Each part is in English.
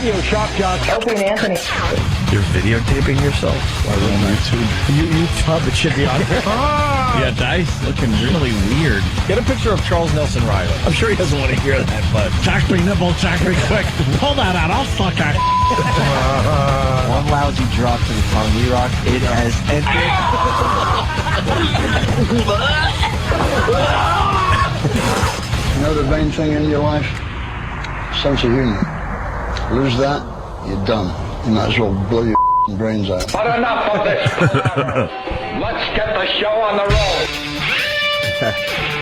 you, shock jock. Opie and Anthony. You're videotaping yourself? On YouTube. YouTube, it should be on there. Yeah, Dice looking really weird. Get a picture of Charles Nelson Riley. I'm sure he doesn't want to hear that, but... Jack me nibble, Jack me quick. Pull that out, I'll suck it. One lousy drop to the tongue. We-Rock, it has entered. You know the main thing in your life? Sense of humor. Lose that, you're done. You might as well blow your brains out. But enough of this. Let's get the show on the road.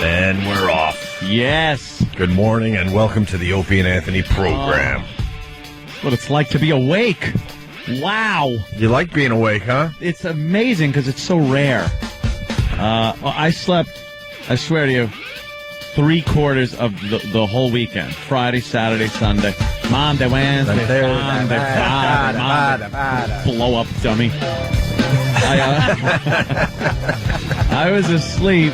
And we're off. Yes. Good morning and welcome to the Opie and Anthony program. What it's like to be awake. Wow. You like being awake, huh? It's amazing because it's so rare. I slept, I swear to you, 3/4 of the whole weekend. Friday, Saturday, Sunday. Monday, Wednesday, Sunday, Friday. Blow up, dummy. I was asleep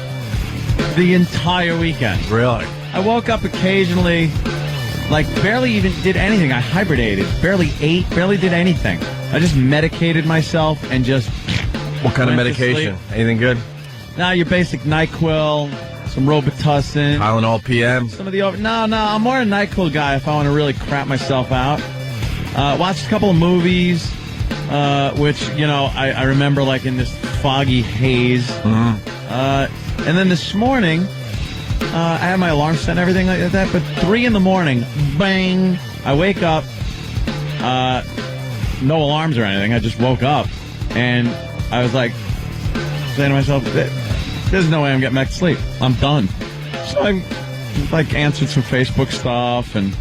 the entire weekend. Really? I woke up occasionally, like barely even did anything. I hibernated, barely ate, barely did anything. I just medicated myself and just What kind of went to medication? sleep. Anything good? Now your basic NyQuil, some Robitussin. Tylenol PM? Some of the no, I'm more a NyQuil guy if I want to really crap myself out. Watched a couple of movies, which, you know, I remember like in this foggy haze. Mm-hmm. And then this morning, I had my alarm set and everything like that, but 3 in the morning, bang, I wake up, no alarms or anything, I just woke up, and I was like, saying to myself, there's no way I'm getting back to sleep. I'm done. So I like answered some Facebook stuff and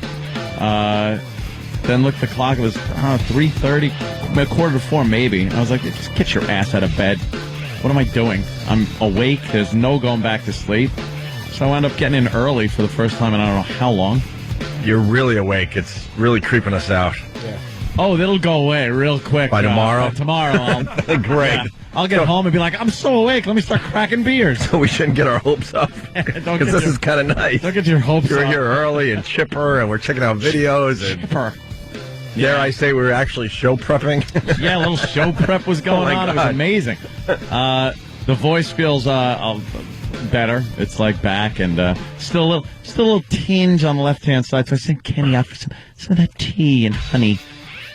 then looked at the clock. It was 3:30, 3:45 maybe. I was like, just get your ass out of bed. What am I doing? I'm awake. There's no going back to sleep. So I wound up getting in early for the first time in I don't know how long. You're really awake. It's really creeping us out. Yeah. Oh, that'll go away real quick. By tomorrow? Tomorrow. Great. Yeah, I'll get home and be like, I'm so awake. Let me start cracking beers. So we shouldn't get our hopes up. Because this is kind of nice. Don't get your hopes You're up. here early and chipper, and we're checking out videos. And Chipper. dare I say we were actually show prepping? Yeah, a little show prep was going Oh, my on. It was God. amazing. The voice feels better. It's like back and still a little tinge on the left hand side. So I said, Kenny, I for some of that tea and honey.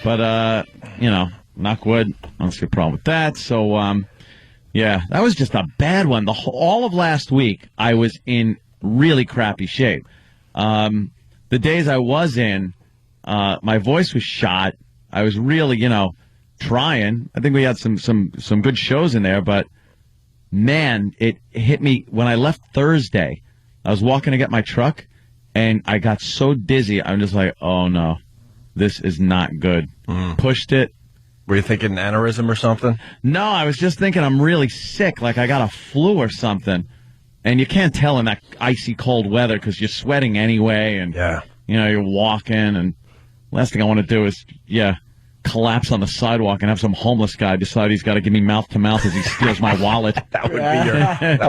But you know, knock wood. I don't see a problem with that. So yeah, that was just a bad one. All of last week, I was in really crappy shape. The days I was in, my voice was shot. I was really, trying. I think we had some good shows in there, but man, it hit me when I left Thursday. I was walking to get my truck, and I got so dizzy. I'm just like, oh no, this is not good. Pushed it. Were you thinking aneurysm or something? No, I was just thinking I'm really sick, like I got a flu or something. And you can't tell in that icy cold weather because you're sweating anyway, and Yeah. you're walking. And last thing I want to do is, collapse on the sidewalk and have some homeless guy decide he's got to give me mouth to mouth as he steals my wallet. That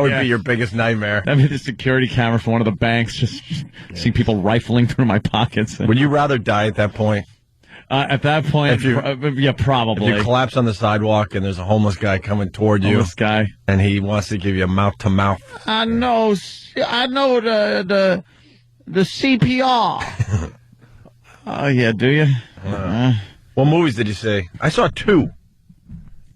would be your biggest nightmare. That'd be the security camera for one of the banks. Just see people rifling through my pockets. Would you rather die at that point? At that point, probably. If you collapse on the sidewalk and there's a homeless guy coming toward you, Homeless guy. and he wants to give you a mouth to mouth. I know the CPR. Oh yeah, do you? What movies did you see? I saw 2.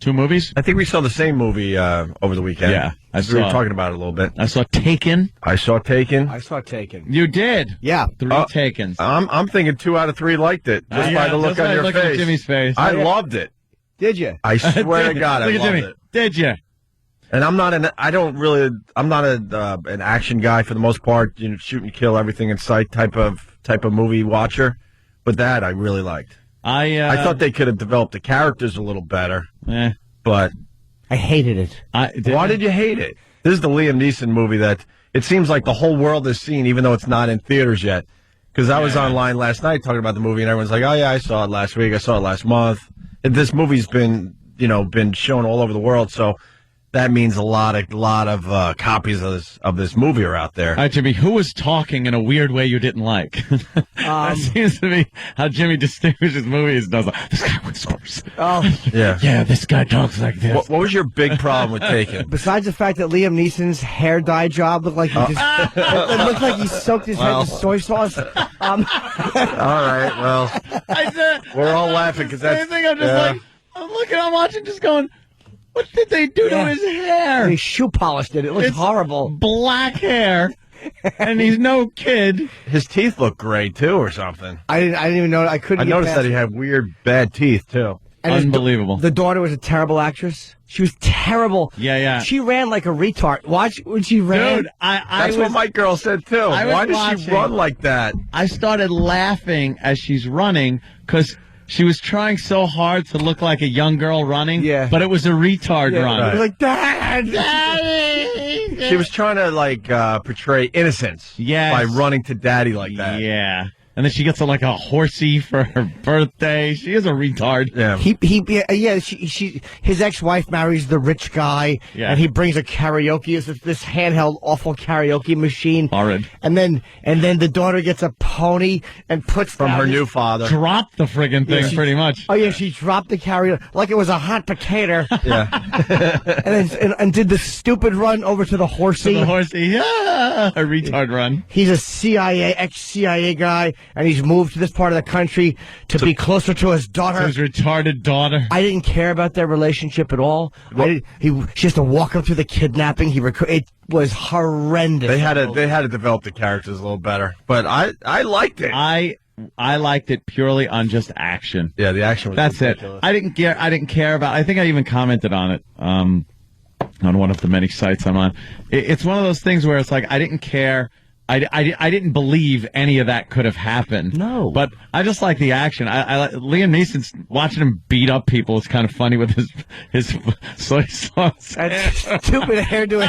2 movies? I think we saw the same movie over the weekend. Yeah, we were talking about it a little bit. I saw Taken. I saw Taken. I saw Taken. You did? Yeah. 3 Takens. I'm thinking 2 out of 3 liked it just by the look just on by your look at face. Jimmy's face. I loved it. Did you? I swear to God, I Look at loved Jimmy. it. Did you? And I'm not an action guy for the most part. Shoot and kill everything in sight type of movie watcher. But that I really liked. I thought they could have developed the characters a little better. But I hated it. why did you hate it? This is the Liam Neeson movie that it seems like the whole world has seen, even though it's not in theaters yet. Because I was online last night talking about the movie, and everyone's like, "Oh yeah, I saw it last week. I saw it last month." And this movie's been shown all over the world. So that means a lot of copies of this movie are out there. All right, Jimmy, who was talking in a weird way you didn't like? That seems to be how Jimmy distinguishes movies. Does this guy whispers? Oh, yeah, this guy talks like this. What was your big problem with Taken? besides the fact that Liam Neeson's hair dye job looked like he just it looked like he soaked his head with soy sauce. All right, well, we're all laughing because that's. Same thing. I'm just I'm watching, just going, what did they do to his hair? He shoe polished it. It looks horrible. Black hair, and he's no kid. His teeth look gray too, or something. I didn't even know. I couldn't. I get noticed past that he had weird, bad teeth too. And Unbelievable. The daughter was a terrible actress. She was terrible. Yeah. She ran like a retard. Watch when she ran. Dude, That's what my girl said too. Why does she run like that? I started laughing as she's running because she was trying so hard to look like a young girl running. Yeah. But it was a retard run. It was like, Dad! She was trying to portray innocence. Yes. By running to daddy like that. Yeah. And then she gets a horsey for her birthday. She is a retard. Yeah. His ex-wife marries the rich guy, and he brings a karaoke. It's this handheld, awful karaoke machine. Horrid. And then the daughter gets a pony and puts from her new father. Dropped the friggin' thing, pretty much. Oh yeah, she dropped the karaoke like it was a hot potato. Yeah. and did the stupid run over to the horsey. A retard run. He's a ex-CIA guy, and he's moved to this part of the country to be closer to his daughter. His retarded daughter. I didn't care about their relationship at all. She has to walk up to the kidnapping. It was horrendous. They had to develop the characters a little better, but I liked it. I liked it purely on just action. Yeah, the action was ridiculous. I didn't care about. I think I even commented on it on one of the many sites I'm on. It's one of those things where it's like I didn't care. I didn't believe any of that could have happened. No. But I just like the action. Liam Neeson's watching him beat up people is kind of funny with his soy sauce. That stupid hairdo.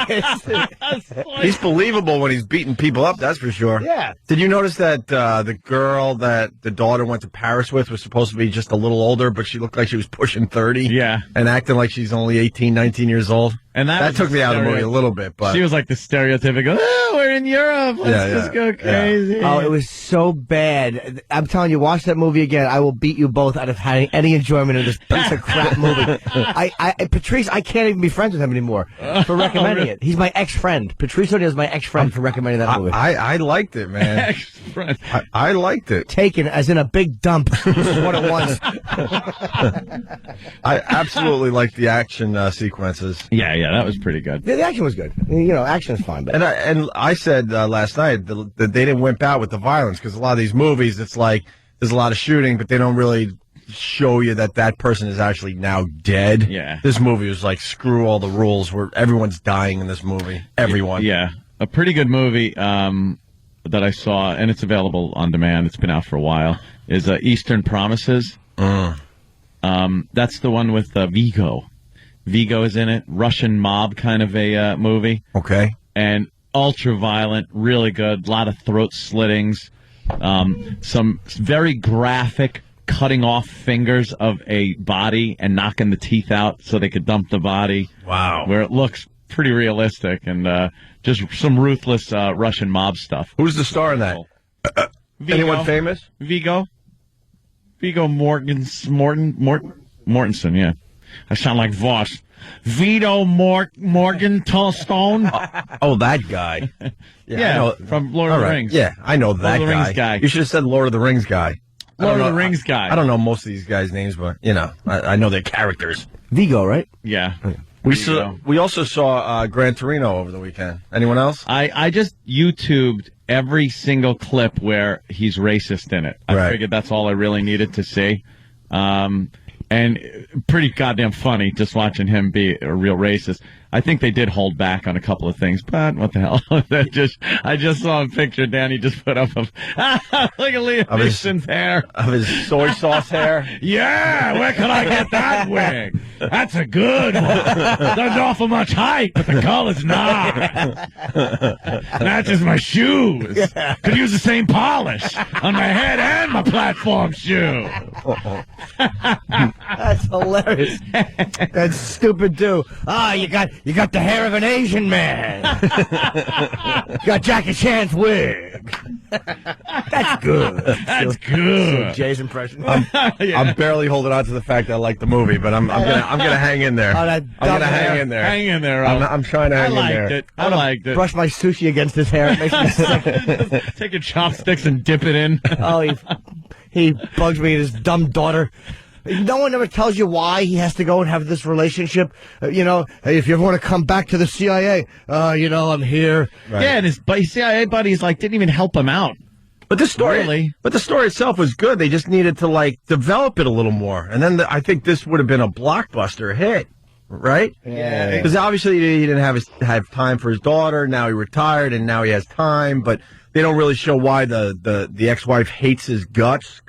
He's believable when he's beating people up, that's for sure. Yeah. Did you notice that the girl that the daughter went to Paris with was supposed to be just a little older, but she looked like she was pushing 30? Yeah. And acting like she's only 18, 19 years old? And that took me out of the movie a little bit, but she was like the stereotypical, we're in Europe, let's just go crazy. Yeah. Oh, it was so bad. I'm telling you, watch that movie again. I will beat you both out of having any enjoyment of this piece of crap movie. Patrice, I can't even be friends with him anymore for recommending it. He's my ex-friend. Patrice O'Neill's my ex-friend for recommending that movie. I liked it, man. Ex-friend. I liked it. Taken as in a big dump. This is what it was. I absolutely liked the action sequences. Yeah, that was pretty good. The action was good. Action is fine. But I said last night that they didn't wimp out with the violence because a lot of these movies, it's like there's a lot of shooting, but they don't really show you that person is actually now dead. Yeah. This movie was like screw all the rules where everyone's dying in this movie. Everyone. Yeah. A pretty good movie that I saw, and it's available on demand. It's been out for a while. Is Eastern Promises. That's the one with Vigo. Vigo is in it. Russian mob kind of a movie. Okay. And ultra violent, really good. A lot of throat slittings. Some very graphic cutting off fingers of a body and knocking the teeth out so they could dump the body. Wow. Where it looks pretty realistic and just some ruthless Russian mob stuff. Who's the star in that? Anyone famous? Viggo Mortensen, yeah. I sound like Voss. Vito Morgenstone. Oh, that guy. Yeah, from Lord of the Rings. Yeah, I know that Lord of the Rings guy. You should have said Lord of the Rings guy. Lord of the Rings guy. I don't know most of these guys' names, but, I know their characters. Vigo, right? Yeah. We also saw Gran Torino over the weekend. Anyone else? I just YouTubed every single clip where he's racist in it. I figured that's all I really needed to see. And pretty goddamn funny just watching him be a real racist. I think they did hold back on a couple of things, but what the hell? I just saw a picture Danny just put up of look at Liam Neeson's hair. Of his soy sauce hair. Yeah, where can I get that wig? That's a good one. Doesn't offer much height, but the color's not. Matches my shoes. Could use the same polish on my head and my platform shoe. That's hilarious. That's stupid too. You got the hair of an Asian man. You got Jackie Chan's wig. That's good. That's good. Jay's impression. I'm barely holding on to the fact that I like the movie, but I'm gonna hang in there. I'm gonna hang in there. Hang in there. I'm trying to hang in there. I liked it. Brush my sushi against his hair. It makes me sick. Take your chopsticks and dip it in. Oh, he bugs me and his dumb daughter. No one ever tells you why he has to go and have this relationship. Hey, if you ever want to come back to the CIA, I'm here. Right. Yeah, and his CIA buddies didn't even help him out. But the story itself was good. They just needed to develop it a little more. And then I think this would have been a blockbuster hit, right? Yeah. Because obviously he didn't have time for his daughter. Now he retired, and now he has time. But they don't really show why the ex-wife hates his guts.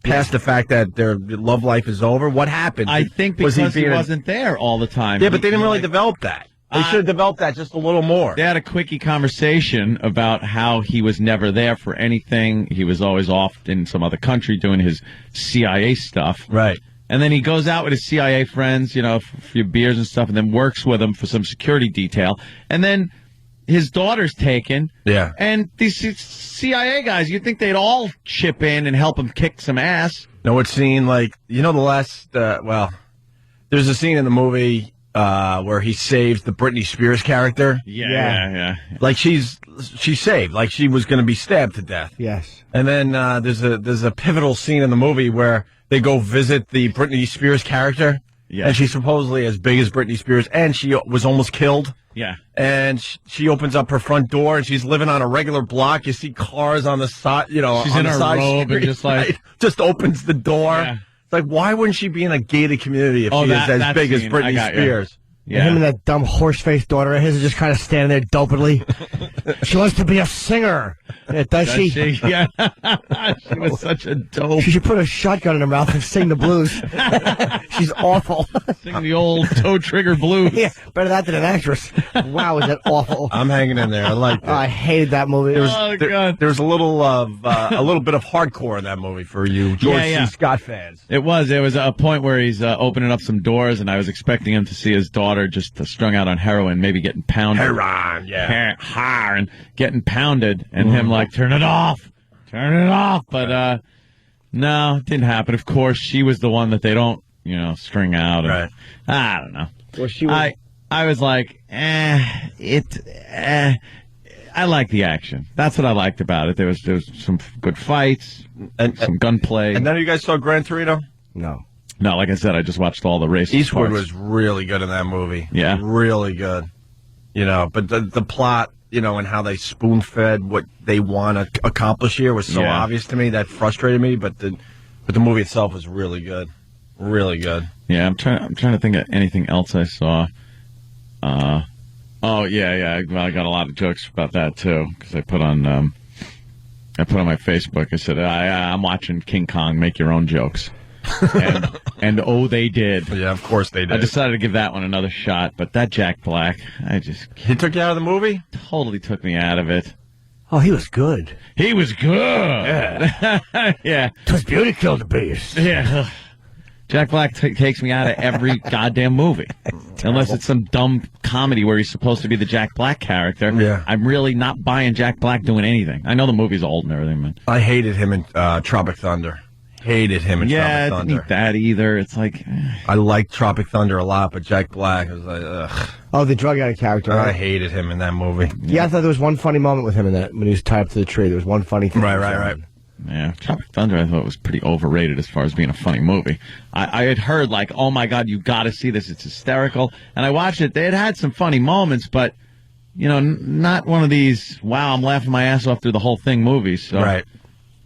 Past the fact that their love life is over, what happened? I think because he wasn't there all the time. Yeah, but they didn't really develop that. They should have developed that just a little more. They had a quickie conversation about how he was never there for anything. He was always off in some other country doing his CIA stuff. Right. And then he goes out with his CIA friends, for a few beers and stuff, and then works with them for some security detail. And then his daughter's taken. Yeah. And these CIA guys, you'd think they'd all chip in and help him kick some ass. Know what scene, the last, there's a scene in the movie where he saves the Britney Spears character. Yeah. She's saved. She was going to be stabbed to death. Yes. And then there's a pivotal scene in the movie where they go visit the Britney Spears character. Yeah. And she's supposedly as big as Britney Spears, and she was almost killed. Yeah. And she opens up her front door, and she's living on a regular block. You see cars on the side, she's on in the her side robe street, and just just opens the door. Yeah. It's why wouldn't she be in a gated community if she is as big as Britney Spears? Yeah. And him and that dumb horse-faced daughter of his are just kind of standing there dopedly. She wants to be a singer. Yeah, does she? Yeah. She was such a dope. She should put a shotgun in her mouth and sing the blues. She's awful. Sing the old toe trigger blues. Yeah, better that than an actress. Wow, is that awful? I'm hanging in there. I liked it. I hated that movie. There was a little bit of hardcore in that movie for you George C. Scott fans. It was. There was a point where he's opening up some doors, and I was expecting him to see his daughter just strung out on heroin, maybe getting pounded. Heroin, yeah. And getting pounded, and him turn it off. But no, it didn't happen. Of course, she was the one that they don't, string out. Right. I don't know. Well, she was... I was like, I like the action. That's what I liked about it. There was some good fights, and some gunplay. And none of you guys saw Gran Torino? No. No, like I said, I just watched all the races. Eastwood was really good in that movie. Yeah. Really good. But the plot, and how they spoon-fed what they want to accomplish here was so obvious to me. That frustrated me, but the movie itself was really good. Really good. Yeah, I'm trying to think of anything else I saw. Well, I got a lot of jokes about that, too, because I put on my Facebook, I said, I'm watching King Kong make your own jokes. and they did. Yeah, of course they did. I decided to give that one another shot, but that Jack Black, he took you out of the movie? Totally took me out of it. Oh, he was good. He was good. Yeah. Yeah. 'Twas beauty killed the beast. Yeah. Jack Black takes me out of every goddamn movie. Unless it's some dumb comedy where he's supposed to be the Jack Black character. Yeah. I'm really not buying Jack Black doing anything. I know the movie's old and everything, man. I hated him in Tropic Thunder. Hated him in Tropic Thunder. Yeah, I didn't eat that either. It's I liked Tropic Thunder a lot, but Jack Black was like, ugh. Oh, the drug addict character. I hated him in that movie. Yeah, I thought there was one funny moment with him in that when he was tied up to the tree. There was one funny thing. Right. Yeah, Tropic Thunder I thought was pretty overrated as far as being a funny movie. I had heard oh my God, you got to see this. It's hysterical. And I watched it. They had some funny moments, but, not one of these, wow, I'm laughing my ass off through the whole thing movies. So. Right.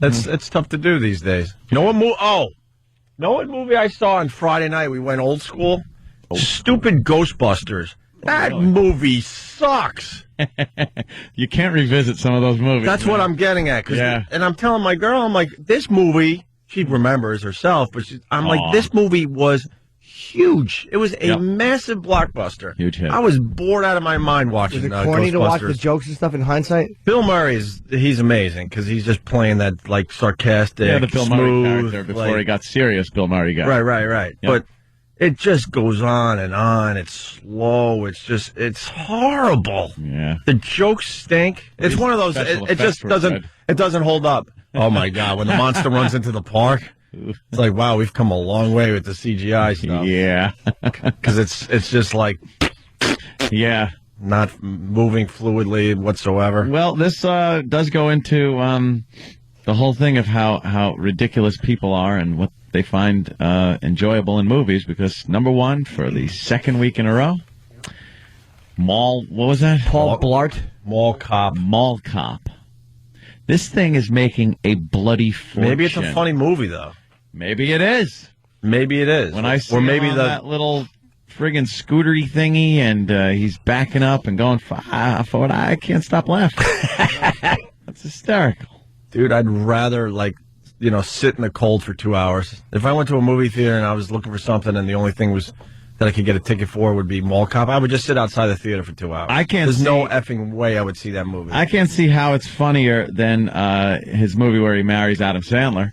It's tough to do these days. You know what movie I saw on Friday night? We went old school. Stupid Ghostbusters. That movie sucks. You can't revisit some of those movies. That's what I'm getting at. And I'm telling my girl, I'm like, this movie, she remembers herself, but I'm like, this movie was huge. It was a Yep. massive blockbuster. Huge hit. I was bored out of my mind watching Is it corny to watch the Ghostbusters. jokes and stuff in hindsight? Bill Murray he's amazing because he's just playing that like sarcastic, Yeah, the Bill Murray smooth, character before like- he got serious. Bill Murray got Right. Yep. But it just goes on and on. It's slow. It's horrible. Yeah. The jokes stink. It's one of those. Special It just effects were doesn't. good. It doesn't hold up. Oh my God! When the monster runs into the park, it's like, wow, we've come a long way with the CGI stuff. Yeah. Because it's just like Yeah. not moving fluidly whatsoever. Well, this does go into the whole thing of how ridiculous people are and what they find enjoyable in movies. Because number one for the second week in a row, what was that? Paul Blart. Mall Cop. Mall Cop. This thing is making a bloody fortune. Maybe it's a funny movie though. Maybe it is. Maybe it is. When I see or him maybe on that little friggin' scootery thingy and he's backing up and going forward, I can't stop laughing. That's hysterical. Dude, I'd rather sit in the cold for 2 hours. If I went to a movie theater and I was looking for something and the only thing was that I could get a ticket for would be Mall Cop, I would just sit outside the theater for 2 hours. There's no effing way I would see that movie. I can't see how it's funnier than his movie where he marries Adam Sandler.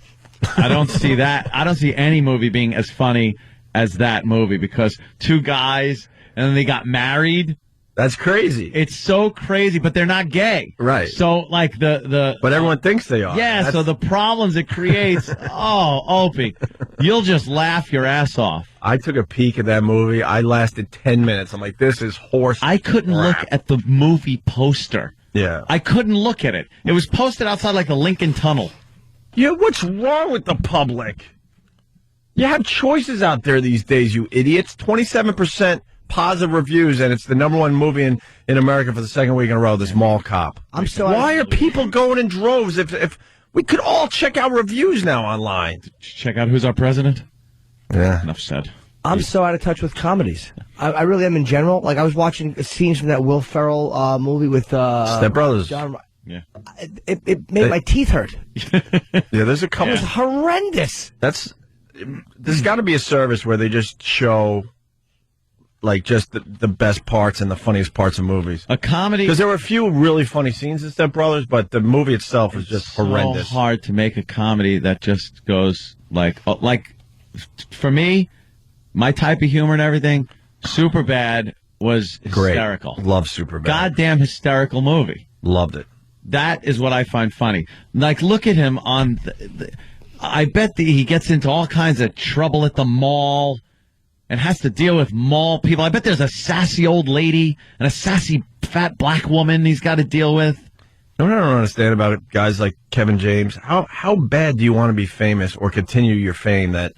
I don't see that. I don't see any movie being as funny as that movie because two guys and then they got married. That's crazy. It's so crazy, but they're not gay. Right. So like but everyone thinks they are. Yeah, so the problems it creates, Opie, you'll just laugh your ass off. I took a peek at that movie. I lasted 10 minutes. I'm like, this is horse I couldn't crap. look at the movie poster. Yeah. I couldn't look at it. It was posted outside like the Lincoln Tunnel. Yeah, what's wrong with the public? You have choices out there these days, you idiots. 27% positive reviews, and it's the number one movie in America for the second week in a row, this Mall Cop. Why are people going in droves if we could all check out reviews now online? Check out Who's Our President? Yeah. Enough said. I'm so out of touch with comedies. I really am in general. Like I was watching scenes from that Will Ferrell movie with Step Brothers. John. Yeah. It made my teeth hurt. Yeah, there's a couple. It was horrendous. There's got to be a service where they just show like just the best parts and the funniest parts of movies. A comedy. Because there were a few really funny scenes in Step Brothers, but the movie itself is just horrendous. So hard to make a comedy that just goes like for me, my type of humor and everything. Superbad was hysterical. Great. Love Superbad. Goddamn hysterical movie. Loved it. That is what I find funny. Like, look at him on. I bet he gets into all kinds of trouble at the mall and has to deal with mall people. I bet there's a sassy old lady and a sassy fat black woman he's got to deal with. You know what I don't understand about it, guys like Kevin James? How bad do you want to be famous or continue your fame that...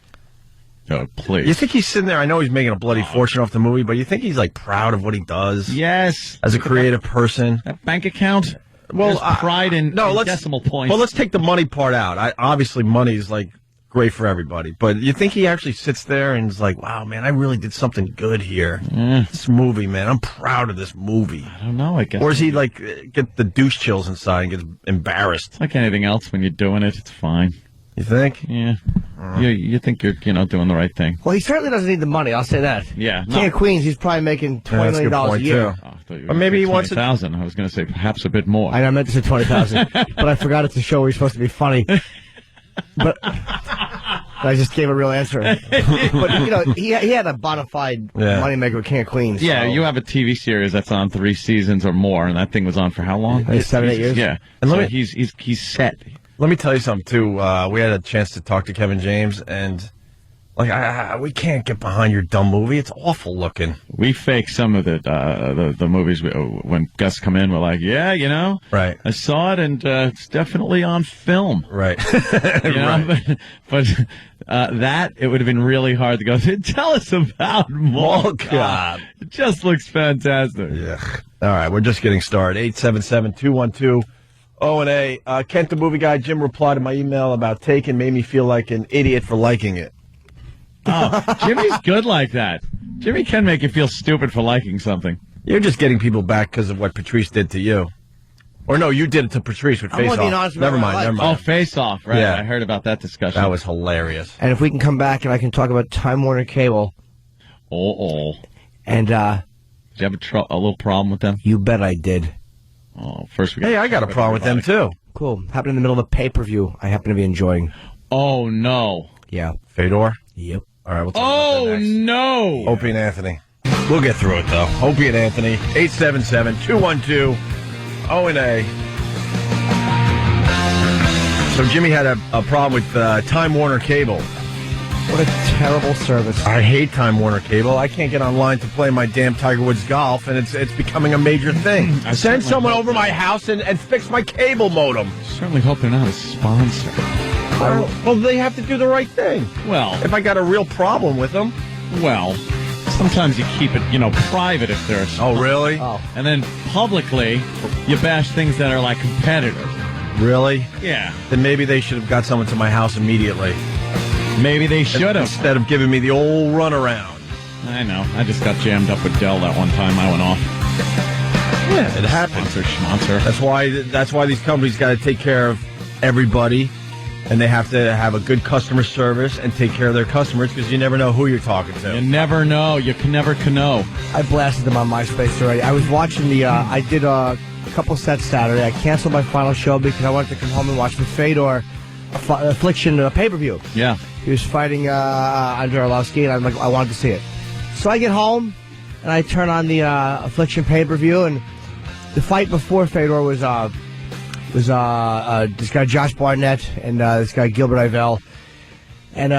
Oh, please. You think he's sitting there, I know he's making a bloody fortune off the movie, but you think he's like proud of what he does? Yes. As a creative person? That bank account? Well, There's pride in decimal points. Well, let's take the money part out. Obviously, money is like great for everybody, but you think he actually sits there and is like, "Wow, man, I really did something good here. This movie, man, I'm proud of this movie." I don't know. I guess. Or is he like get the douche chills inside and gets embarrassed? Like anything else, when you're doing it, it's fine. You think? Yeah. You think you're doing the right thing. Well, he certainly doesn't need the money. I'll say that. Yeah. King of Queens, he's probably making $20 million a year. Oh, I thought you were Or maybe he gonna wants say to- 20,000. I was going to say perhaps a bit more. I know, I meant to say 20,000, but I forgot it's a show where you're supposed to be funny. But I just gave a real answer. But he had a bona fide moneymaker with King of Queens. Yeah, so. you have a TV series that's on 3 seasons or more, and that thing was on for how long? 7, 8 years. Yeah, And so let me- he's set. Let me tell you something too. We had a chance to talk to Kevin James, and like we can't get behind your dumb movie. It's awful looking. We fake some of the movies when guests come in. We're like, yeah, Right. I saw it, and it's definitely on film. Right. You know? But that, it would have been really hard to go, tell us about Mall Cop. It just looks fantastic. Yeah. All right, we're just getting started. 877-212-0-A. Kent, the movie guy, Jim replied to my email about Taken, made me feel like an idiot for liking it. Oh, Jimmy's good like that. Jimmy can make you feel stupid for liking something. You're just getting people back because of what Patrice did to you. Or no, you did it to Patrice with I'm Face only being Off. honest with Never everyone I mind. Oh, Face Off, right. Yeah. I heard about that discussion. That was hilarious. And if we can come back and I can talk about Time Warner Cable Oh. And Did you have a little problem with them? you bet I did. Oh, first we Hey, I got a problem with them, too. Cool. Happened in the middle of a pay-per-view I happen to be enjoying. Oh, no. Yeah. Fedor? Yep. All right, we'll talk about that next. No. Opie and Anthony. We'll get through it, though. Opie and Anthony, 877-212-O&A. So Jimmy had a problem with Time Warner Cable. What a terrible service. I hate Time Warner Cable. I can't get online to play my damn Tiger Woods golf, and it's becoming a major thing. Send someone over my house and fix my cable modem. Certainly hope they're not a sponsor. Well, they have to do the right thing. Well, If I got a real problem with them. sometimes you keep it, private if they're a sponsor. Oh, really? Oh. And then publicly, you bash things that are like competitors. Really? Yeah. Then maybe they should have got someone to my house immediately. Maybe they should have. Instead of giving me the old runaround. I know. I just got jammed up with Dell that one time. I went off. Yeah, it happens. Schmonzer. That's why these companies got to take care of everybody, and they have to have a good customer service and take care of their customers because you never know who you're talking to. You never know. You can never know. I blasted them on MySpace already. I was watching I did a couple sets Saturday. I canceled my final show because I wanted to come home and watch the Fedor Affliction pay-per-view. Yeah. He was fighting Andrei Arlovsky, and I'm like, I wanted to see it. So I get home, and I turn on the Affliction pay-per-view, and the fight before Fedor was this guy Josh Barnett and this guy Gilbert Ivell. And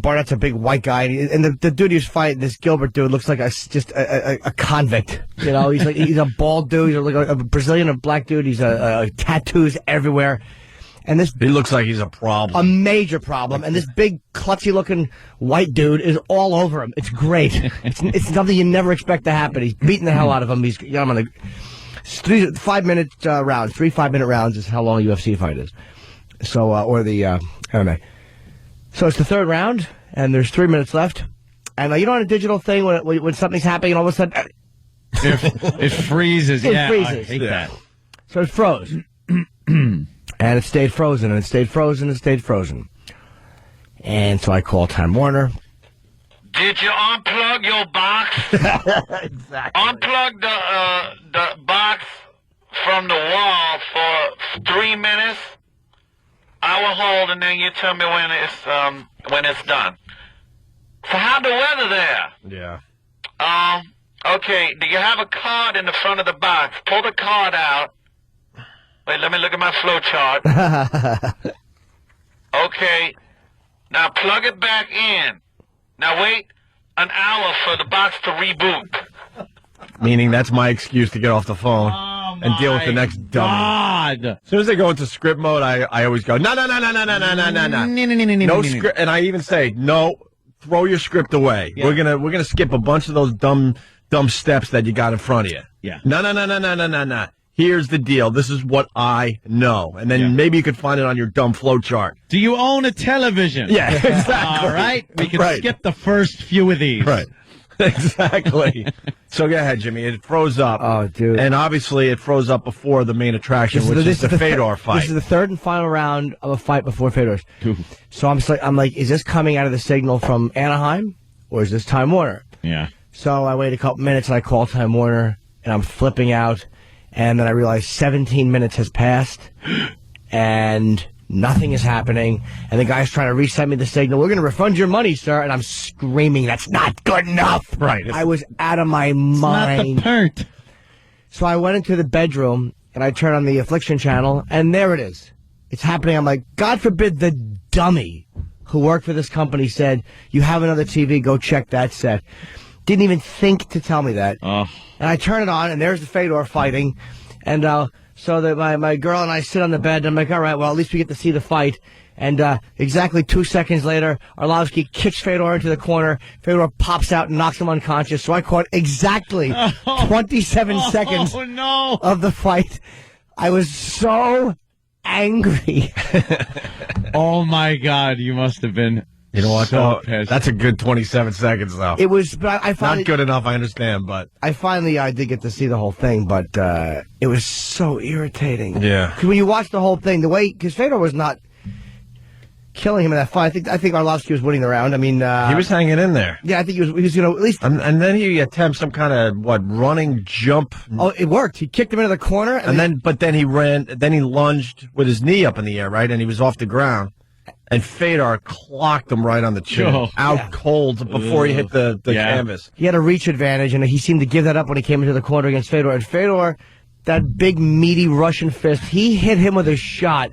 Barnett's a big white guy, and the dude he was fighting, this Gilbert dude, looks like just a convict. He's a bald dude. He's like a Brazilian, a black dude. He's tattoos everywhere. And He looks like he's a problem. a major problem, and this big, klutzy-looking white dude is all over him. It's great. It's something you never expect to happen. He's beating the hell out of him. He's got him on the 5-minute rounds. 3 5-minute rounds is how long a UFC fight is. So, or the MMA. So it's the third round, and there's 3 minutes left. And on a digital thing, when something's happening, and all of a sudden, It freezes. It Yeah, freezes. I hate that. so it froze. And it stayed frozen, and it stayed frozen, and it stayed frozen. And so I called Time Warner. Did you unplug your box? Exactly. Unplug the box from the wall for 3 minutes. I will hold, and then you tell me when it's done. So how's the weather there? Yeah. Okay. Do you have a card in the front of the box? Pull the card out. Wait, let me look at my flow chart. Okay. Now plug it back in. Now wait an hour for the box to reboot. Meaning that's my excuse to get off the phone and deal with the next dummy. God. As soon as they go into script mode, I always go, no. No script. And I even say, no, throw your script away. Yeah. We're gonna skip a bunch of those dumb steps that you got in front of you. Yeah. No. Here's the deal. This is what I know. And then maybe you could find it on your dumb flow chart. Do you own a television? Yeah, exactly. All right. We can Right. skip the first few of these. Right. Exactly. So go ahead, Jimmy. It froze up. Oh, dude. And obviously it froze up before the main attraction, which is the Fedor fight. This is the third and final round of a fight before Fedor's. So I'm like, is this coming out of the signal from Anaheim, or is this Time Warner? Yeah. So I wait a couple minutes, and I call Time Warner, and I'm flipping out. And then I realize 17 minutes has passed, and nothing is happening. And the guy's trying to reset me the signal. We're going to refund your money, sir. And I'm screaming, that's not good enough. Right. I was out of my Not the mind. part. So I went into the bedroom, and I turned on the Affliction channel, and there it is. It's happening. I'm like, God forbid the dummy who worked for this company said, you have another TV, go check that set. Didn't even think to tell me that. And I turn it on, and there's the Fedor fighting. And so that my girl and I sit on the bed, and I'm like, all right, well, at least we get to see the fight. And exactly 2 seconds later, Arlovsky kicks Fedor into the corner. Fedor pops out and knocks him unconscious. So I caught exactly 27 seconds of the fight. I was so angry. Oh, my God. You must have been You know what? so pissed. That's a good 27 seconds, though. It was, but I finally... Not good enough, I understand, but... I did get to see the whole thing, but it was so irritating. Yeah. Because when you watch the whole thing, because Fedor was not... killing him in that fight. I think Arlovsky was winning the round. I mean, he was hanging in there. Yeah, I think he was going to at least. And then he attempts some kind of running jump. Oh, it worked. He kicked him into the corner, but then he ran. Then he lunged with his knee up in the air, right, and he was off the ground. And Fedor clocked him right on the chin, cold before he hit the canvas. He had a reach advantage, and he seemed to give that up when he came into the corner against Fedor. And Fedor, that big, meaty Russian fist, he hit him with a shot.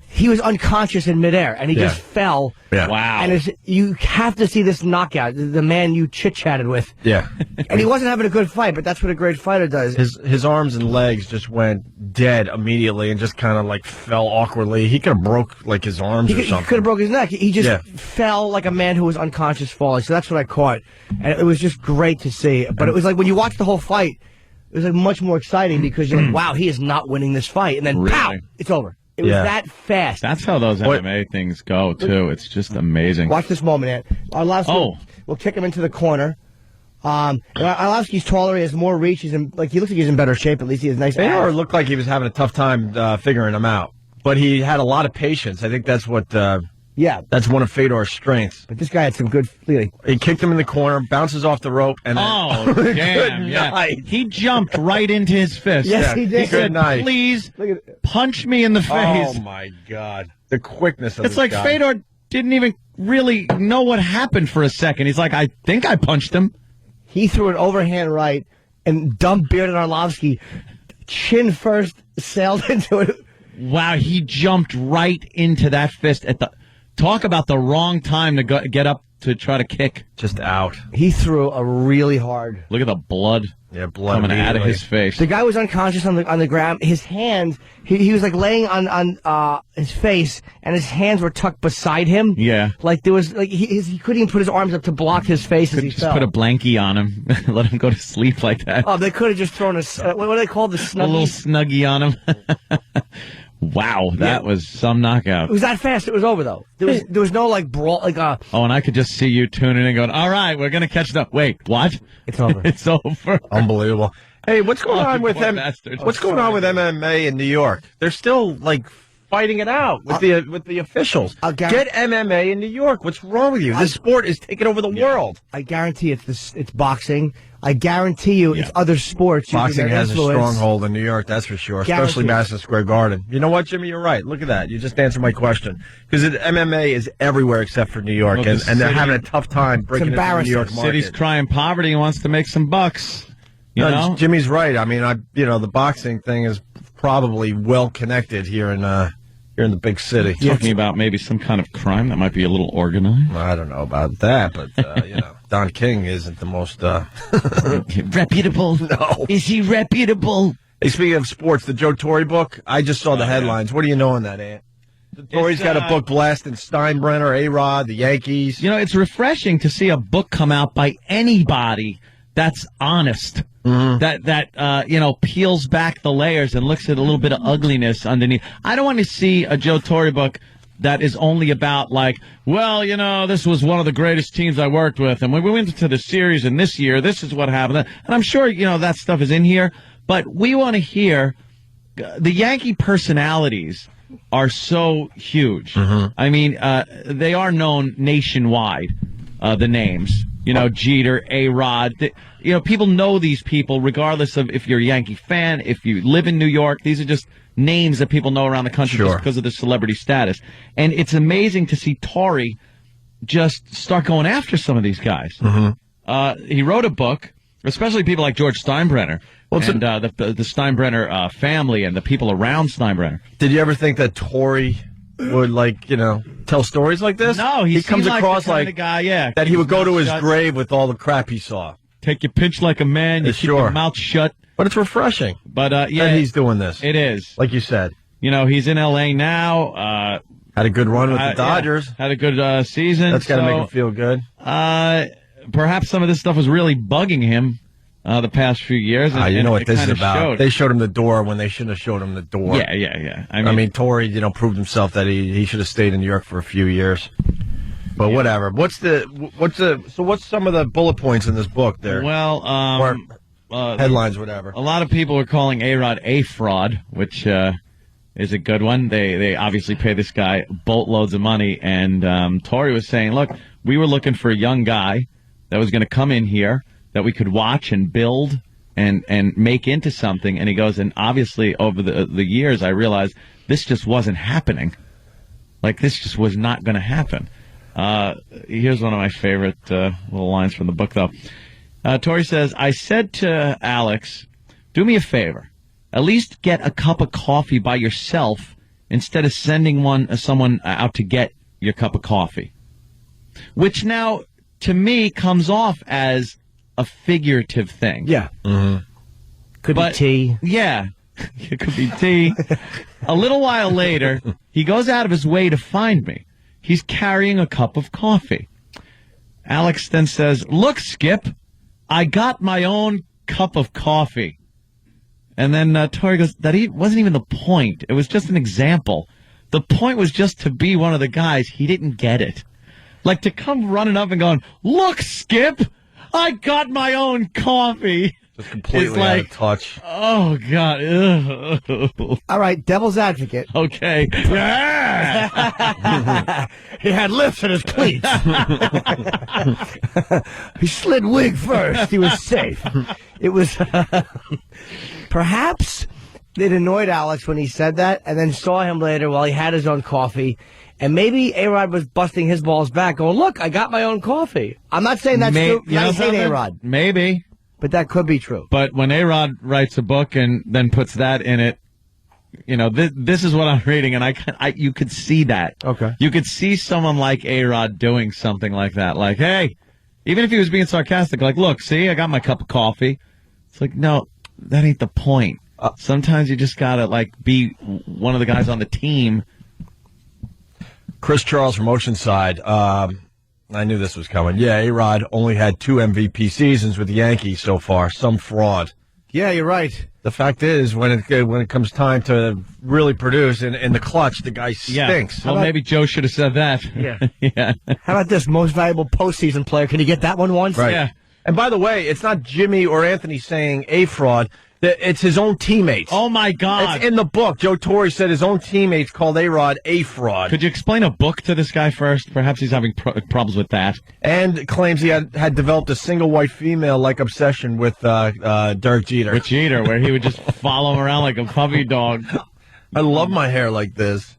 He was unconscious in midair, and he just fell. Yeah. Wow. And you have to see this knockout, the man you chit-chatted with. Yeah. And he wasn't having a good fight, but that's what a great fighter does. His arms and legs just went dead immediately and just kind of fell awkwardly. He could have broke his arms or something. He could have broke his neck. He just fell like a man who was unconscious falling. So that's what I caught. And it was just great to see. But it was like when you watch the whole fight, it was much more exciting because you're like, wow, he is not winning this fight. And then, pow, it's over. It was that fast. That's how those MMA things go, too. It's just amazing. Watch this moment, Ant. Arlovsky will kick him into the corner. Arlovsky's taller. He has more reach. He looks like he's in better shape. At least he has nice Fedor abs. looked like he was having a tough time figuring him out. But he had a lot of patience. I think that's what... that's one of Fedor's strengths. But this guy had some good feeling. He kicked him in the corner, bounces off the rope, and then, damn! night. He jumped right into his fist. Yes, he did. He said, "Please punch me in the face." Oh my God! The quickness of it's this like guy. Fedor didn't even really know what happened for a second. He's like, "I think I punched him." He threw an overhand right, and dumb bearded Arlovsky, chin first, sailed into it. Wow! He jumped right into that fist at the. Talk about the wrong time to get up to try to kick. Just out. He threw a really hard. Look at the blood. Yeah, blood coming out of his face. The guy was unconscious on the ground. His hands, he was laying on his face, and his hands were tucked beside him. Yeah, there was he couldn't even put his arms up to block his face as he just fell. Put a blankie on him, let him go to sleep like that. Oh, they could have just thrown what do they call the snuggie? A little snuggie on him. Wow, that was some knockout. It was that fast. It was over though. There was no brawl Oh, and I could just see you tuning in and going, "All right, we're gonna catch it up." Wait, what? It's over. It's over. Unbelievable. Hey, what's going on with What's going on with MMA in New York? They're still fighting it out with the officials. Get MMA in New York. What's wrong with you? This sport is taking over the world. I guarantee it's boxing. I guarantee you it's other sports. Boxing has a stronghold in New York, that's for sure, especially Madison Square Garden. You know what, Jimmy? You're right. Look at that. You just answered my question. Because MMA is everywhere except for New York, and they're having a tough time breaking into the New York market. The city's crying poverty and wants to make some bucks. You know? Jimmy's right. I mean, the boxing thing is probably well connected here in the big city. Talking about maybe some kind of crime that might be a little organized. Well, I don't know about that, but Don King isn't the most reputable. No, is he reputable? Hey, speaking of sports, the Joe Torre book. I just saw the headlines. What do you know on that, Ant? Torre's got a book blasting Steinbrenner, A-Rod, the Yankees. It's refreshing to see a book come out by anybody that's honest. Mm-hmm. That peels back the layers and looks at a little bit of ugliness underneath. I don't want to see a Joe Torre book that is only about this was one of the greatest teams I worked with, and when we went to the series, and this year, this is what happened. And I'm sure, that stuff is in here, but we want to hear the Yankee personalities are so huge. Mm-hmm. I mean, they are known nationwide, the names. Jeter, A-Rod. People know these people regardless of if you're a Yankee fan, if you live in New York. These are just names that people know around the country just because of the celebrity status. And it's amazing to see Torre just start going after some of these guys. Mm-hmm. He wrote a book, especially people like George Steinbrenner, and the Steinbrenner family and the people around Steinbrenner. Did you ever think that Torre would tell stories like this? No, he comes across like the guy, that he would go to his grave with all the crap he saw. Take your pitch like a man, you keep your mouth shut. But it's refreshing. But that he's doing this. It is. Like you said. He's in LA now. Had a good run with the Dodgers. Had a good season. That's got to make him feel good. Perhaps some of this stuff was really bugging him the past few years. You know what this is about. They showed him the door when they shouldn't have showed him the door. Yeah. I mean Torre, proved himself that he should have stayed in New York for a few years. But whatever. What's some of the bullet points in this book there? Well, headlines, whatever. A lot of people are calling A-Rod a fraud, which is a good one. They obviously pay this guy boatloads of money, and Torre was saying, look, we were looking for a young guy that was going to come in here that we could watch and build and make into something. And he goes, and obviously over the years, I realized this just wasn't happening. Like, this just was not going to happen. Here's one of my favorite little lines from the book, though. Torre says, I said to Alex, do me a favor. At least get a cup of coffee by yourself instead of sending someone out to get your cup of coffee. Which now, to me, comes off as a figurative thing. Yeah. Mm-hmm. Could be tea. Yeah. It could be tea. A little while later, he goes out of his way to find me. He's carrying a cup of coffee. Alex then says, look, Skip, I got my own cup of coffee. And then Torre goes, that wasn't even the point. It was just an example. The point was just to be one of the guys. He didn't get it. Like, to come running up and going, look, Skip, I got my own coffee. Just completely out of touch. Oh, God. Ugh. All right, devil's advocate. Okay. Yeah. He had lifts in his cleats. He slid wig first. He was safe. It was... Perhaps it annoyed Alex when he said that, and then saw him later while he had his own coffee, and maybe A-Rod was busting his balls back, going, look, I got my own coffee. I'm not saying that's true. I hate A-Rod. Maybe. But that could be true. But when A-Rod writes a book and then puts that in it, you know, this is what I'm reading, and you could see that. Okay. You could see someone like A-Rod doing something like that. Like, hey, even if he was being sarcastic, like, look, see, I got my cup of coffee. It's like, no. That ain't the point. Sometimes you just gotta, like, be one of the guys on the team. Chris Charles from Oceanside. I knew this was coming. Yeah, A-Rod only had 2 MVP seasons with the Yankees so far. Some fraud. Yeah, you're right. The fact is, when it comes time to really produce in the clutch, the guy stinks. Yeah. Well, maybe Joe should have said that. Yeah. Yeah. How about this most valuable postseason player? Can you get that one once? Right. Yeah. And by the way, it's not Jimmy or Anthony saying a fraud. It's his own teammates. Oh, my God. It's in the book. Joe Torre said his own teammates called A-Rod a fraud. Could you explain a book to this guy first? Perhaps he's having problems with that. And claims he had developed a single white female-like obsession with Derek Jeter. With Jeter, where he would just follow him around like a puppy dog. I love my hair like this.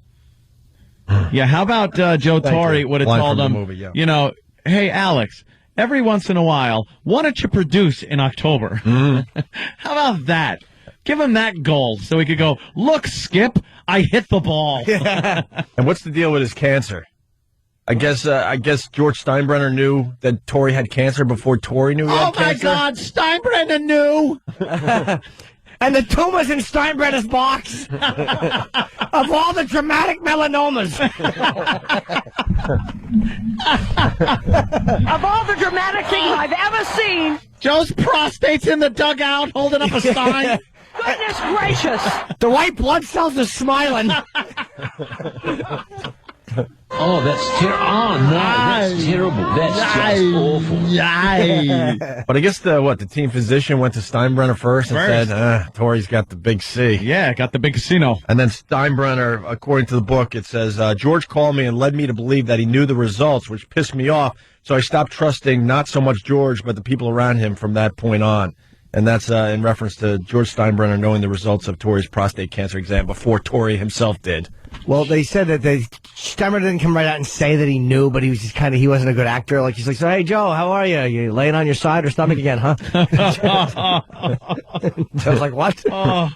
Yeah, how about Joe Torre would have told him, you know, hey, Alex, every once in a while, why don't you produce in October? Mm-hmm. How about that? Give him that goal so he could go, look, Skip, I hit the ball. Yeah. And what's the deal with his cancer? I guess George Steinbrenner knew that Torre had cancer before Torre knew he had cancer. Oh, my God, Steinbrenner knew. And the tumors in Steinbrenner's box. Of all the dramatic melanomas. Of all the dramatic things I've ever seen. Joe's prostate's in the dugout holding up a sign. Goodness gracious. The white blood cells are smiling. Oh, that's that's terrible. That's just awful. But I guess the team physician went to Steinbrenner first and said, Torre's got the big C. Yeah, got the big casino. And then Steinbrenner, according to the book, it says, George called me and led me to believe that he knew the results, which pissed me off. So I stopped trusting not so much George, but the people around him from that point on. And that's in reference to George Steinbrenner knowing the results of Torre's prostate cancer exam before Torre himself did. Well, they said that Steinbrenner didn't come right out and say that he knew, but he was just he wasn't a good actor. Like, he's like, so, hey, Joe, how are you? You laying on your side or stomach again, huh? Joe's like, what? Oh.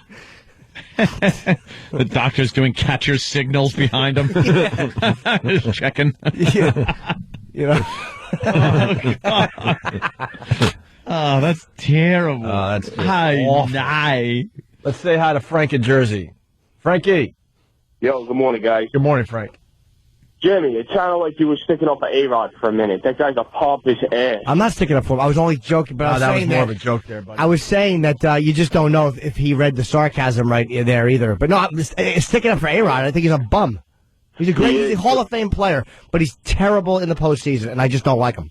The doctor's doing catcher's signals behind him. Yeah. Just checking. Yeah. You know? Oh, that's terrible. That's awful. Let's say hi to Frank in Jersey. Frankie. Yo, good morning, guys. Good morning, Frank. Jimmy, it sounded like you were sticking up for A-Rod for a minute. That guy's a pompous ass. I'm not sticking up for him. I was only joking, but I was that saying was more of a joke there, buddy. I was saying that you just don't know if he read the sarcasm right there either. But no, I'm sticking up for A-Rod. I think he's a bum. He's a Hall of Fame player, but he's terrible in the postseason, and I just don't like him.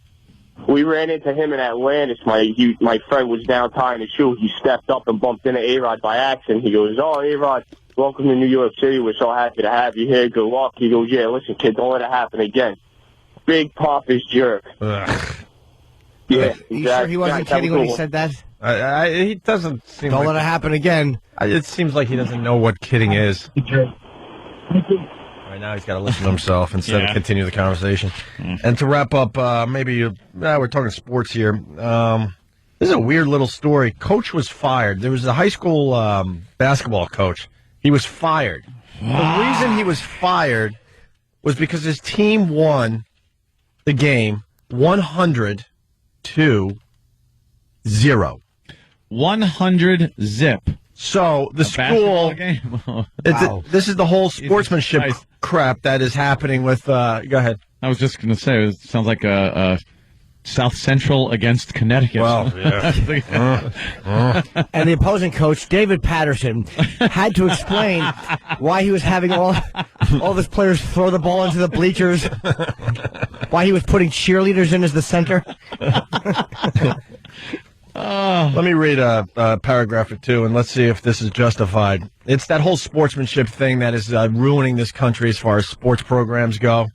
We ran into him in Atlantis. My friend was down tying his shoe. He stepped up and bumped into A-Rod by accident. He goes, oh, A-Rod, welcome to New York City. We're so happy to have you here. Good luck. He goes, yeah, listen, kid, don't let it happen again. Big pompous jerk. Ugh. Yeah. You sure he wasn't kidding when he said that? He doesn't seem Don't like... let it happen again. It seems like he doesn't know what kidding is. Right now he's got to listen to himself instead of continue the conversation. And to wrap up, we're talking sports here. This is a weird little story. Coach was fired. There was a high school basketball coach. He was fired. The reason he was fired was because his team won the game 100-0. 100 zip. So the school, Wow. this is the whole sportsmanship crap that is happening with, go ahead. I was just going to say, it sounds like a South Central against Connecticut. Well, yeah. And the opposing coach, David Patterson, had to explain why he was having all of his players throw the ball into the bleachers, why he was putting cheerleaders in as the center. Let me read a paragraph or two, and let's see if this is justified. It's that whole sportsmanship thing that is ruining this country as far as sports programs go.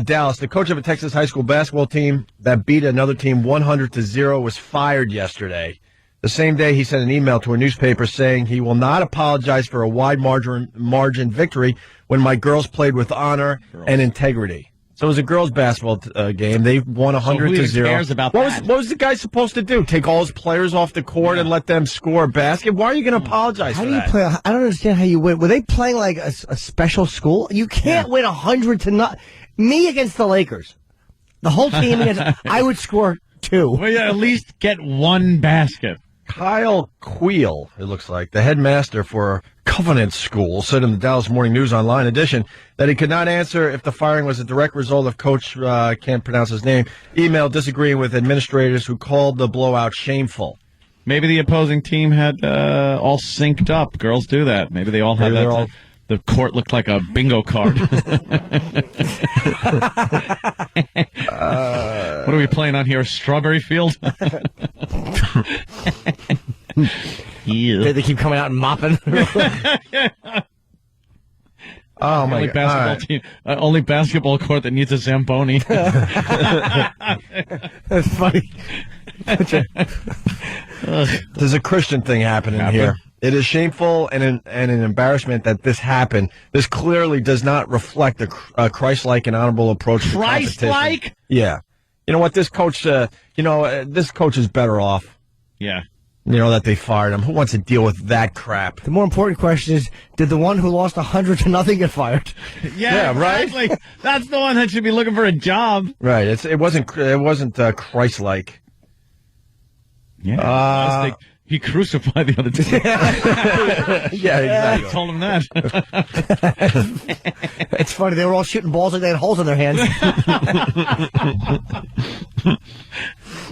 Dallas, the coach of a Texas high school basketball team that beat another team 100-0, was fired yesterday. The same day, he sent an email to a newspaper saying he will not apologize for a wide margin victory when my girls played with honor and integrity. So it was a girls' basketball game. They won 100-0. Cares about what was the guy supposed to do? Take all his players off the court and let them score a basket? Why are you going to apologize for that? How do you play? I don't understand how you win. Were they playing like a special school? You can't win 100-0. Me against the Lakers. The whole team against... I would score 2. Well, yeah, at least get one basket. Kyle Queel, it looks like, the headmaster for Covenant School, said in the Dallas Morning News Online edition that he could not answer if the firing was a direct result of Coach, can't pronounce his name, email disagreeing with administrators who called the blowout shameful. Maybe the opposing team had all synced up. Girls do that. Maybe they all had that. The court looked like a bingo card. What are we playing on here? Strawberry Field? Yeah. They keep coming out and mopping. Oh my God! Team, only basketball court that needs a Zamboni. That's funny. There's a Christian thing happening here. It is shameful and an embarrassment that this happened. This clearly does not reflect a Christ-like and honorable approach to competition. Christ-like? Yeah. You know what? This coach, this coach is better off. Yeah. You know, that they fired him. Who wants to deal with that crap? The more important question is, did the one who lost 100-0 get fired? Yeah, exactly. Right? That's the one that should be looking for a job. Right. It wasn't Christ-like. Yeah. He crucified the other team. Yeah, exactly. I told him that. It's funny. They were all shooting balls like they had holes in their hands.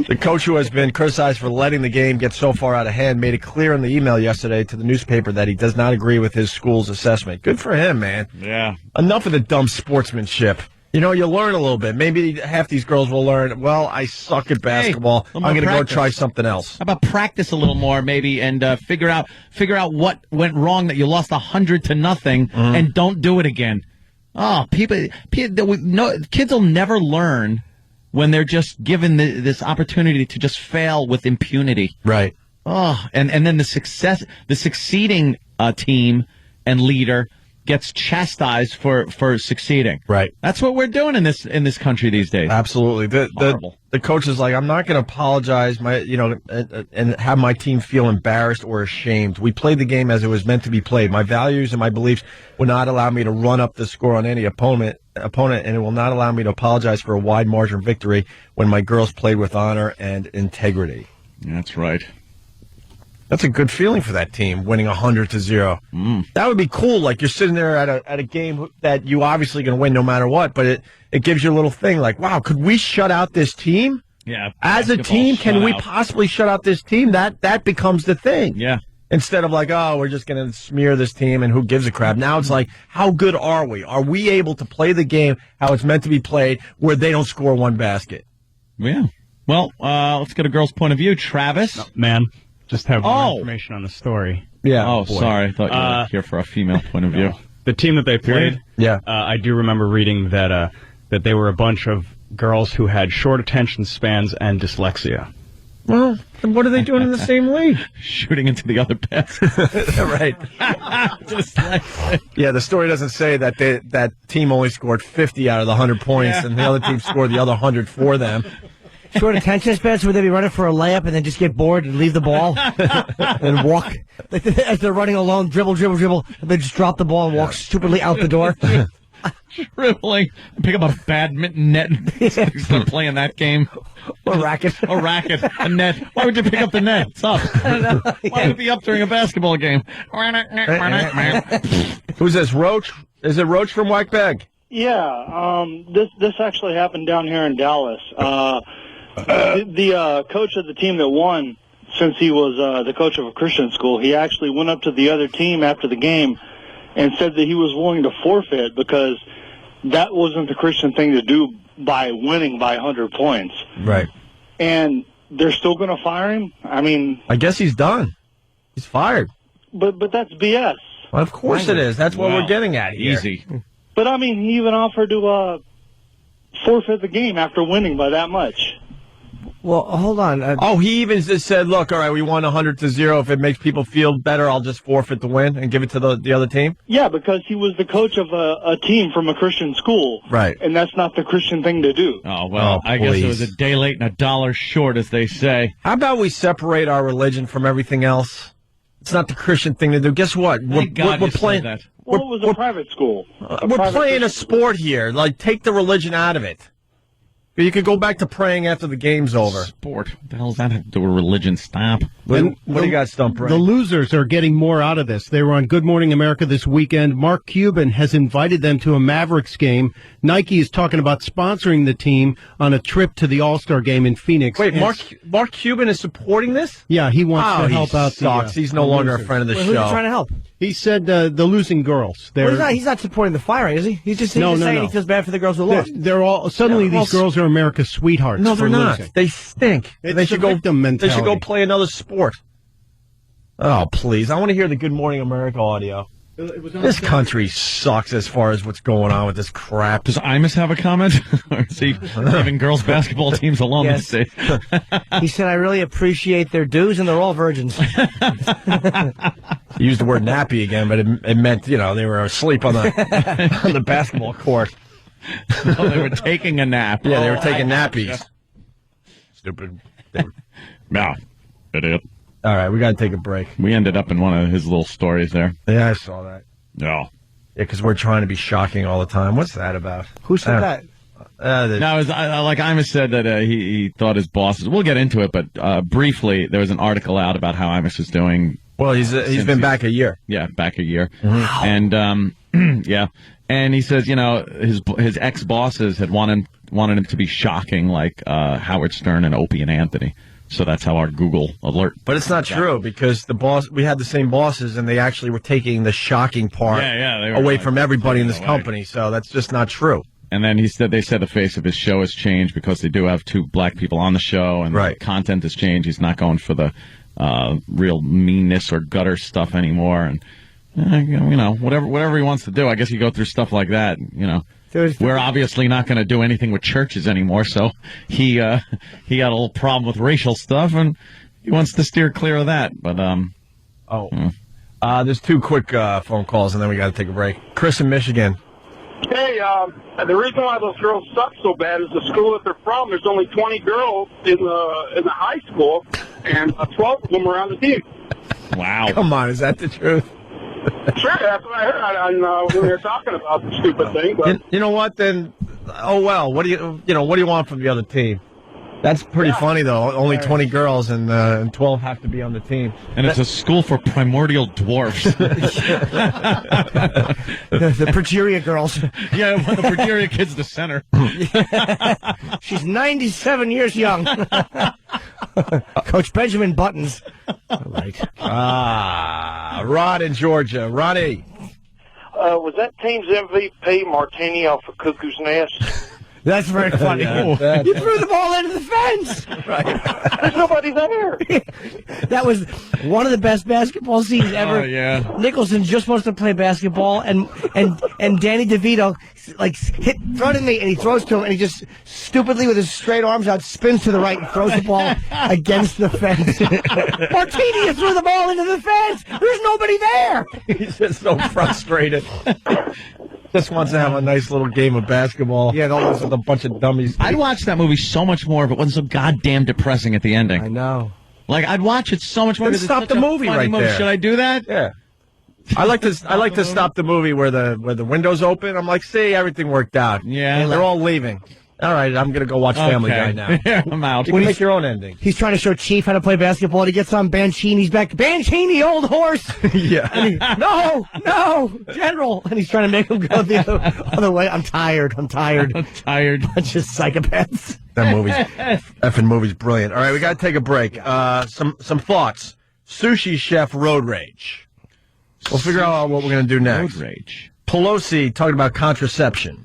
The coach, who has been criticized for letting the game get so far out of hand, made it clear in the email yesterday to the newspaper that he does not agree with his school's assessment. Good for him, man. Yeah. Enough of the dumb sportsmanship. You know, you learn a little bit. Maybe half these girls will learn, well, I suck at basketball. I'm going to go try something else. How about practice a little more, maybe, and figure out what went wrong, that you lost 100-0, and don't do it again. Oh, kids will never learn when they're just given this opportunity to just fail with impunity. Right. Oh, and then the succeeding team and leader gets chastised for succeeding. Right. That's what we're doing in this country these days. Absolutely. The coach is like, I'm not going to apologize, and have my team feel embarrassed or ashamed. We played the game as it was meant to be played. My values and my beliefs would not allow me to run up the score on any opponent, and it will not allow me to apologize for a wide margin victory when my girls played with honor and integrity. That's right. That's a good feeling for that team, winning 100-0. That would be cool. Like, you're sitting there at a game that you obviously going to win no matter what, but it gives you a little thing like, wow, could we shut out this team? Yeah. As a team, can we possibly shut out this team? That becomes the thing. Yeah. Instead of like, oh, we're just going to smear this team and who gives a crap. Now it's like, how good are we? Are we able to play the game how it's meant to be played where they don't score one basket? Yeah. Well, let's get a girl's point of view. Travis? Man. Just have more information on the story. Yeah. Oh, boy. sorry. I thought you were here for a female point of view. The team that they played, Yeah. I do remember reading that they were a bunch of girls who had short attention spans and dyslexia. Well, then what are they doing in the same league? Shooting into the other basket. Right. Yeah, the story doesn't say that that team only scored 50 out of the 100 points, and the other team scored the other 100 for them. Short attention spans, would they be running for a layup and then just get bored and leave the ball and walk as they're running alone, dribble, and then just drop the ball and walk stupidly out the door? Dribbling, pick up a badminton net and start playing that game. Or racket. A net. Why would you pick up the net? It's up. Why would it be up during a basketball game? Who's this, Roach? Is it Roach from Wackbag? Yeah, this actually happened down here in Dallas. The coach of the team that won, since he was the coach of a Christian school, he actually went up to the other team after the game and said that he was willing to forfeit because that wasn't the Christian thing to do by winning by 100 points. Right. And they're still going to fire him? I mean... I guess he's done. He's fired. But that's BS. Well, of course it is. That's what we're getting at here. Easy. But, I mean, he even offered to forfeit the game after winning by that much. Well, hold on. He even just said, look, all right, we won 100-0. If it makes people feel better, I'll just forfeit the win and give it to the other team? Yeah, because he was the coach of a team from a Christian school. Right. And that's not the Christian thing to do. Oh, well, I guess it was a day late and a dollar short, as they say. How about we separate our religion from everything else? It's not the Christian thing to do. Guess what? We're playing that. Well, it was a private school. We're playing a sport here. Like, take the religion out of it. You could go back to praying after the game's over. Sport. What the hell does that have to do with religion? Stop. What do you got, Stump? The losers are getting more out of this. They were on Good Morning America this weekend. Mark Cuban has invited them to a Mavericks game. Nike is talking about sponsoring the team on a trip to the All-Star game in Phoenix. Wait, Mark Cuban is supporting this? Yeah, he wants to help out. He's no longer a friend of the show. Who's he trying to help? He said the losing girls. He's not supporting the firing, is he? He's just saying he feels bad for the girls who lost. They're all these girls are America's sweethearts. No, they're not. Losing. They stink. They should go. They should go play another sport. Oh, please! I want to hear the Good Morning America audio. This country sucks as far as what's going on with this crap. Does Imus have a comment? Or is he leaving girls' basketball teams alone these days? He said, I really appreciate their dues, and they're all virgins. He used the word nappy again, but it meant, they were asleep on the basketball court. Oh, they were taking a nap. Yeah, they were taking nappies. Stupid. Yeah, idiot. All right, we got to take a break. We ended up in one of his little stories there. Yeah, I saw that. Yeah. Yeah, because we're trying to be shocking all the time. What's that about? Who said that? No, it was, like Imus said that he thought his bosses. We'll get into it, but briefly, there was an article out about how Imus was doing. Well, he's been back a year. Yeah, back a year. Mm-hmm. And yeah, and he says his ex bosses had wanted him to be shocking, like Howard Stern and Opie and Anthony. So that's how our Google alert. But it's not true because we had the same bosses and they actually were taking the shocking part away from everybody in this company. So that's just not true. And then they said the face of his show has changed because they do have two black people on the show and the content has changed. He's not going for the real meanness or gutter stuff anymore. And, whatever he wants to do. I guess you go through stuff like that, We're obviously not going to do anything with churches anymore, so he got a little problem with racial stuff, and he wants to steer clear of that. But there's two quick phone calls, and then we got to take a break. Chris in Michigan. Hey, the reason why those girls suck so bad is the school that they're from. There's only 20 girls in the high school, and 12 of them are on the team. Wow! Come on, is that the truth? Sure, that's what I heard when we were talking about the stupid thing. But you know what? Then, what do you want from the other team? That's pretty funny, though. Only 20 girls and 12 have to be on the team. And it's a school for primordial dwarfs. the Progeria girls. Yeah, the Progeria kid's the center. She's 97 years young. Coach Benjamin Buttons. All right. Rod in Georgia. Roddy. Was that team's MVP Martini off of Cuckoo's Nest? That's very funny. Yeah, You threw the ball into the fence. There's nobody there. That was one of the best basketball scenes ever. Oh, yeah. Nicholson's just supposed to play basketball, and Danny DeVito hit running me, and he throws to him, and he just stupidly with his straight arms out spins to the right and throws the ball against the fence. Martini, you threw the ball into the fence. There's nobody there. He's just so frustrated. Just wants to have a nice little game of basketball. Yeah, all this with a bunch of dummies. I'd watch that movie so much more if it wasn't so goddamn depressing at the ending. I know. Like, I'd watch it so much more. Then because stop it's such the a movie funny right movie. there. Should I do that? Yeah. I like to stop the movie where the windows open. I'm like, see, everything worked out. Yeah. They're all leaving. All right, I'm going to go watch Family Guy now. Yeah, I'm out. You can make your own ending. He's trying to show Chief how to play basketball, and he gets on Bancini's back. Bancini, old horse! Yeah. And no, General! And he's trying to make him go the other way. I'm tired. I'm tired. Bunch of psychopaths. That effing movie's brilliant. All right, we got to take a break. Some thoughts. Sushi chef Roadrage. We'll figure out what we're going to do next. Roadrage. Pelosi talking about contraception.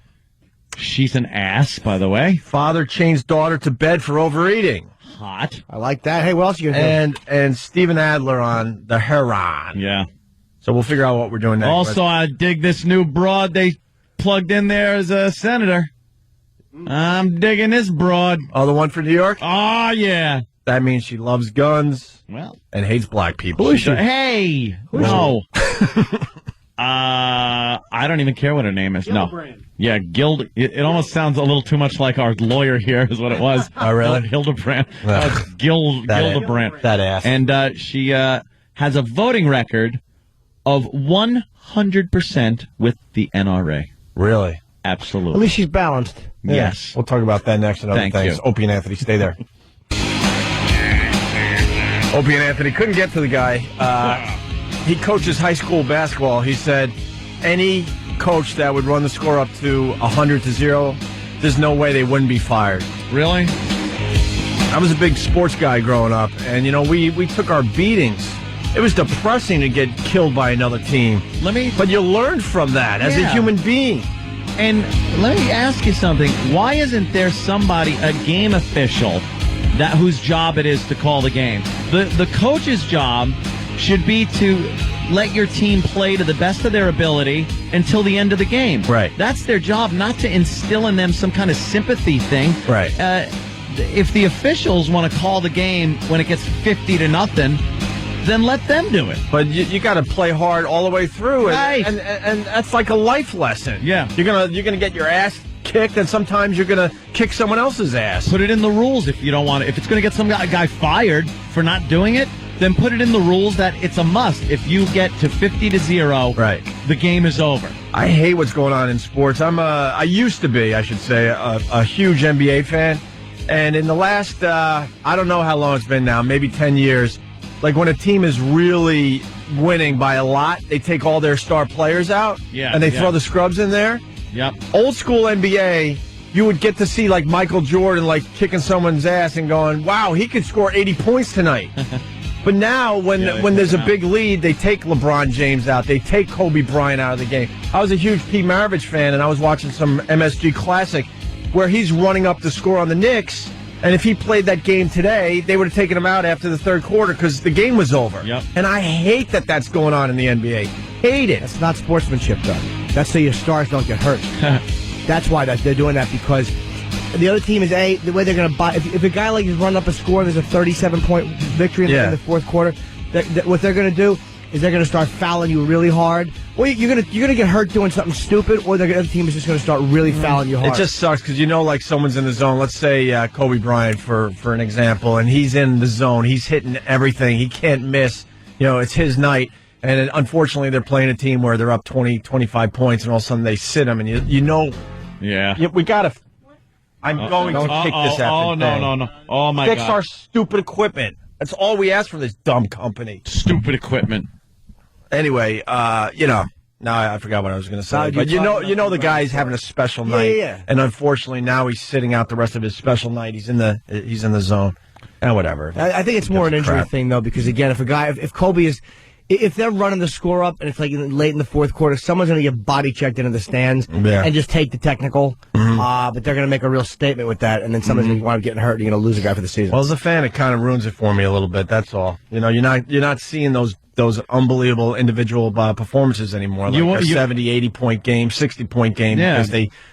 She's an ass, by the way. Father chains daughter to bed for overeating. Hot. I like that. Hey, what else you gonna do? And Steven Adler on the Heron. Yeah. So we'll figure out what we're doing next. Also, I dig this new broad they plugged in there as a senator. I'm digging this broad. Oh, the one for New York? Oh, yeah. That means she loves guns. Well. And hates black people. Who is she? Hey! No. I don't even care what her name is. No. Yeah, It almost sounds a little too much like our lawyer here is what it was. Oh, really? Hildebrand. It's Gildebrand. That ass. And she has a voting record of 100% with the NRA. Really? Absolutely. At least she's balanced. Yes. We'll talk about that next and other Thank things. you. Opie and Anthony, stay there. Opie and Anthony couldn't get to the guy. He coaches high school basketball. He said any coach that would run the score up to 100-0, there's no way they wouldn't be fired. Really? I was a big sports guy growing up, and, we took our beatings. It was depressing to get killed by another team. But you learned from that as a human being. And let me ask you something. Why isn't there somebody, a game official, whose job it is to call the game? The coach's job should be to let your team play to the best of their ability until the end of the game. Right. That's their job, not to instill in them some kind of sympathy thing. Right. If the officials want to call the game when it gets 50-0, then let them do it. But you got to play hard all the way through, Right. and that's like a life lesson. Yeah. You're gonna get your ass kicked, and sometimes you're gonna kick someone else's ass. Put it in the rules if you don't want it. If it's going to get some guy fired for not doing it, then put it in the rules that it's a must. If you get to 50-0, right, the game is over. I hate what's going on in sports. I used to be, I should say, a huge NBA fan, and in the last, I don't know how long it's been now, maybe 10 years. Like when a team is really winning by a lot, they take all their star players out, and they throw the scrubs in there. Yep. Old school NBA, you would get to see like Michael Jordan like kicking someone's ass and going, "Wow, he could score 80 points tonight." But now, when there's a big lead, they take LeBron James out, they take Kobe Bryant out of the game. I was a huge Pete Maravich fan, and I was watching some MSG Classic where he's running up the score on the Knicks. And if he played that game today, they would have taken him out after the third quarter because the game was over. Yep. And I hate that that's going on in the NBA. Hate it. That's not sportsmanship, though. That's so your stars don't get hurt. That's why they're doing that, because the other team is the way they're going to buy. If a guy like is running up a score, there's a 37-point victory in the fourth quarter. What they're going to do is they're going to start fouling you really hard. Or you're going to get hurt doing something stupid, or the other team is just going to start really fouling you hard. It just sucks because like someone's in the zone. Let's say Kobe Bryant for an example, and he's in the zone. He's hitting everything. He can't miss. It's his night. And unfortunately, they're playing a team where they're up 20, 25 points, and all of a sudden they sit him. And we got to. I'm going to kick this after no. Oh, my God. Fix our stupid equipment. That's all we ask from this dumb company. Stupid equipment. Anyway, now I forgot what I was going to say. But the guy's having a special night. Yeah. And unfortunately, now he's sitting out the rest of his special night. He's in the zone. And whatever. I think it's more an injury thing, though, because, again, if Kobe is... if they're running the score up and it's like late in the fourth quarter, someone's going to get body checked into the stands and just take the technical. But they're going to make a real statement with that, and then someone's going to wind up getting hurt, and you're going to lose a guy for the season. Well, as a fan, it kind of ruins it for me a little bit. That's all. You know, you're not seeing those unbelievable individual performances anymore, like a 70, 80-point game, 60-point game,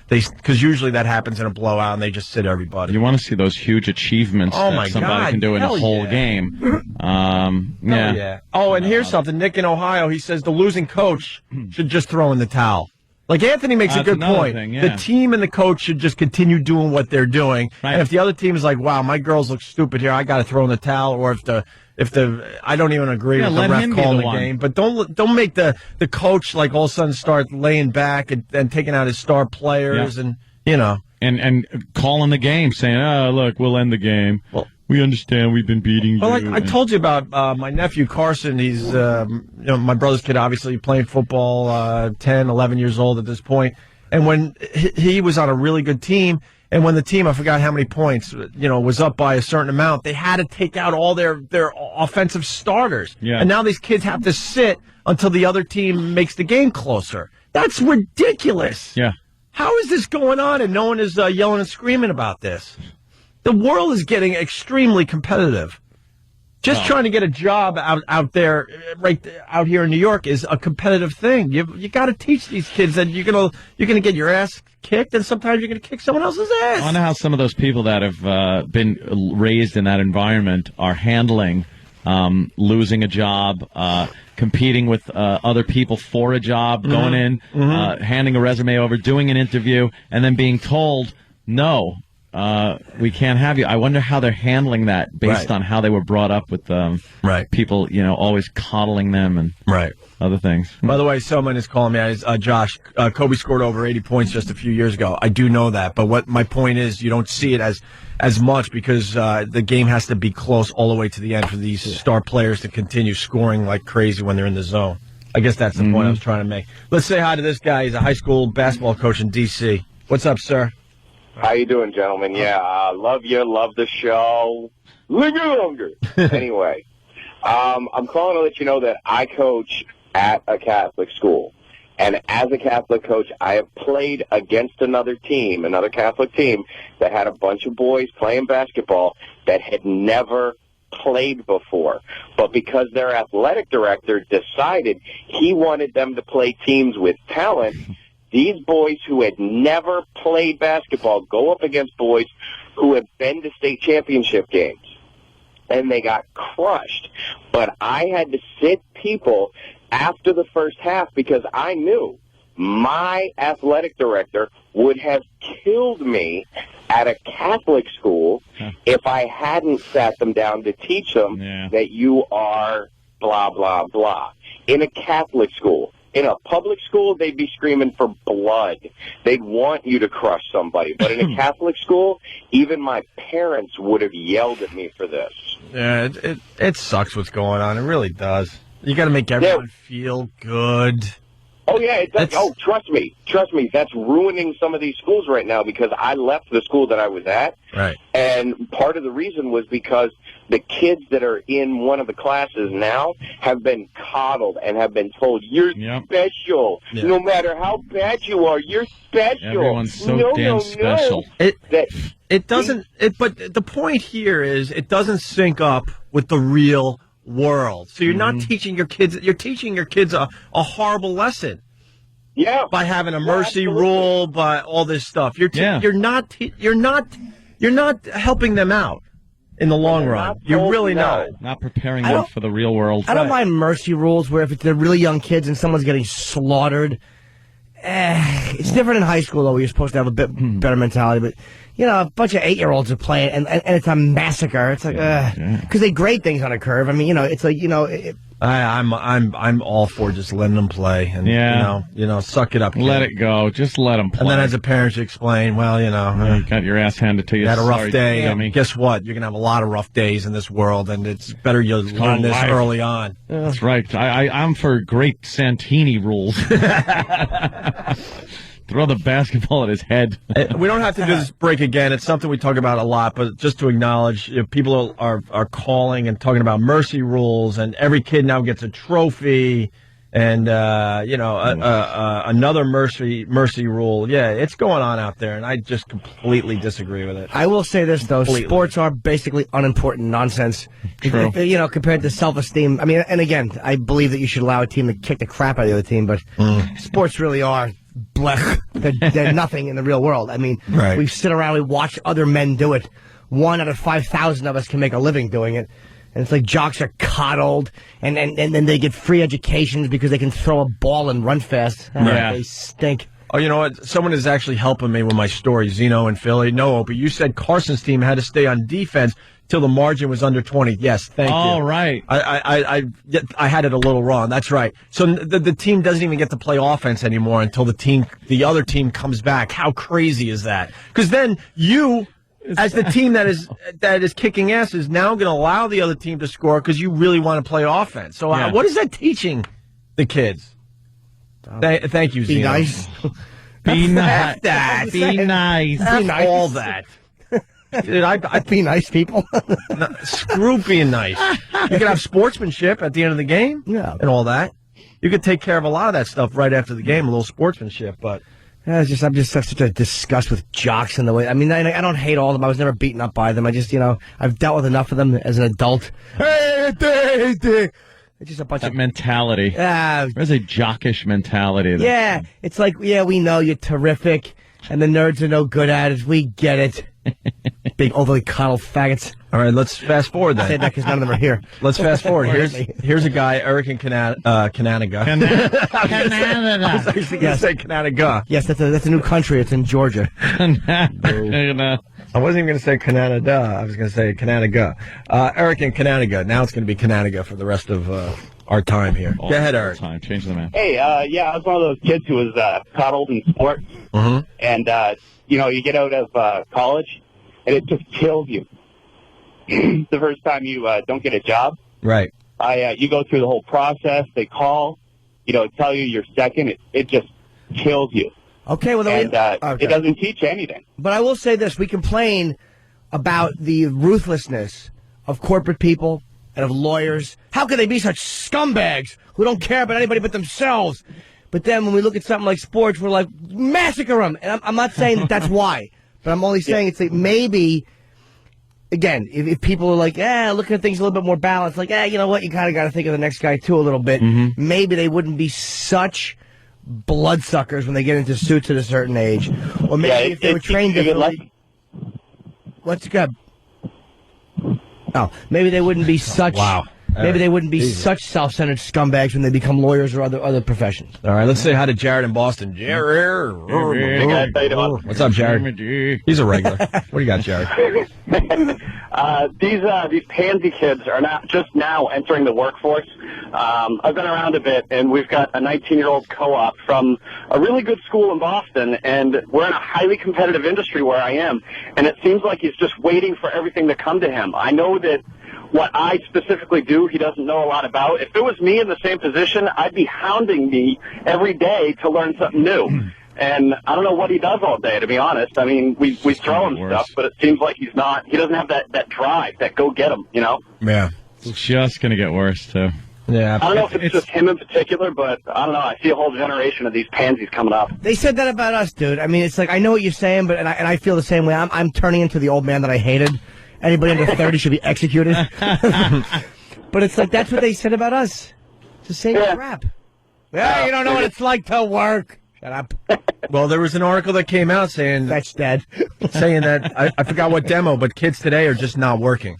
because usually that happens in a blowout and they just sit everybody. You want to see those huge achievements that somebody can do in a whole game. Oh, and here's something. Nick in Ohio, he says the losing coach should just throw in the towel. Like Anthony makes a good point. The team and the coach should just continue doing what they're doing. Right. And if the other team is like, wow, my girls look stupid here, I got to throw in the towel, or if the I don't even agree with the ref calling the game, but don't make the coach like all of a sudden start laying back and taking out his star players and calling the game, saying, "Oh, look, we'll end the game. Well, we understand we've been beating you." Well, like I told you about my nephew Carson. He's my brother's kid, obviously playing football, 10, 11 years old at this point. And when he was on a really good team. And when the team, I forgot how many points, was up by a certain amount, they had to take out all their offensive starters. Yeah. And now these kids have to sit until the other team makes the game closer. That's ridiculous. Yeah. How is this going on and no one is yelling and screaming about this? The world is getting extremely competitive. Just trying to get a job out there, right out here in New York, is a competitive thing. You got to teach these kids that you're gonna get your ass kicked, and sometimes you're gonna kick someone else's ass. I wonder how some of those people that have been raised in that environment are handling losing a job, competing with other people for a job, going in, handing a resume over, doing an interview, and then being told no. We can't have you. I wonder how they're handling that based on how they were brought up with people, always coddling them and other things. By the way, someone is calling me. Josh, Kobe scored over 80 points just a few years ago. I do know that, but what my point is, you don't see it as much because the game has to be close all the way to the end for these star players to continue scoring like crazy when they're in the zone. I guess that's the point I was trying to make. Let's say hi to this guy. He's a high school basketball coach in D.C. What's up, sir? How you doing, gentlemen? Yeah, love you, love the show. Live longer. Anyway, I'm calling to let you know that I coach at a Catholic school. And as a Catholic coach, I have played against another Catholic team, that had a bunch of boys playing basketball that had never played before. But because their athletic director decided he wanted them to play teams with talent, these boys who had never played basketball go up against boys who have been to state championship games. And they got crushed. But I had to sit people after the first half because I knew my athletic director would have killed me at a Catholic school if I hadn't sat them down to teach them that you are blah, blah, blah. In a Catholic school. In a public school, they'd be screaming for blood. They'd want you to crush somebody. But in a Catholic school, even my parents would have yelled at me for this. Yeah, it sucks what's going on. It really does. You got to make everyone feel good. Oh, yeah, it does. Oh, trust me. That's ruining some of these schools right now because I left the school that I was at. Right. And part of the reason was because the kids that are in one of the classes now have been coddled and have been told, you're special. Yeah. No matter how bad you are, you're special. Everyone's so damn special. It doesn't, but the point here is it doesn't sync up with the real world. So you're not teaching your kids, you're teaching your kids a horrible lesson. Yeah. By having a mercy rule, by all this stuff. You're not helping them out in the long run. You're really not. Not preparing them for the real world. I don't mind mercy rules where if they're really young kids and someone's getting slaughtered. It's different in high school, though, where you're supposed to have a bit better mentality. But, a bunch of 8-year-olds are playing, and it's a massacre. It's like, because they grade things on a curve. I mean, it's like, I'm all for just letting them play and suck it up. Kid. Let it go. Just let them play. And then as a parent, you explain, you got your ass handed to you. You had a rough day. I mean, guess what? You're gonna have a lot of rough days in this world, and it's better you learn this early on. That's right. I'm for great Santini rules. Throw the basketball at his head. We don't have to do this break again. It's something we talk about a lot, but just to acknowledge, people are calling and talking about mercy rules, and every kid now gets a trophy, and another mercy rule. Yeah, it's going on out there, and I just completely disagree with it. I will say this though: sports are basically unimportant nonsense. True. Compared to self-esteem. I mean, and again, I believe that you should allow a team to kick the crap out of the other team, but sports really are. Blech. They're nothing in the real world. I mean, we sit around, we watch other men do it. 1 out of 5,000 of us can make a living doing it. And it's like jocks are coddled, and then they get free educations because they can throw a ball and run fast. They stink. Oh, you know what? Someone is actually helping me with my story. Zeno in Philly. No, Opie, you said Carson's team had to stay on defense till the margin was under 20. Yes, thank you. Oh, right. I had it a little wrong. That's right. So the team doesn't even get to play offense anymore until the other team comes back. How crazy is that? Because then you, as the team that is kicking ass, is now going to allow the other team to score because you really want to play offense. So what is that teaching the kids? Thank you, Zeno. Be nice. Be nice. Be nice. All that. Dude, I'd be nice, people. Screw being nice. You could have sportsmanship at the end of the game, and all that. You could take care of a lot of that stuff right after the game, a little sportsmanship. But I'm just such a disgust with jocks in the way. I mean, I don't hate all of them. I was never beaten up by them. I just, I've dealt with enough of them as an adult. It's just a bunch of mentality. There's a jockish mentality. It's like, we know you're terrific, and the nerds are no good at it. We get it. Big overly coddled faggots. All right, let's fast forward then. I say that because none of them are here. Let's fast forward. Here's a guy, Eric in Canada. Canada. I was actually going to say Canada. Yes, that's a new country. It's in Georgia. I wasn't even going to say Canada. I was going to say Canada. Eric in Canada. Now it's going to be Canada for the rest of our time here. Go ahead, Eric. Change the man. Hey, I was one of those kids who was coddled in sports. Mm-hmm. And, you get out of college, and it just kills you. The first time you don't get a job. Right. You go through the whole process. They call, tell you you're second. It just kills you. Okay, well, it doesn't teach anything. But I will say this: we complain about the ruthlessness of corporate people and of lawyers. How can they be such scumbags who don't care about anybody but themselves? But then when we look at something like sports, we're like, massacre them. And I'm not saying that's why, but I'm only saying it's like maybe. Again, if people are like, looking at things a little bit more balanced, like, you know what, you kind of got to think of the next guy too a little bit. Mm-hmm. Maybe they wouldn't be such bloodsuckers when they get into suits at a certain age, or maybe if they were trained differently. What's good? Oh, maybe they wouldn't be such. Wow. Maybe they wouldn't be such self-centered scumbags when they become lawyers or other professions. All right, let's say hi to Jared in Boston. Jared. What's up, Jared? He's a regular. What do you got, Jared? These pansy kids are not just now entering the workforce. I've been around a bit, and we've got a 19-year-old co-op from a really good school in Boston, and we're in a highly competitive industry where I am, and it seems like he's just waiting for everything to come to him. I know that what I specifically do, he doesn't know a lot about. If it was me in the same position, I'd be hounding me every day to learn something new. And I don't know what he does all day, to be honest. I mean, we throw him stuff, but it seems like he doesn't have that drive, that go get him, Yeah. It's just going to get worse, too. Yeah. I don't know if it's just him in particular, but I don't know. I see a whole generation of these pansies coming up. They said that about us, dude. I mean, it's like, I know what you're saying, but I feel the same way. I'm turning into the old man that I hated. Anybody under 30 should be executed. But it's like, that's what they said about us. It's the same crap. Yeah, you don't know what it's like to work. Shut up. Well, there was an article that came out saying... That's dead. saying that, I forgot what demo, but kids today are just not working.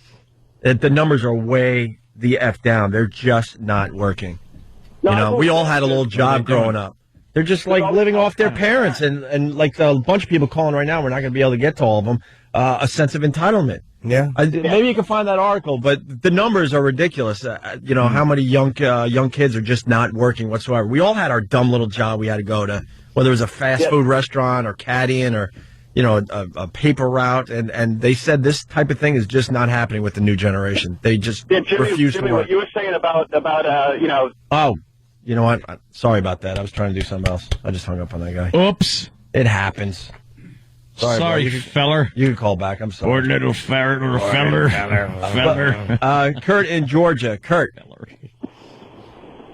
The numbers are way the F down. They're just not working. No, we all had a little job growing up. They're just like living off their parents. And like a bunch of people calling right now, we're not going to be able to get to all of them, a sense of entitlement. Yeah. Maybe you can find that article, but the numbers are ridiculous. How many young kids are just not working whatsoever. We all had our dumb little job we had to go to, whether it was a fast food restaurant or caddying or, a paper route. And they said this type of thing is just not happening with the new generation. They just refuse to work. What you were saying about Oh, you know what? Sorry about that. I was trying to do something else. I just hung up on that guy. Oops. It happens. Sorry, feller. You can call back. I'm sorry. Or little ferret or feller. Feller. Kurt in Georgia. Kurt.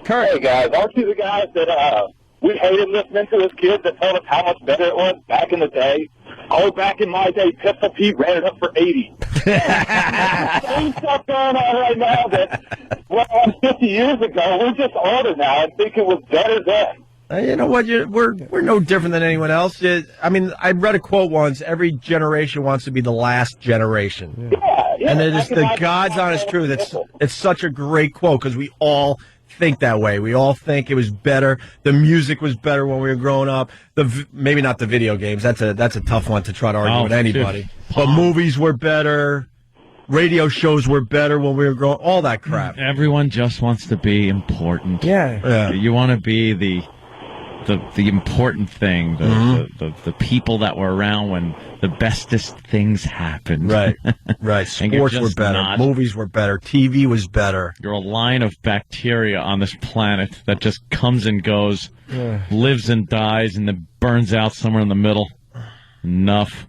Hey, guys. Aren't you the guys that we hated listening to as kids that told us how much better it was back in the day? Oh, back in my day, Pistol Pete ran it up for 80. Same stuff going on right now that went on 50 years ago. We're just older now and think it was better then. You know what? We're no different than anyone else. I mean, I read a quote once: every generation wants to be the last generation. Yeah, and it is the God's honest truth. It's such a great quote because we all think that way. We all think it was better. The music was better when we were growing up. Maybe not the video games. That's a tough one to try to argue with anybody. But movies were better. Radio shows were better when we were growing. All that crap. Everyone just wants to be important. Yeah. You want to be the important thing, the people that were around when the bestest things happened. Right. Sports were better. Movies were better. TV was better. You're a line of bacteria on this planet that just comes and goes, lives and dies, and then burns out somewhere in the middle. Enough.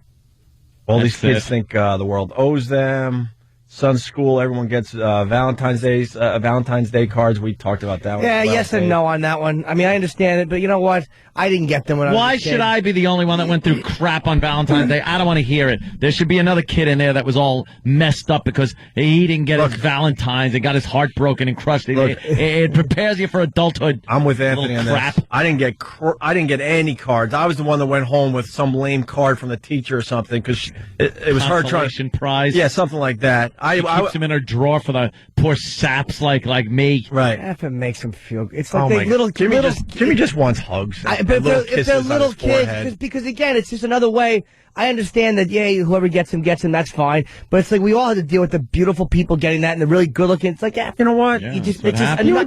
All these kids think the world owes them. Son's school, everyone gets Valentine's Day cards. We talked about that one. Yeah, yes and no on that one. I mean, I understand it, but you know what? I didn't get them when I was a kid. Why should I be the only one that went through crap on Valentine's Day? I don't want to hear it. There should be another kid in there that was all messed up because he didn't get his Valentine's and got his heart broken and crushed. It prepares you for adulthood. I'm with Anthony on this. I didn't get any cards. I was the one that went home with some lame card from the teacher or something because it was her trying. Prize. Yeah, something like that. She keeps him in her drawer for the poor saps like me. Right. If it makes him feel good. It's like Jimmy just wants hugs. But if they're little kids, because again, it's just another way. I understand that, whoever gets him, that's fine. But it's like we all had to deal with the beautiful people getting that and the really good looking. It's like, you know what? Yeah,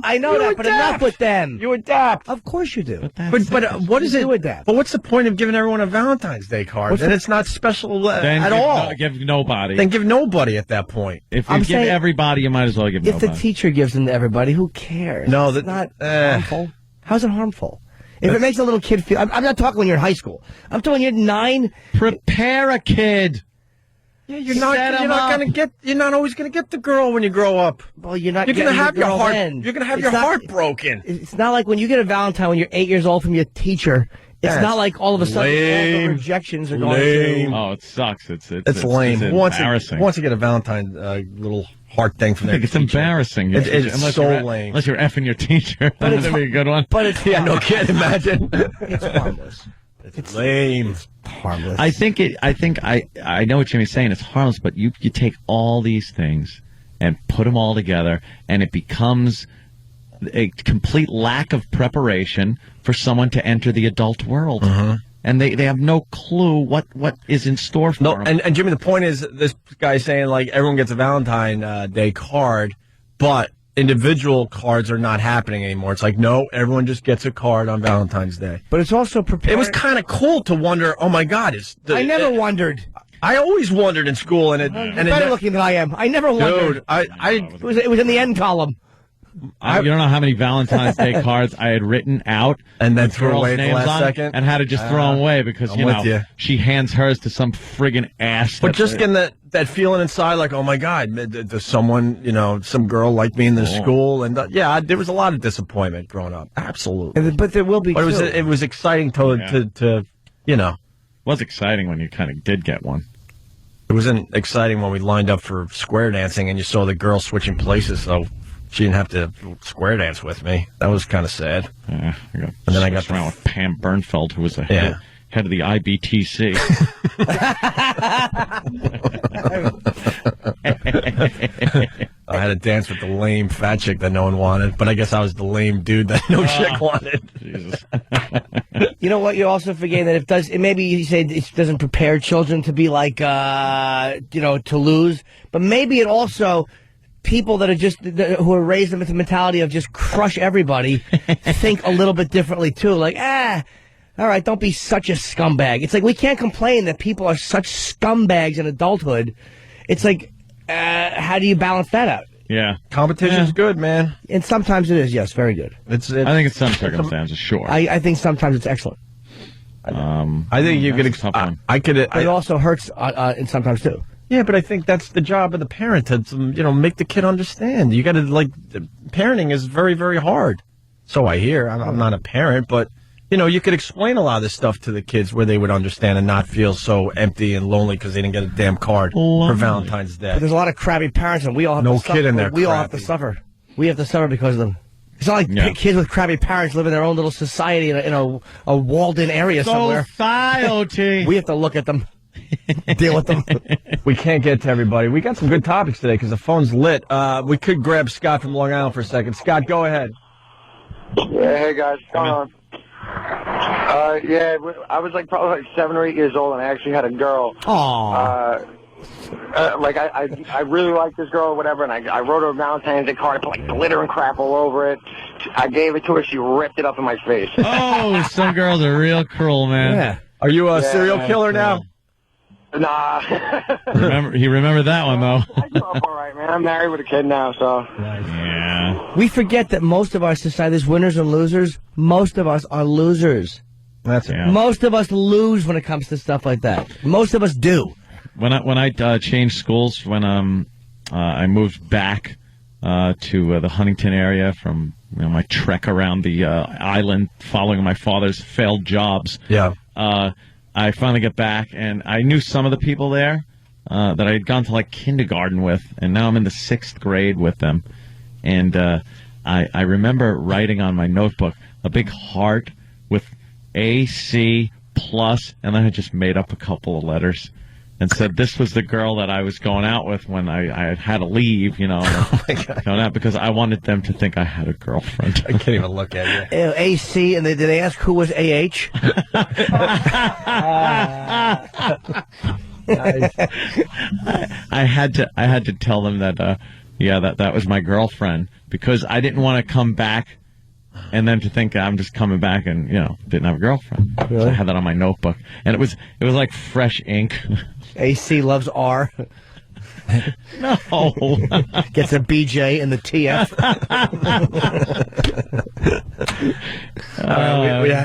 I know that, but enough with them. You adapt. Of course you do. But what is it? Adapt. But what's the point of giving everyone a Valentine's Day card? Then it's not special at all. Give nobody. Then give nobody at that point. If you give everybody, you might as well give nobody. If the teacher gives them to everybody, who cares? No, that's not harmful. How's it harmful? If it makes a little kid feel... I'm not talking when you're in high school. I'm talking you're 9. Prepare a kid. Yeah, you're not always gonna get the girl when you grow up. Well, you're not. You're gonna have your heart. Then. You're gonna have your heart broken. It's not like when you get a Valentine when you're 8 years old from your teacher. It's not like all of a sudden all the rejections are going to... Oh, it sucks. It's lame. It's embarrassing. Once you get a Valentine little heart thing from their teacher. It's embarrassing. It's so lame. Unless you're effing your teacher. That'd be a good one. But it's no kidding. Imagine. It's harmless. It's lame. It's harmless. I know what Jimmy's saying. It's harmless, but you take all these things and put them all together, and it becomes a complete lack of preparation for someone to enter the adult world. And they have no clue what is in store for them. And Jimmy, the point is, this guy's saying, like, everyone gets a Valentine Day card, but individual cards are not happening anymore. It's like, no, everyone just gets a card on Valentine's Day. But it's also prepared. It was kind of cool to wonder, oh, my God. I never wondered. I always wondered in school. You're better looking than I am. I never wondered. Dude, it was in the end column. You don't know how many Valentine's Day cards I had written out and then threw away at the last second and had to just throw them away because she hands hers to some friggin' ass. But just getting that feeling inside, like, oh my God, does someone, some girl like me in the school? And there was a lot of disappointment growing up. Absolutely. But there will be. But it was exciting to. It was exciting when you kind of did get one. It wasn't exciting when we lined up for square dancing and you saw the girl switching places, so she didn't have to square dance with me. That was kind of sad. Yeah, and then I got around with Pam Bernfeld, who was the head of the IBTC. I had to dance with the lame fat chick that no one wanted, but I guess I was the lame dude that no chick wanted. Jesus. You know what? You're also forgetting that maybe you say it doesn't prepare children to be like, to lose, but maybe it also... People that are who are raised with the mentality of just crush everybody think a little bit differently too. Like, all right, don't be such a scumbag. It's like we can't complain that people are such scumbags in adulthood. It's like, how do you balance that out? Yeah. Competition's good, man. And sometimes it is, yes, very good. I think in some circumstances, sure. I think sometimes it's excellent. I think you could. I could. But it also hurts and sometimes too. Yeah, but I think that's the job of the parent to make the kid understand. You got to parenting is very, very hard. So I hear. I'm not a parent, but you could explain a lot of this stuff to the kids where they would understand and not feel so empty and lonely because they didn't get a damn card for Valentine's Day. But there's a lot of crabby parents, and we all have to suffer. Kid in there. We all have to suffer. We have to suffer because of them. It's not like kids with crabby parents live in their own little society in a walled-in area somewhere. Society. We have to look at them, deal with them. We can't get to everybody. We got some good topics today because the phone's lit. We could grab Scott from Long Island for a second. Scott, go ahead. Yeah, hey guys, what's going on? I was probably 7 or 8 years old, and I actually had a girl. Aww. I really liked this girl or whatever, and I wrote her a Valentine's Day card, put glitter and crap all over it. I gave it to her, she ripped it up in my face. Oh, some girls are real cruel, man. Yeah. Are you a serial killer now? Nah. Remember that one, though. I grew up all right, man. I'm married with a kid now, so. Yeah. We forget that most of our society, there's winners and losers. Most of us are losers. That's it. Most of us lose when it comes to stuff like that. Most of us do. When I changed schools, when I moved back to the Huntington area from my trek around the island following my father's failed jobs. Yeah. I finally get back, and I knew some of the people there that I had gone to kindergarten with, and now I'm in the 6th grade with them. And I remember writing on my notebook a big heart with AC plus, and then I just made up a couple of letters and said this was the girl that I was going out with when I had to leave, Oh my God. Going out because I wanted them to think I had a girlfriend. I can't even look at you. AC, and did they ask who was AH? I had to tell them that that was my girlfriend because I didn't want to come back and then to think I'm just coming back and didn't have a girlfriend. Really? So I had that on my notebook, and it was like fresh ink. AC loves R. No. Gets a BJ in the TF.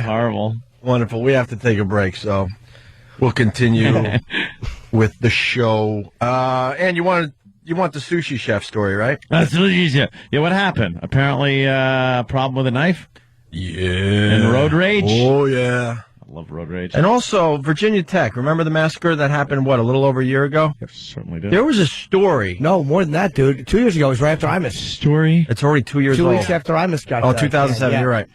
Horrible. Wonderful. We have to take a break, so we'll continue with the show. And you want the sushi chef story, right? Sushi chef. Yeah, what happened? Apparently, a problem with a knife? Yeah. And Roadrage? Oh, yeah. I love Roadrage. And also, Virginia Tech. Remember the massacre that happened, a little over a year ago? Yes, certainly did. There was a story. No, more than that, dude. 2 years ago, it was right after Imus. Story? It's already 2 years old. 2 weeks after Imus got 2007, yeah. You're right.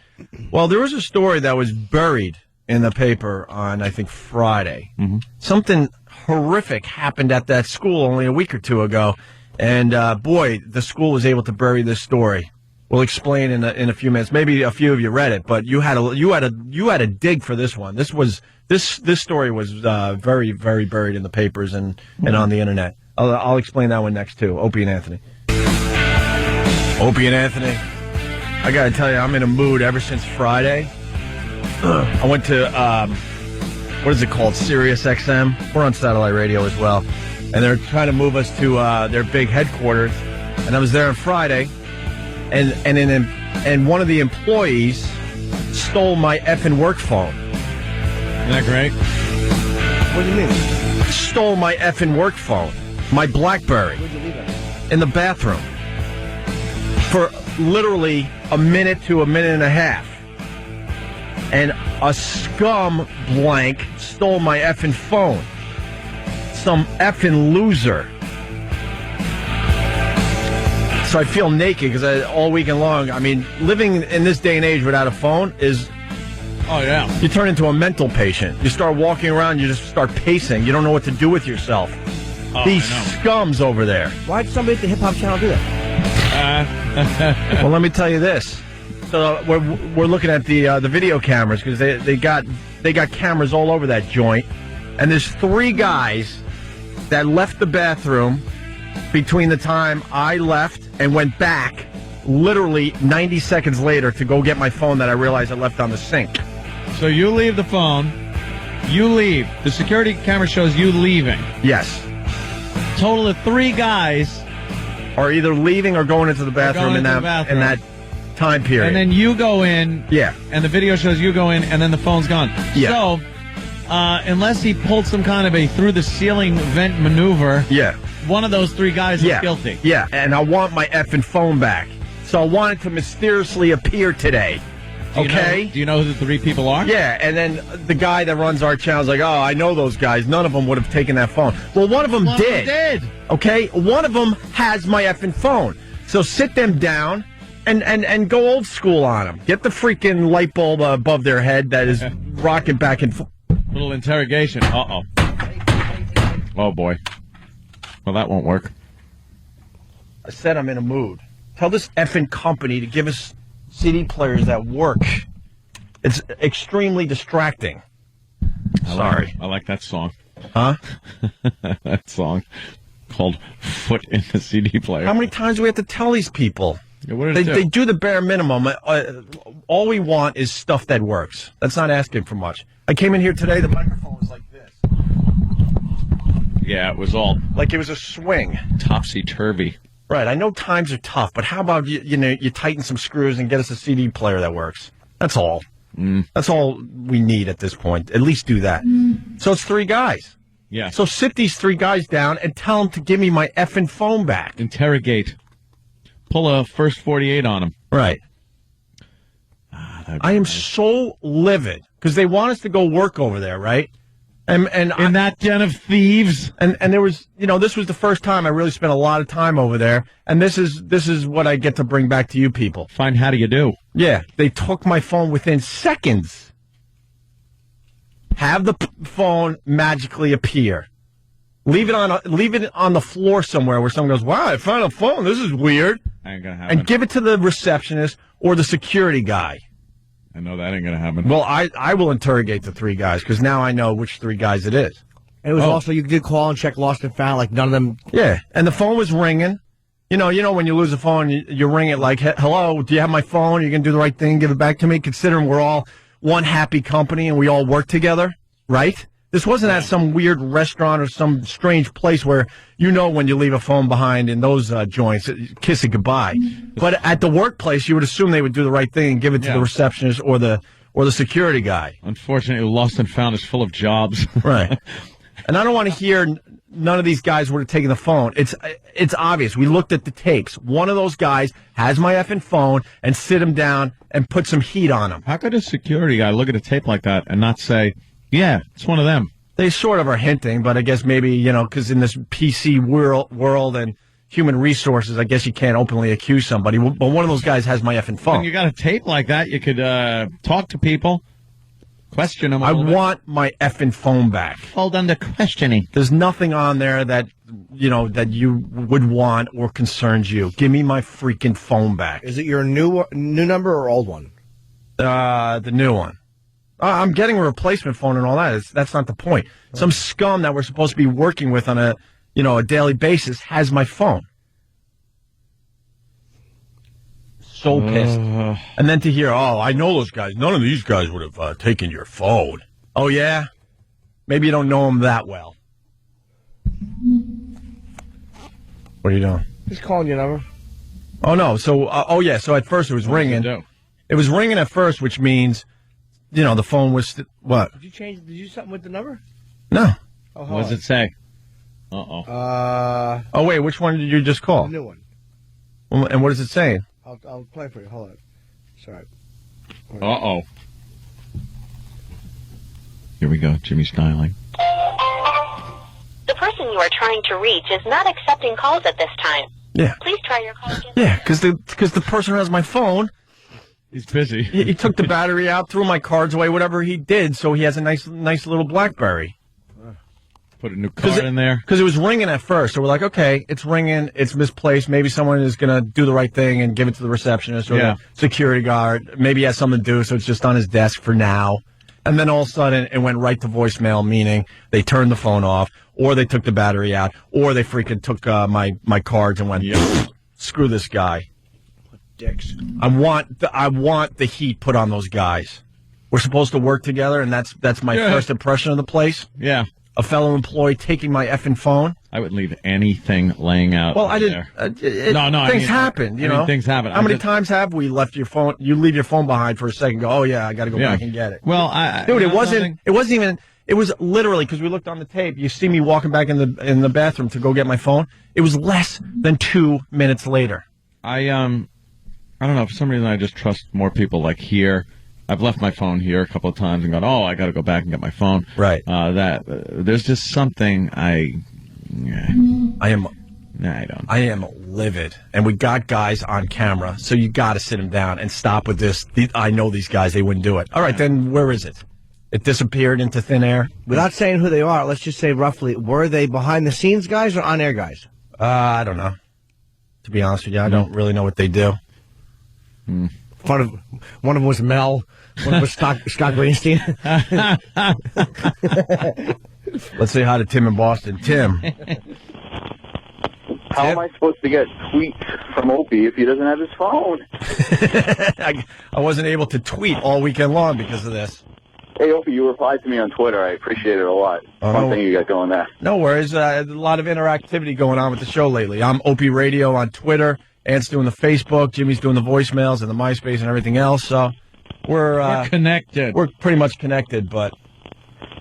Well, there was a story that was buried in the paper on, I think, Friday. Mm-hmm. Something horrific happened at that school only a week or two ago. And, boy, the school was able to bury this story. We'll explain in a few minutes. Maybe a few of you read it, but you had a dig for this one. This story was very, very buried in the papers and on the internet. I'll explain that one next too. Opie and Anthony. Opie and Anthony. I gotta tell you, I'm in a mood ever since Friday. I went to what is it called? Sirius XM. We're on satellite radio as well, and they're trying to move us to their big headquarters. And I was there on Friday. And one of the employees stole my effing work phone. Isn't that great? What do you mean? Stole my effing work phone. My BlackBerry. Where'd you leave it? In the bathroom. For literally a minute to a minute and a half. And a scum blank stole my effing phone. Some effing loser. So I feel naked because all weekend long, living in this day and age without a phone is... Oh, yeah. You turn into a mental patient. You start walking around, you just start pacing. You don't know what to do with yourself. These scums over there. Why'd somebody at the Hip Hop Channel do that? Well, let me tell you this. So we're looking at the video cameras because they got cameras all over that joint. And there's 3 guys that left the bathroom between the time I left and went back literally 90 seconds later to go get my phone that I realized I left on the sink. So you leave the phone, you leave. The security camera shows you leaving. Yes. Total of 3 guys are either leaving or going into the bathroom in that time period. And then you go in. Yeah. And the video shows you go in and then the phone's gone. Yeah. So unless he pulled some kind of a through-the-ceiling vent maneuver, one of those three guys is guilty. Yeah, and I want my effing phone back. So I want it to mysteriously appear today. Do you know who the three people are? Yeah, and then the guy that runs our channel is like, oh, I know those guys. None of them would have taken that phone. Well, one of them did. Okay? One of them has my effing phone. So sit them down and go old school on them. Get the freaking light bulb above their head that is rocking back and forth. Little interrogation. Uh-oh. Oh, boy. Well, that won't work. I said I'm in a mood. Tell this effing company to give us CD players that work. It's extremely distracting. Sorry. I like that song. Huh? That song called Foot in the CD Player. How many times do we have to tell these people? Yeah, what They do the bare minimum. All we want is stuff that works. That's not asking for much. I came in here today, the microphone was like this. Yeah, it was all... Like it was a swing. Topsy-turvy. Right, I know times are tough, but how about you tighten some screws and get us a CD player that works? That's all. That's all we need at this point. At least do that. So it's three guys. Yeah. So sit these three guys down and tell them to give me my effing phone back. Interrogate. Pull a first 48 on them. Right. I am so livid because they want us to go work over there, right? And in that den of thieves. And there was, this was the first time I really spent a lot of time over there. And this is what I get to bring back to you people. Fine, how do you do? Yeah, they took my phone within seconds. Have the phone magically appear. Leave it on the floor somewhere where someone goes, wow, I found a phone. This is weird. Ain't gonna happen. And give it to the receptionist or the security guy. I know that ain't going to happen. Well, I will interrogate the three guys because now I know which three guys it is. And it was also, you did call and check lost and found, like none of them. Yeah, and the phone was ringing. You know when you lose a phone, you ring it like, hello, do you have my phone? Are you going to do the right thing, give it back to me? Considering we're all one happy company and we all work together, right? This wasn't at some weird restaurant or some strange place where when you leave a phone behind in those joints, kiss it goodbye. But at the workplace, you would assume they would do the right thing and give it to the receptionist or the security guy. Unfortunately, lost and found is full of jobs. Right. And I don't want to hear none of these guys would have taken the phone. It's obvious. We looked at the tapes. One of those guys has my effing phone and sit him down and put some heat on him. How could a security guy look at a tape like that and not say, yeah, it's one of them? They sort of are hinting, but I guess maybe, because in this PC world and human resources, I guess you can't openly accuse somebody. But one of those guys has my effing phone. When you got a tape like that, you could talk to people, question them. I want my effing phone back. Hold under questioning. There's nothing on there that, that you would want or concerns you. Give me my freaking phone back. Is it your new number or old one? The new one. I'm getting a replacement phone and all that. That's not the point. Some scum that we're supposed to be working with on a daily basis has my phone. So pissed. And then to hear, I know those guys. None of these guys would have taken your phone. Oh, yeah? Maybe you don't know them that well. What are you doing? Just calling your number. Oh, no. So, so at first it was ringing. It was ringing at first, which means... the phone was... what? Did you do something with the number? No. Oh, what does it say? Uh-oh. Oh, wait, which one did you just call? The new one. Well, and what is it saying? I'll play for you. Hold on. Sorry. Uh-oh. Here we go. Jimmy's dialing. The person you are trying to reach is not accepting calls at this time. Yeah. Please try your call again. Yeah, because the person who has my phone... He's busy. He took the battery out, threw my cards away, whatever he did, so he has a nice little BlackBerry. Put a new card in there. Because it was ringing at first, so we're like, okay, it's ringing, it's misplaced, maybe someone is going to do the right thing and give it to the receptionist or the security guard. Maybe he has something to do, so it's just on his desk for now. And then all of a sudden, it went right to voicemail, meaning they turned the phone off, or they took the battery out, or they freaking took my cards and went, screw this guy. Dicks. I want the heat put on those guys. We're supposed to work together, and that's my first impression of the place. Yeah. A fellow employee taking my effing phone. I wouldn't leave anything laying out. Well, I didn't. Things happen, Things happen. How many times have we left your phone? You leave your phone behind for a second. Go, oh yeah, I got to go back and get it. Well, dude, it wasn't It was literally, because we looked on the tape, you see me walking back in the bathroom to go get my phone. It was less than 2 minutes later. I don't know. For some reason, I just trust more people. Like here, I've left my phone here a couple of times and gone, oh, I got to go back and get my phone. Right. There's just something I am livid. And we got guys on camera, so you got to sit them down and stop with this. I know these guys, they wouldn't do it. All right, then where is it? It disappeared into thin air? Without saying who they are, let's just say roughly, were they behind-the-scenes guys or on-air guys? I don't know. To be honest with you, I don't really know what they do. One of them was Mel. One of them was Scott Greenstein. Let's say hi to Tim in Boston. Tim. How am I supposed to get tweets from Opie if he doesn't have his phone? I wasn't able to tweet all weekend long because of this. Hey, Opie, you replied to me on Twitter. I appreciate it a lot. Fun thing you got going there. No worries. A lot of interactivity going on with the show lately. I'm Opie Radio on Twitter. Ant's doing the Facebook. Jimmy's doing the voicemails and the MySpace and everything else. So we're connected. We're pretty much connected, but...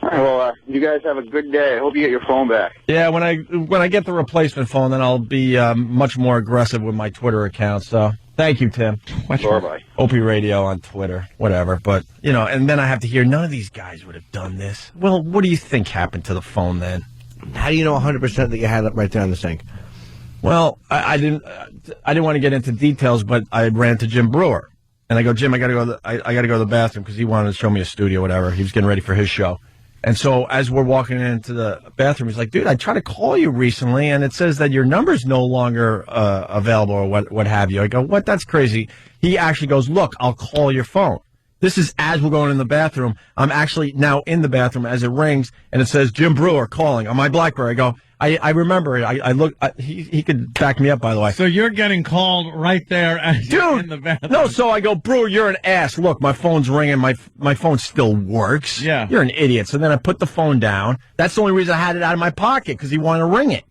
All right, well, you guys have a good day. I hope you get your phone back. Yeah, when I get the replacement phone, then I'll be much more aggressive with my Twitter account. So thank you, Tim. Bye-bye. Opie Radio on Twitter, whatever. But, and then I have to hear none of these guys would have done this. Well, what do you think happened to the phone then? How do you know 100% that you had it right there on the sink? Well, I didn't want to get into details, but I ran to Jim Brewer. And I go, Jim, I got to go to the bathroom because he wanted to show me a studio, whatever. He was getting ready for his show. And so as we're walking into the bathroom, he's like, dude, I tried to call you recently, and it says that your number's no longer available or what have you. I go, what? That's crazy. He actually goes, look, I'll call your phone. This is as we're going in the bathroom. I'm actually now in the bathroom as it rings, and it says Jim Brewer calling on my BlackBerry. I go, I remember it. I look. He could back me up, by the way. So you're getting called right there as you're in the bathroom. No, so I go, Brewer, you're an ass. Look, my phone's ringing. My phone still works. Yeah. You're an idiot. So then I put the phone down. That's the only reason I had it out of my pocket, because he wanted to ring it.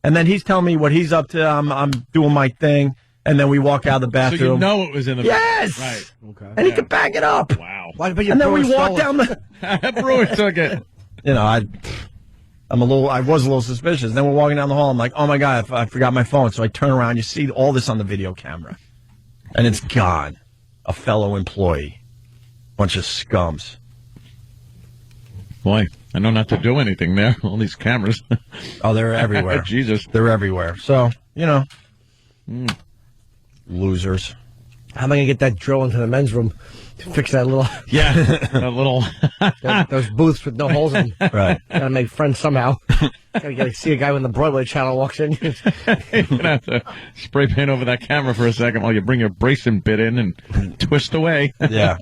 And then he's telling me what he's up to. I'm doing my thing. And then we walk out of the bathroom. So you know it was in the Yes! bathroom. Right. Okay. And he could back it up. Wow. And then we walk down the... Brewer took it. I was a little suspicious. Then we're walking down the hall. I'm like, oh, my God, I forgot my phone. So I turn around. You see all this on the video camera. And it's gone. A fellow employee. Bunch of scums. Boy, I know not to do anything there. All these cameras. Oh, they're everywhere. Jesus. They're everywhere. So, Losers. How am I going to get that drill into the men's room to fix that little... Yeah, that little... those booths with no holes in them. Right. Got to make friends somehow. Got to see a guy when the Broadway channel walks in. You're going to have to spray paint over that camera for a second while you bring your bracing bit in and twist away. Yeah.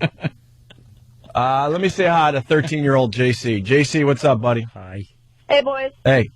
Let me say hi to 13-year-old JC. JC, what's up, buddy? Hi. Hey, boys. Hey.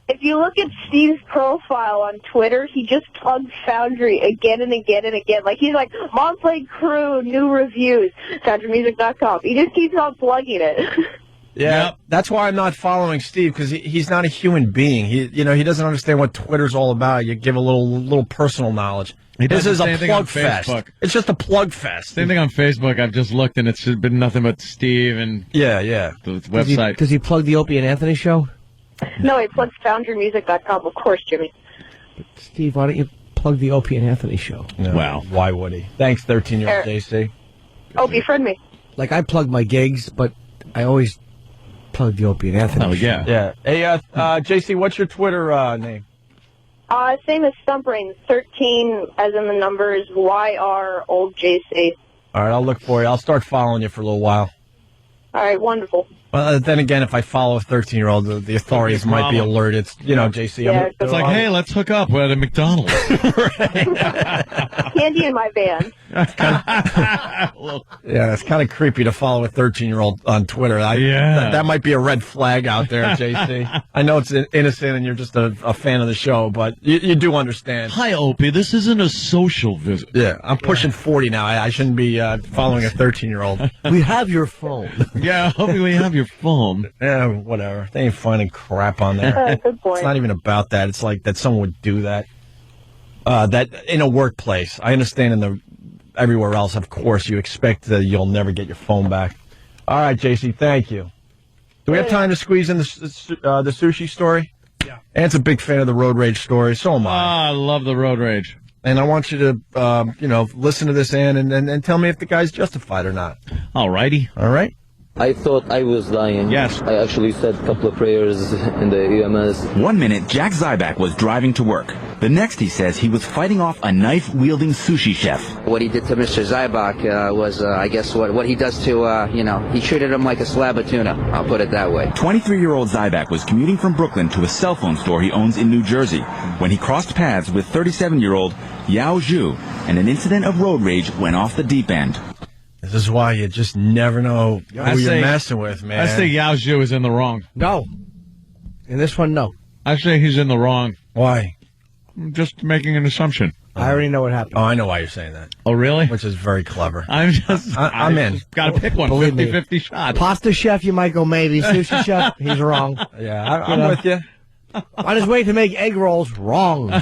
If you look at Steve's profile on Twitter, he just plugs Foundry again and again and again. Like, he's like, Mom Played Crew, new reviews, FoundryMusic.com. He just keeps on plugging it. Yeah, That's why I'm not following Steve, because he's not a human being. He doesn't understand what Twitter's all about. You give a little personal knowledge. This is a plug fest. It's just a plug fest. Same thing on Facebook. I've just looked, and it's been nothing but Steve and the website. Does he plug the Opie and Anthony show? No, he plugs FoundryMusic.com, of course, Jimmy. Steve, why don't you plug the Opie and Anthony show? No, wow. Why would he? Thanks, 13-year-old JC. Opie, friend me. Like, I plug my gigs, but I always plug the Opie and Anthony show. Yeah. Hey, JC, what's your Twitter name? Same as Stumpbrain, 13, as in the numbers, YR old JC. All right, I'll look for you. I'll start following you for a little while. All right, wonderful. Well, then again, if I follow a 13-year-old, the authorities might be alerted. JC. Yeah, it's like, hey, let's hook up. We're at a McDonald's. Candy in my van. Yeah, it's kind of creepy to follow a 13-year-old on Twitter. That might be a red flag out there, JC. I know it's innocent and you're just a fan of the show, but you do understand. Hi, Opie. This isn't a social visit. Yeah, I'm pushing 40 now. I shouldn't be following a 13-year-old. We have your phone. Yeah, Opie, we have your phone. Yeah, whatever. They ain't finding crap on there. Good point. It's not even about that. It's like that someone would do that. That in a workplace. I understand everywhere else, of course, you expect that you'll never get your phone back. All right, JC, thank you. Do we have time to squeeze in the sushi story? Yeah. Ant's a big fan of the Roadrage story. So am I. I love the Roadrage. And I want you to, listen to this, Ann, and tell me if the guy's justified or not. All righty. All right. I thought I was dying. Yes. I actually said a couple of prayers in the EMS. 1 minute, Jack Zyback was driving to work. The next, he says, he was fighting off a knife-wielding sushi chef. What he did to Mr. Zyback was, I guess, what he does to, he treated him like a slab of tuna. I'll put it that way. 23-year-old Zyback was commuting from Brooklyn to a cell phone store he owns in New Jersey when he crossed paths with 37-year-old Yao Zhu, and an incident of road rage went off the deep end. This is why you just never know who you're messing with, man. I say Yao Zhu is in the wrong. No. In this one, no. I say he's in the wrong. Why? I'm just making an assumption. I already know what happened. Oh, I know why you're saying that. Oh, really? Which is very clever. I'm in. Got to pick one. 50-50 shot. Pasta chef, you might go maybe. Sushi chef, he's wrong. Yeah, I'm with you. On his way to make egg rolls, wrong.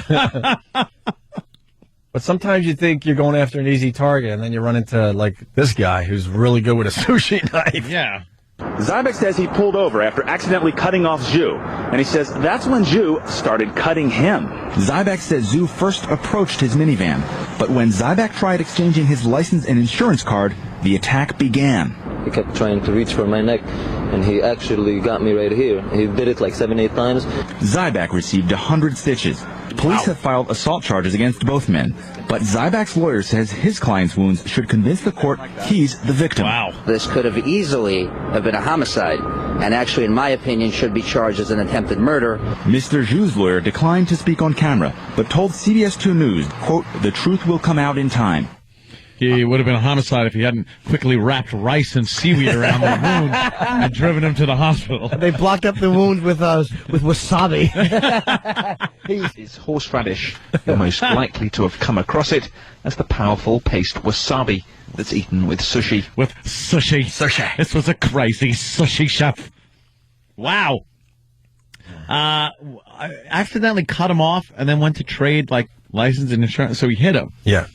But sometimes you think you're going after an easy target, and then you run into, like, this guy who's really good with a sushi knife. Yeah. Zyback says he pulled over after accidentally cutting off Zhu, and he says that's when Zhu started cutting him. Zyback says Zhu first approached his minivan, but when Zyback tried exchanging his license and insurance card, the attack began. He kept trying to reach for my neck, and he actually got me right here. He did it like 7-8 times. Zyback received 100 stitches. Police have filed assault charges against both men, but Zyback's lawyer says his client's wounds should convince the court he's the victim. Wow. This could have easily have been a homicide, and actually, in my opinion, should be charged as an attempted murder. Mr. Zhu's lawyer declined to speak on camera, but told CBS 2 News, quote, "The truth will come out in time." He would have been a homicide if he hadn't quickly wrapped rice and seaweed around the wound and driven him to the hospital. They blocked up the wound with wasabi. It's horseradish. You're most likely to have come across it as the powerful paste wasabi that's eaten with sushi. With sushi. Sushi. This was a crazy sushi chef. Wow. I accidentally cut him off and then went to trade, like, license and insurance, so he hit him. Yeah.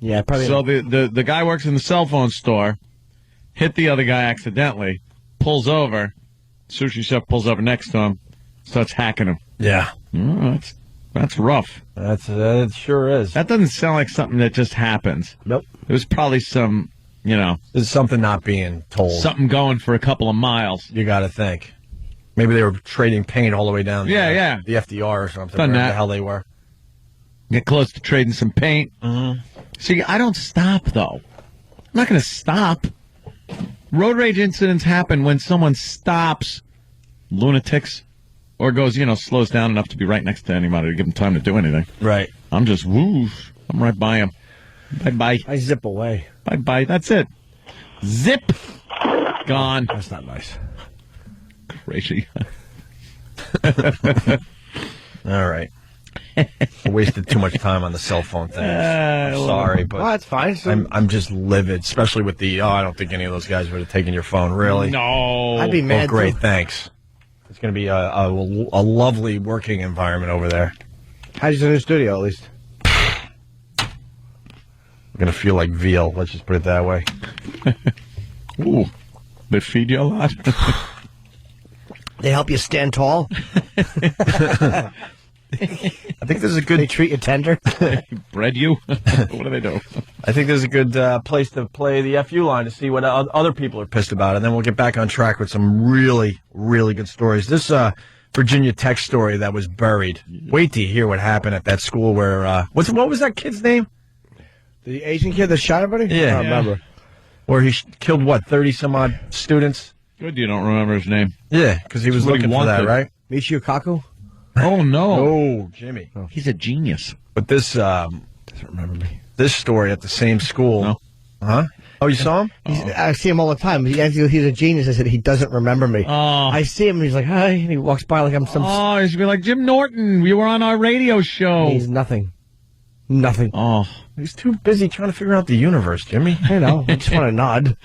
Yeah, probably. So the guy works in the cell phone store, hit the other guy accidentally, pulls over, sushi chef pulls over next to him, starts hacking him. Yeah. That's rough. It sure is. That doesn't sound like something that just happens. Nope. It was probably some, There's something not being told. something going for a couple of miles. You got to think. Maybe they were trading paint all the way down the FDR or something. Done wherever that. the hell they were. Get close to trading some paint. Mm-hmm. See, I don't stop, though. I'm not going to stop. Road rage incidents happen when someone stops lunatics or goes, slows down enough to be right next to anybody to give them time to do anything. Right. I'm just, whoosh. I'm right by him. Bye-bye. I zip away. Bye-bye. That's it. Zip. Gone. That's not nice. Crazy. All right. I wasted too much time on the cell phone thing. I'm sorry, but that's fine. I'm just livid, especially with the. I don't think any of those guys would have taken your phone. Really? No. I'd be mad. Oh, great, too. thanks. It's going to be a lovely working environment over there. How's your new studio, at least? I'm going to feel like veal. Let's just put it that way. Ooh, they feed you a lot. They help you stand tall. I think there's a good. They treat you tender. Bread you? What do they do? I think there's a good place to play the FU line to see what other people are pissed about, and then we'll get back on track with some really, really good stories. This Virginia Tech story that was buried. Wait till you hear what happened at that school where what was that kid's name? The Asian kid that shot everybody? Yeah. I don't remember. Where he killed 30 some odd students. Good, you don't remember his name. Yeah, because he was looking for that, right? Michio Kaku? Oh, no. Oh, Jimmy. Oh, he's a genius. But this, doesn't remember me. This story at the same school. No. Huh? Oh, you saw him? I see him all the time. He's a genius. I said, he doesn't remember me. Oh. I see him, and he's like, hi, and he walks by like I'm some... Oh, he's be like, Jim Norton, you were on our radio show. He's nothing. Nothing. Oh. He's too busy trying to figure out the universe, Jimmy. I know. I just want to nod.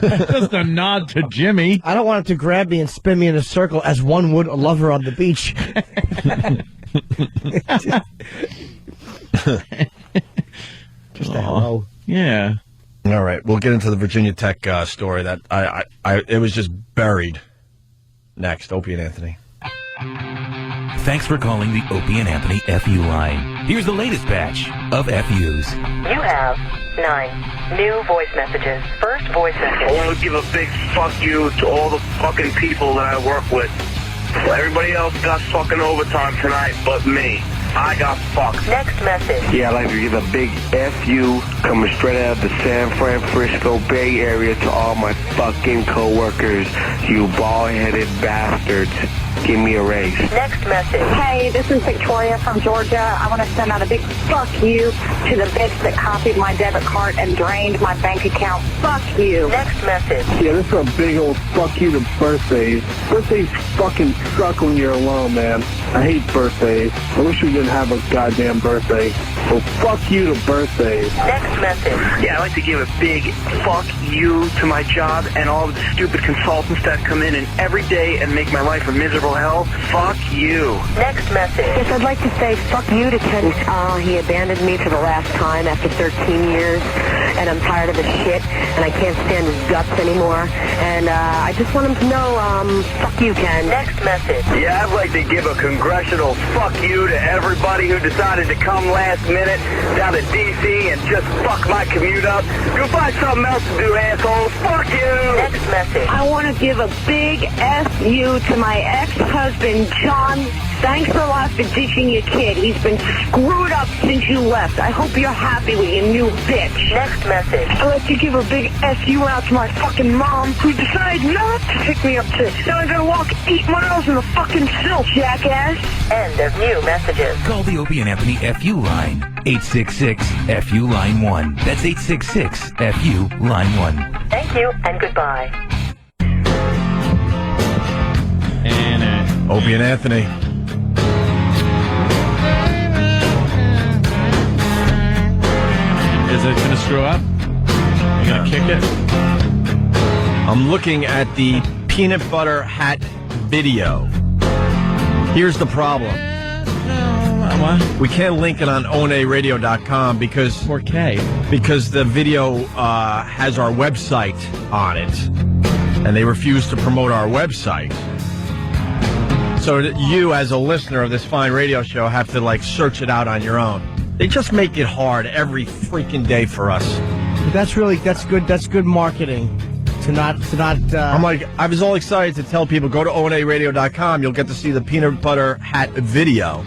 Just a nod to Jimmy. I don't want him to grab me and spin me in a circle as one would a lover on the beach. Just hello. Yeah. All right, we'll get into the Virginia Tech story that it was just buried. next. Opie and Anthony. Thanks for calling the Opie and Anthony FU line. Here's the latest batch of FUs. You have 9 new voice messages. First voice message. I want to give a big fuck you to all the fucking people that I work with. Everybody else got fucking overtime tonight but me. I got fucked. Next message. Yeah, I'd like to give a big F-U coming straight out of the San Francisco Bay Area to all my fucking coworkers. You bald-headed bastards. Give me a raise. Next message. Hey, this is Victoria from Georgia. I want to send out a big fuck you to the bitch that copied my debit card and drained my bank account. Fuck you. Next message. Yeah, this is a big old fuck you to birthdays. Birthdays fucking suck when you're alone, man. I hate birthdays. I wish we didn't have a goddamn birthday. So fuck you to birthdays. Next message. Yeah, I'd like to give a big fuck you to my job and all of the stupid consultants that come in and every day and make my life a miserable hell. Fuck you. Next message. Yes, I'd like to say fuck you to Ken. He abandoned me for the last time after 13 years, and I'm tired of his shit, and I can't stand his guts anymore. And I just want him to know, fuck you, Ken. Next message. Yeah, I'd like to give a congressional fuck you to everybody who decided to come last minute down to D.C. and just fuck my commute up. Go find something else to do, assholes. Fuck you. Next message. I want to give a big F-U to my ex-husband, John. Thanks a lot for ditching your kid. He's been screwed up since you left. I hope you're happy with your new bitch. Next message. I'd like to give a big F-U out to my fucking mom, who decided not to pick me up today. Now I gotta walk 8 miles in the fucking silt, jackass. End of new messages. Call the Opie and Anthony FU line. 866-FU line 1. That's 866-FU line 1. Thank you and goodbye. And Opie and Anthony. Is it going to screw up? You going to kick it? I'm looking at the peanut butter hat video. Here's the problem. We can't link it on onaradio.com because 4K. Because the video has our website on it, and they refuse to promote our website. So you, as a listener of this fine radio show, have to search it out on your own. They just make it hard every freaking day for us. But that's good. That's good marketing. To not. I was all excited to tell people, go to onaradio.com. You'll get to see the peanut butter hat video.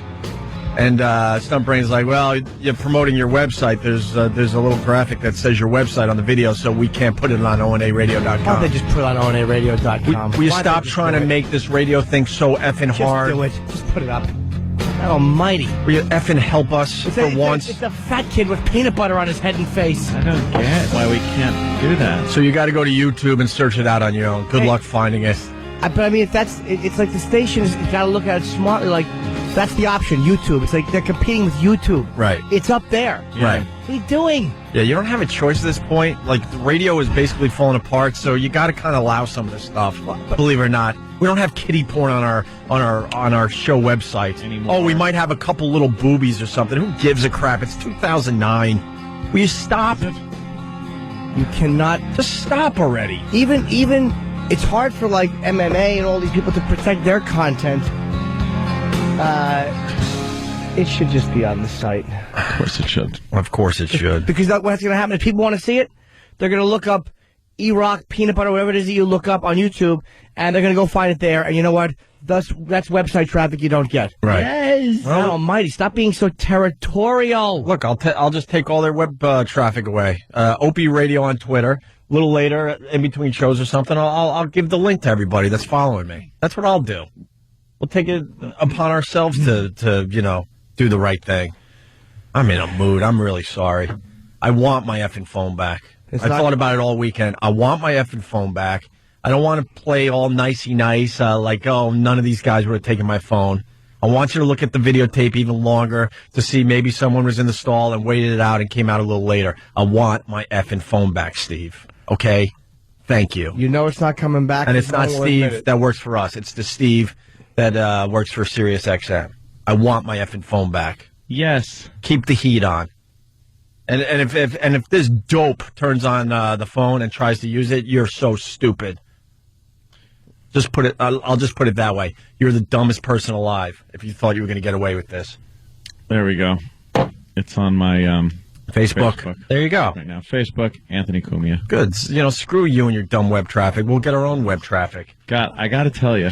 And Stumpbrain's like, well, you're promoting your website. There's a little graphic that says your website on the video, so we can't put it on onaradio.com. Why don't they just put it on onaradio.com? Will you stop trying to make this radio thing so effing hard? Just do it. Just put it up. God almighty. Will you effing help us for once? It's a fat kid with peanut butter on his head and face. I don't get why we can't do that. So you got to go to YouTube and search it out on your own. Good luck finding it. But I mean, it's like the stations, you got to look at it smartly. That's the option, YouTube. It's like they're competing with YouTube. Right. It's up there. Right. What are you doing? Yeah, you don't have a choice at this point. The radio is basically falling apart, so you got to kind of allow some of this stuff. Believe it or not, we don't have kiddie porn on our show website anymore. Oh, we might have a couple little boobies or something. Who gives a crap? It's 2009. Will you stop? You cannot. Just stop already. Even it's hard for MMA and all these people to protect their content. It should just be on the site. Of course it should. Of course it should. Because what's going to happen if people want to see it, they're going to look up E-Rock, peanut butter, whatever it is that you look up on YouTube, and they're going to go find it there. And you know what? That's website traffic you don't get. Right. Yes. God almighty. Stop being so territorial. Look, I'll just take all their web traffic away. Opie Radio on Twitter. A little later, in between shows or something, I'll give the link to everybody that's following me. That's what I'll do. We'll take it upon ourselves to do the right thing. I'm in a mood. I'm really sorry. I want my effing phone back. I thought about it all weekend. I want my effing phone back. I don't want to play all nicey nice, none of these guys would have taken my phone. I want you to look at the videotape even longer to see maybe someone was in the stall and waited it out and came out a little later. I want my effing phone back, Steve. Okay? Thank you. You know it's not coming back. And it's not Steve that works for us. It's the Steve that works for Sirius XM. I want my effing phone back. Yes. Keep the heat on. And if this dope turns on the phone and tries to use it, you're so stupid. I'll just put it that way. You're the dumbest person alive if you thought you were going to get away with this. There we go. It's on my Facebook. There you go. Right now, Facebook, Anthony Cumia. Good. Screw you and your dumb web traffic. We'll get our own web traffic. God, I got to tell you,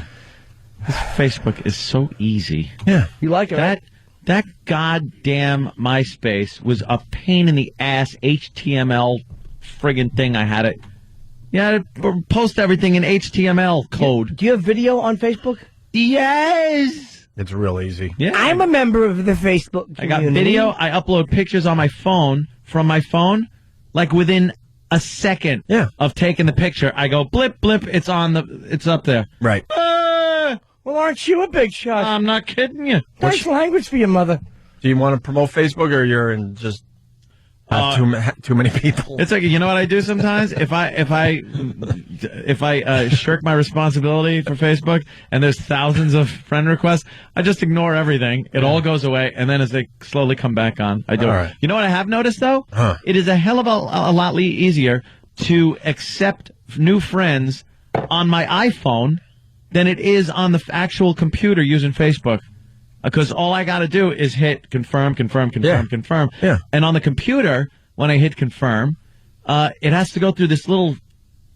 this Facebook is so easy. Yeah, you like it, right? That goddamn MySpace was a pain in the ass HTML friggin' thing. I had to post everything in HTML code. Do you have video on Facebook? Yes. It's real easy. Yeah. I'm a member of the Facebook community. I got video. I upload pictures on my phone from my phone, like within a second of taking the picture. I go blip blip. It's up there. Right. Well, aren't you a big shot? I'm not kidding you. Nice language for your mother. Do you want to promote Facebook, or you're in just too many people? It's like, you know what I do sometimes? If I shirk my responsibility for Facebook and there's thousands of friend requests, I just ignore everything. It all goes away, and then as they slowly come back on, I do it. Right. You know what I have noticed, though? It is a hell of a lot easier to accept new friends on my iPhone than it is on the actual computer using Facebook. Because all I got to do is hit confirm. Yeah. And on the computer, when I hit confirm, it has to go through this little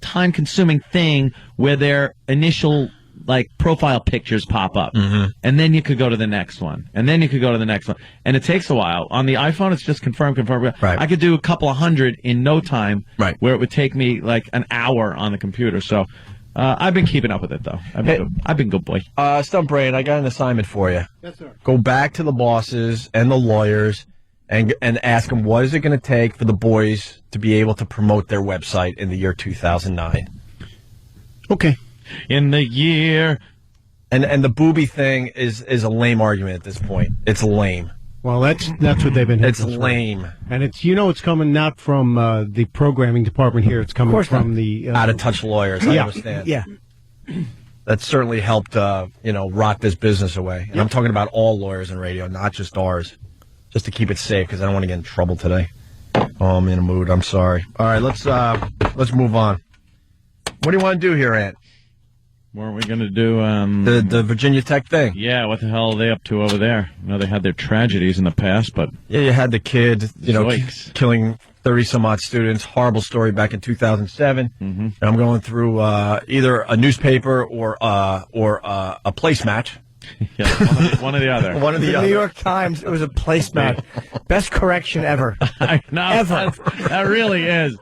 time-consuming thing where their initial profile pictures pop up. Mm-hmm. And then you could go to the next one. And then you could go to the next one. And it takes a while. On the iPhone, it's just confirm. Right. I could do a couple of hundred in no time, right, where it would take me like an hour on the computer. So I've been keeping up with it, though. I've been good boy. Stump Brain, I got an assignment for you. Yes, sir. Go back to the bosses and the lawyers and ask them, what is it going to take for the boys to be able to promote their website in the year 2009? Okay. In the year. And the booby thing is a lame argument at this point. It's lame. Well, that's what they've been. It's lame, and it's coming not from the programming department here. It's coming from the out of touch lawyers. I understand. Yeah, that certainly helped rot this business away. And I'm talking about all lawyers in radio, not just ours, just to keep it safe because I don't want to get in trouble today. Oh, I'm in a mood. I'm sorry. All right, let's move on. What do you want to do here, Ant? Weren't we going to do the Virginia Tech thing? Yeah, what the hell are they up to over there? I know they had their tragedies in the past, but yeah, you had the kid, killing 30-some-odd students. Horrible story back in 2007. Mm-hmm. And I'm going through either a newspaper or a placemat. Yeah, one or the other. One or the other. New York Times. It was a placemat. Best correction ever. I know. Ever. That really is.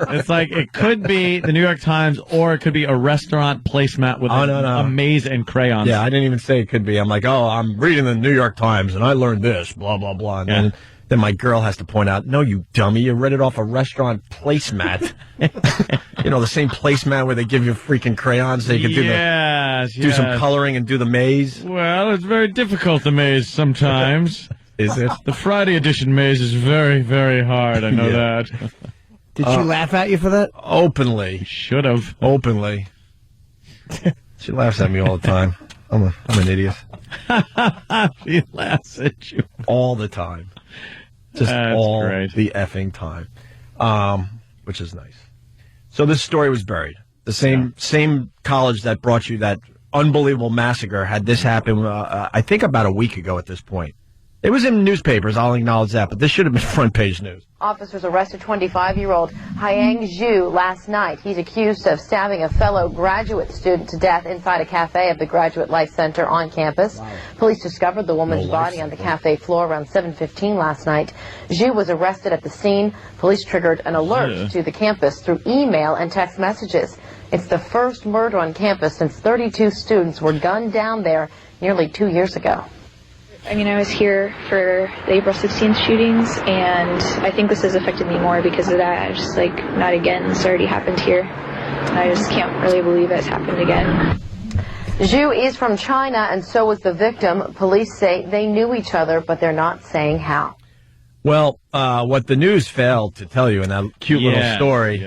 It's like it could be the New York Times, or it could be a restaurant placemat with a maze and crayons. Yeah, I didn't even say it could be. I'm like, I'm reading the New York Times and I learned this, blah blah blah. And then my girl has to point out, no, you dummy, you read it off a restaurant placemat. The same placemat where they give you freaking crayons so you can do some coloring and do the maze. Well, it's very difficult, the maze, sometimes. Is it? The Friday edition maze is very, very hard, I know that. Did she laugh at you for that? Openly. Should have. Openly. She laughs at me all the time. I'm an idiot. She laughs at you. All the time. Just That's all great. the effing time. Which is nice. So this story was buried. The same college that brought you that unbelievable massacre had this happen, I think about a week ago at this point. It was in newspapers, I'll acknowledge that, but this should have been front page news. Officers arrested 25-year-old Hyang Zhu last night. He's accused of stabbing a fellow graduate student to death inside a cafe at the Graduate Life Center on campus. Wow. Police discovered the woman's body on the cafe floor around 7:15 last night. Zhu was arrested at the scene. Police triggered an alert to the campus through email and text messages. It's the first murder on campus since 32 students were gunned down there nearly 2 years ago. I mean, I was here for the April 16th shootings, and I think this has affected me more because of that. I just not again. This already happened here, and I just can't really believe it's happened again. Zhu is from China, and so was the victim. Police say they knew each other, but they're not saying how. Well, what the news failed to tell you in that cute little story,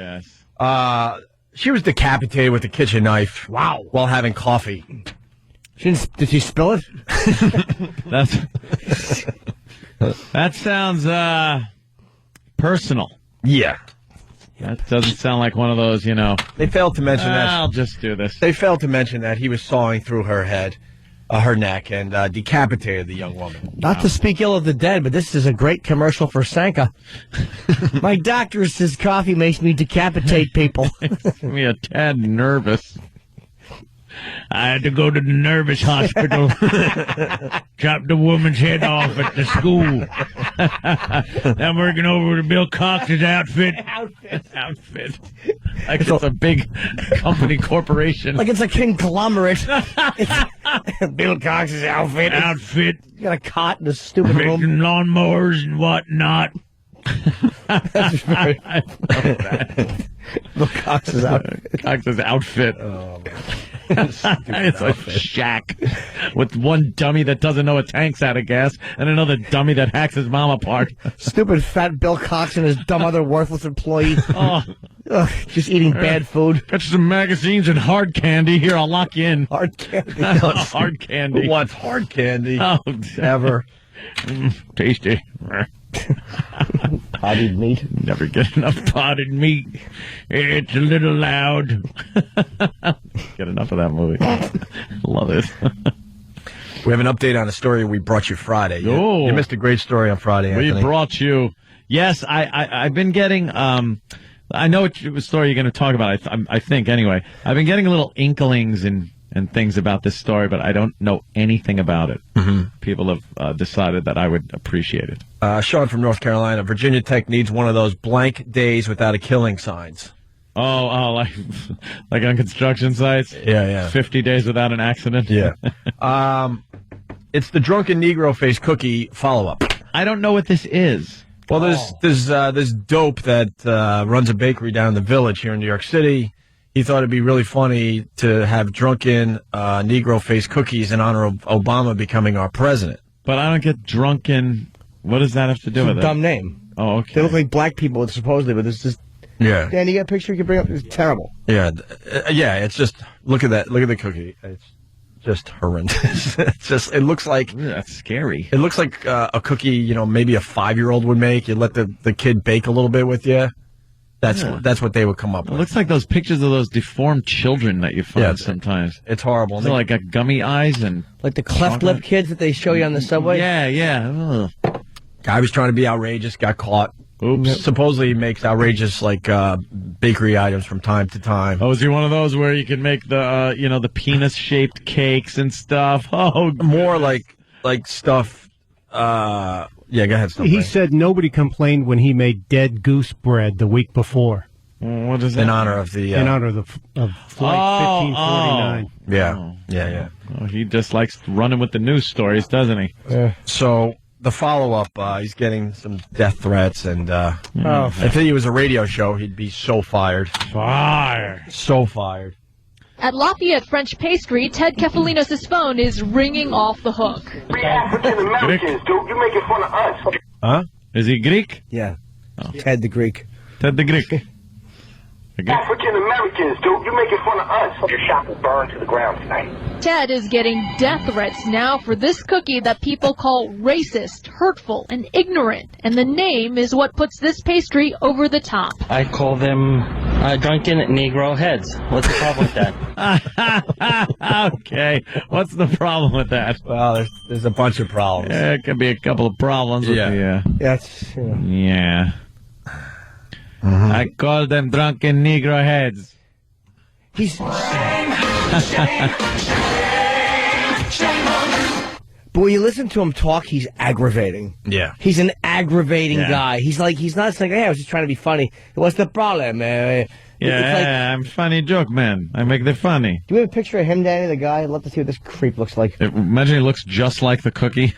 she was decapitated with a kitchen knife. Wow. While having coffee. Did she spill it? That sounds personal. Yeah. That doesn't sound like one of those, They failed to mention that. I'll just do this. They failed to mention that he was sawing through her head, her neck, and decapitated the young woman. Not to speak ill of the dead, but this is a great commercial for Sanka. My doctor says coffee makes me decapitate people. Makes me a tad nervous. I had to go to the nervous hospital. Chop the woman's head off at the school. I'm working over to Bill Cox's outfit. Outfit. Like it's a big company corporation. Like it's a conglomerate. It's Bill Cox's outfit. You got a cot in a stupid room. Lawnmowers and whatnot. That's very... Bill Cox's outfit. Cox's outfit. Oh, man. It's a shack with one dummy that doesn't know a tank's out of gas and another dummy that hacks his mom apart. Stupid fat Bill Cox and his dumb other worthless employee. Just eating bad food. Got you some magazines and hard candy. Here, I'll lock you in. Hard candy. Hard candy. Who wants hard candy? Oh, ever. Tasty. Potted meat. Never get enough potted meat. It's a little loud. Get enough of that movie. Love it. We have an update on a story we brought you Friday. You missed a great story on Friday, Anthony. We brought you. Yes, I've been getting. I know what story you're going to talk about. I think anyway. I've been getting little inklings and things about this story, but I don't know anything about it. Mm-hmm. People have decided that I would appreciate it. Sean from North Carolina. Virginia Tech needs one of those blank days without a killing signs. Oh, like on construction sites? Yeah. 50 days without an accident? Yeah. It's the drunken Negro face cookie follow-up. I don't know what this is. Well, there's this dope that runs a bakery down in the Village here in New York City. He thought it'd be really funny to have drunken Negro face cookies in honor of Obama becoming our president. But I don't get drunken. What does that have to do with it? Dumb name. Oh, okay. They look like black people, supposedly, but it's just... Yeah. Dan, you got a picture you can bring up? It's terrible. Yeah, it's just... Look at that. Look at the cookie. It's just horrendous. It looks like... That's scary. It looks like a cookie, maybe a 5-year-old would make. You let the kid bake a little bit with you. That's what they would come up with. It looks like those pictures of those deformed children that you find sometimes. It's horrible. They're like got gummy eyes and like the cleft lip kids that they show you on the subway. Yeah. Ugh. Guy was trying to be outrageous, got caught. Oops. Supposedly he makes outrageous bakery items from time to time. Oh, is he one of those where you can make the the penis shaped cakes and stuff? Oh, more like stuff. Yeah, go ahead. He said nobody complained when he made dead goose bread the week before. What is that? In honor of the flight 1549. Yeah. Oh, he just likes running with the news stories, doesn't he? So the follow-up, he's getting some death threats, and if he was a radio show, he'd be so fired. So fired. At Lafayette French Pastry, Ted Kefalinos' phone is ringing off the hook. We African Americans, dude. You're making fun of us. Huh? Is he Greek? Yeah. Ted the Greek. Ted the Greek. African Americans, dude. You're making fun of us. Your shop will burn to the ground tonight. Ted is getting death threats now for this cookie that people call racist, hurtful, and ignorant. And the name is what puts this pastry over the top. I call them drunken Negro heads. What's the problem with that? Okay. What's the problem with that? Well, there's a bunch of problems. Yeah, it could be a couple of problems. Yeah. Yeah. I call them drunken Negro heads. But when you listen to him talk, he's aggravating. Yeah. He's an aggravating guy. He's not saying, hey, I was just trying to be funny. What's the problem? I'm funny joke, man. I make the funny. Do we have a picture of him, Danny, the guy? I'd love to see what this creep looks like. Imagine he looks just like the cookie.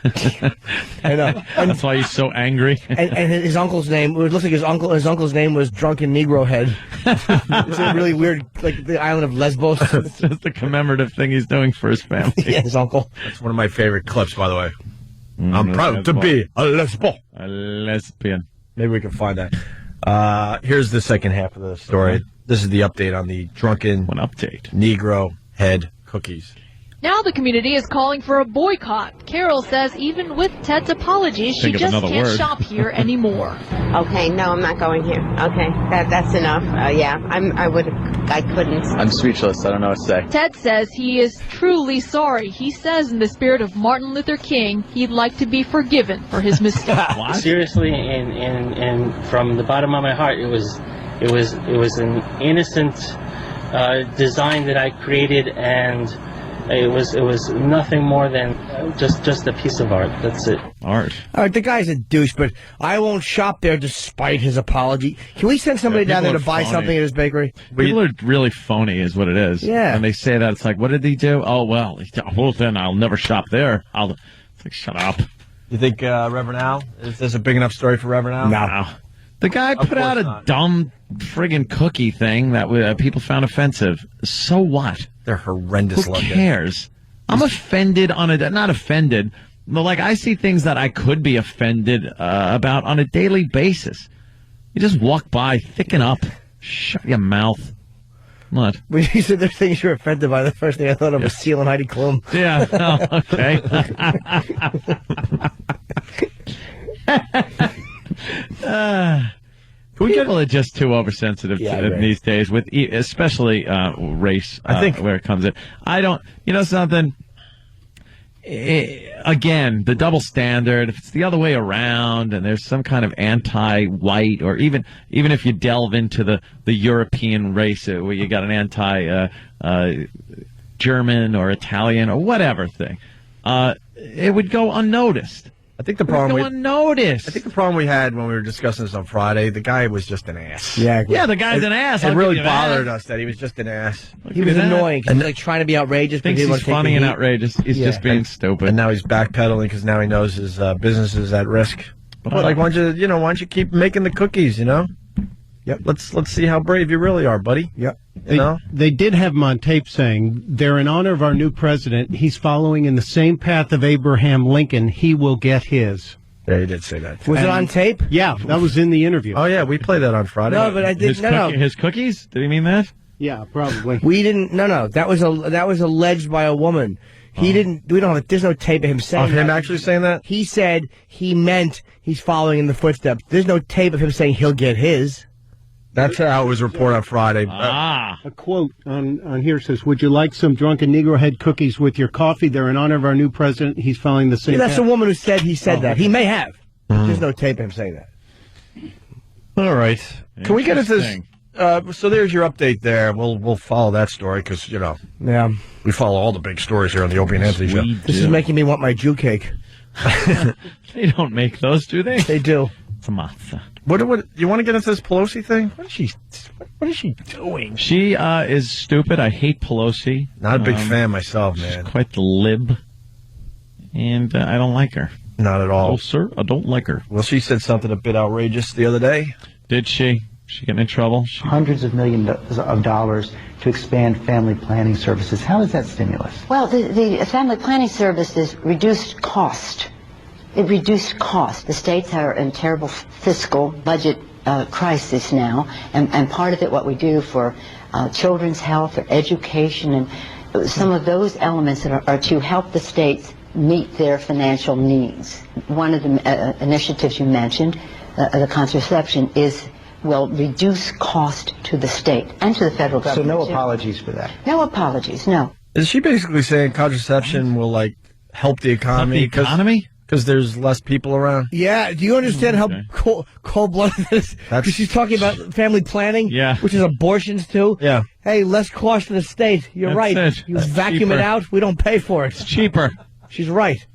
I know. That's why he's so angry. And his uncle's name, it looks like his uncle's name was Drunken Negro Head. It's a really weird, like the island of Lesbos. It's just a commemorative thing he's doing for his family. Yeah, his uncle. That's one of my favorite clips, by the way. I'm proud to be a lesbo. A lesbian. Maybe we can find that. Here's the second half of the story. This is the update on the drunken Negro head cookies. Now the community is calling for a boycott. Carol says even with Ted's apologies, she just can't shop here anymore. Okay, no, I'm not going here. Okay, that's enough. I couldn't. I'm speechless. I don't know what to say. Ted says he is truly sorry. He says in the spirit of Martin Luther King, he'd like to be forgiven for his mistake. Seriously, and from the bottom of my heart, it was an innocent design that I created, and it was nothing more than just a piece of art. That's it. Art. All right, the guy's a douche, but I won't shop there despite his apology. Can we send somebody down there to buy something at his bakery? People are really phony, is what it is. Yeah. When they say that, it's like, what did he do? Oh, well, then I'll never shop there. It's like, shut up. You think Reverend Al, is this a big enough story for Reverend Al? No. The guy put out a dumb friggin' cookie thing that people found offensive. So what? They're horrendous Who looking. cares? I'm offended on a... Not offended. But, like, I see things that I could be offended about on a daily basis. You just walk by, thicken up, shut your mouth. What? When you said there's things you're offended by, the first thing I thought of was Seal and Heidi Klum. Yeah, oh, okay. People are just too oversensitive these days, with especially race. I think where it comes in. I don't. You know something. Again, the double standard. If it's the other way around, and there's some kind of anti-white, or even if you delve into the European race, where you got an anti-German or Italian or whatever thing, it would go unnoticed. I think the problem unnoticed. I think the problem we had when we were discussing this on Friday, the guy was just an ass. Yeah, the guy's an ass. It really bothered us that he was just an ass. He was annoying. He's like trying to be outrageous. Thinks he's funny and outrageous. He's just being stupid. And now he's backpedaling because now he knows his business is at risk. But like, why don't you keep making the cookies? You know. Yep. Let's see how brave you really are, buddy. Yep. They did have him on tape saying they're in honor of our new president. He's following in the same path of Abraham Lincoln. He will get his. Yeah, he did say that. Was it on tape? Yeah, that was in the interview. Oh yeah, we played that on Friday. No, but I did his cookies. Did he mean that? Yeah, probably. We didn't. No. That was alleged by a woman. He didn't. We don't have. There's no tape of him saying. Of him actually saying that? He said he meant he's following in the footsteps. There's no tape of him saying he'll get his. That's how it was reported on Friday. A quote on here says, "Would you like some drunken Negro head cookies with your coffee? They're in honor of our new president. He's following the same that's path." the woman who said he said that. He may have. There's no tape of him saying that. All right. Can we get into this? So there's your update there. We'll follow that story because, Yeah. we follow all the big stories here on the Opie and Anthony Show. This is making me want my Jew cake. They don't make those, do they? They do. Samantha. What you want to get into this Pelosi thing? What is she doing? She is stupid. I hate Pelosi. Not a big fan myself, man. She's quite the lib. And I don't like her. Not at all. Oh, sir, I don't like her. Well, she said something a bit outrageous the other day. Did she? She getting in trouble? Hundreds of millions of dollars to expand family planning services. How is that stimulus? Well, the family planning services reduced cost. It reduced cost. The states are in terrible fiscal budget crisis now, and part of it, what we do for children's health or education, and some of those elements that are to help the states meet their financial needs. One of the initiatives you mentioned, the contraception, will reduce cost to the state and to the federal government. So no apologies for that? No apologies, no. Is she basically saying contraception will, like, help the economy? Help the economy? Because there's less people around? Yeah. Do you understand how cold-blooded this is? Because she's talking about family planning, which is abortions, too. Yeah. Hey, less cost to the state. You're right. You vacuum it out, we don't pay for it. It's cheaper. She's right.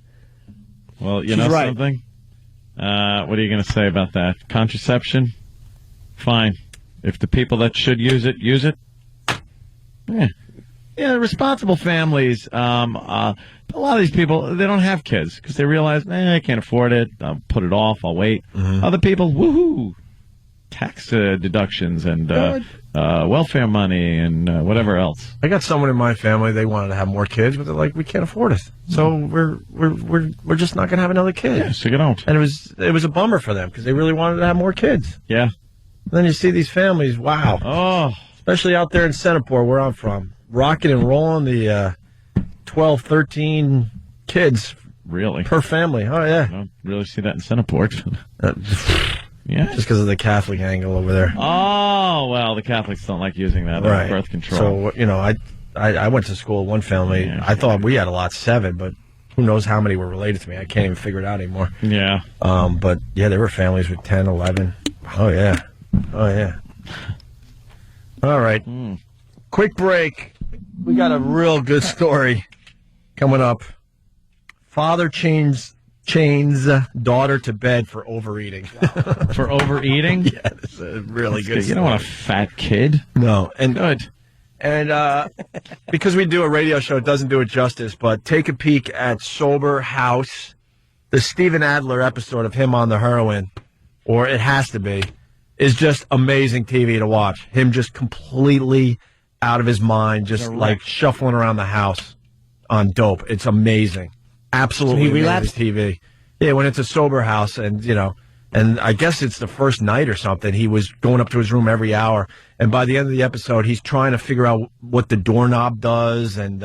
Well, you know something? What are you going to say about that? Contraception? Fine. If the people that should use it, use it. Yeah, responsible families. A lot of these people, they don't have kids because they realize, I can't afford it. I'll put it off. I'll wait. Other people, woohoo, tax deductions and welfare money and whatever else. I got someone in my family. They wanted to have more kids, but they're like, we can't afford it. So we're just not going to have another kid. Yeah, so you don't. And it was a bummer for them because they really wanted to have more kids. Yeah. And then you see these families. Wow. Oh, especially out there in Centerport, where I'm from, rocking and rolling. The 12, 13 kids. Really? Per family. Oh, yeah. I don't really see that in Centerport. Yeah. Just because of the Catholic angle over there. Oh, well, the Catholics don't like using that Right. birth control. So, I went to school with one family. Yeah, I thought we had a lot, 7, but who knows how many were related to me. I can't even figure it out anymore. Yeah. But, yeah, there were families with 10, 11. Oh, yeah. Oh, yeah. All right. Quick break. We got a real good story coming up. Father chains daughter to bed for overeating. For overeating? Yeah, it's a really good story. You don't want a fat kid. No. And good. And because we do a radio show, it doesn't do it justice, but take a peek at Sober House, the Steven Adler episode of him on the heroin, or it has to be, is just amazing TV to watch. Him just completely out of his mind, just like shuffling around the house on dope. It's amazing. Absolutely So he relapsed? amazing TV. Yeah, went into Sober House, and and I guess it's the first night or something. He was going up to his room every hour, and by the end of the episode, he's trying to figure out what the doorknob does, and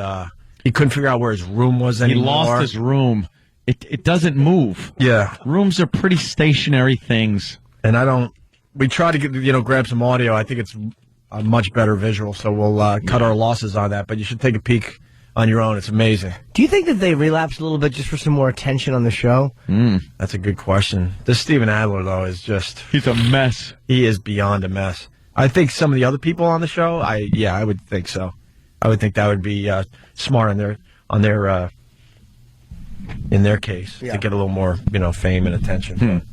he couldn't figure out where his room was anymore. He lost his room. It doesn't move. Yeah. Rooms are pretty stationary things. And we try to get, grab some audio. I think it's a much better visual, so we'll cut our losses on that, but you should take a peek on your own. It's amazing. Do you think that they relapsed a little bit just for some more attention on the show? That's a good question. This Steven Adler, though, is just... He's a mess. He is beyond a mess. I think some of the other people on the show, I would think so. I would think that would be smart in their case to get a little more, fame and attention.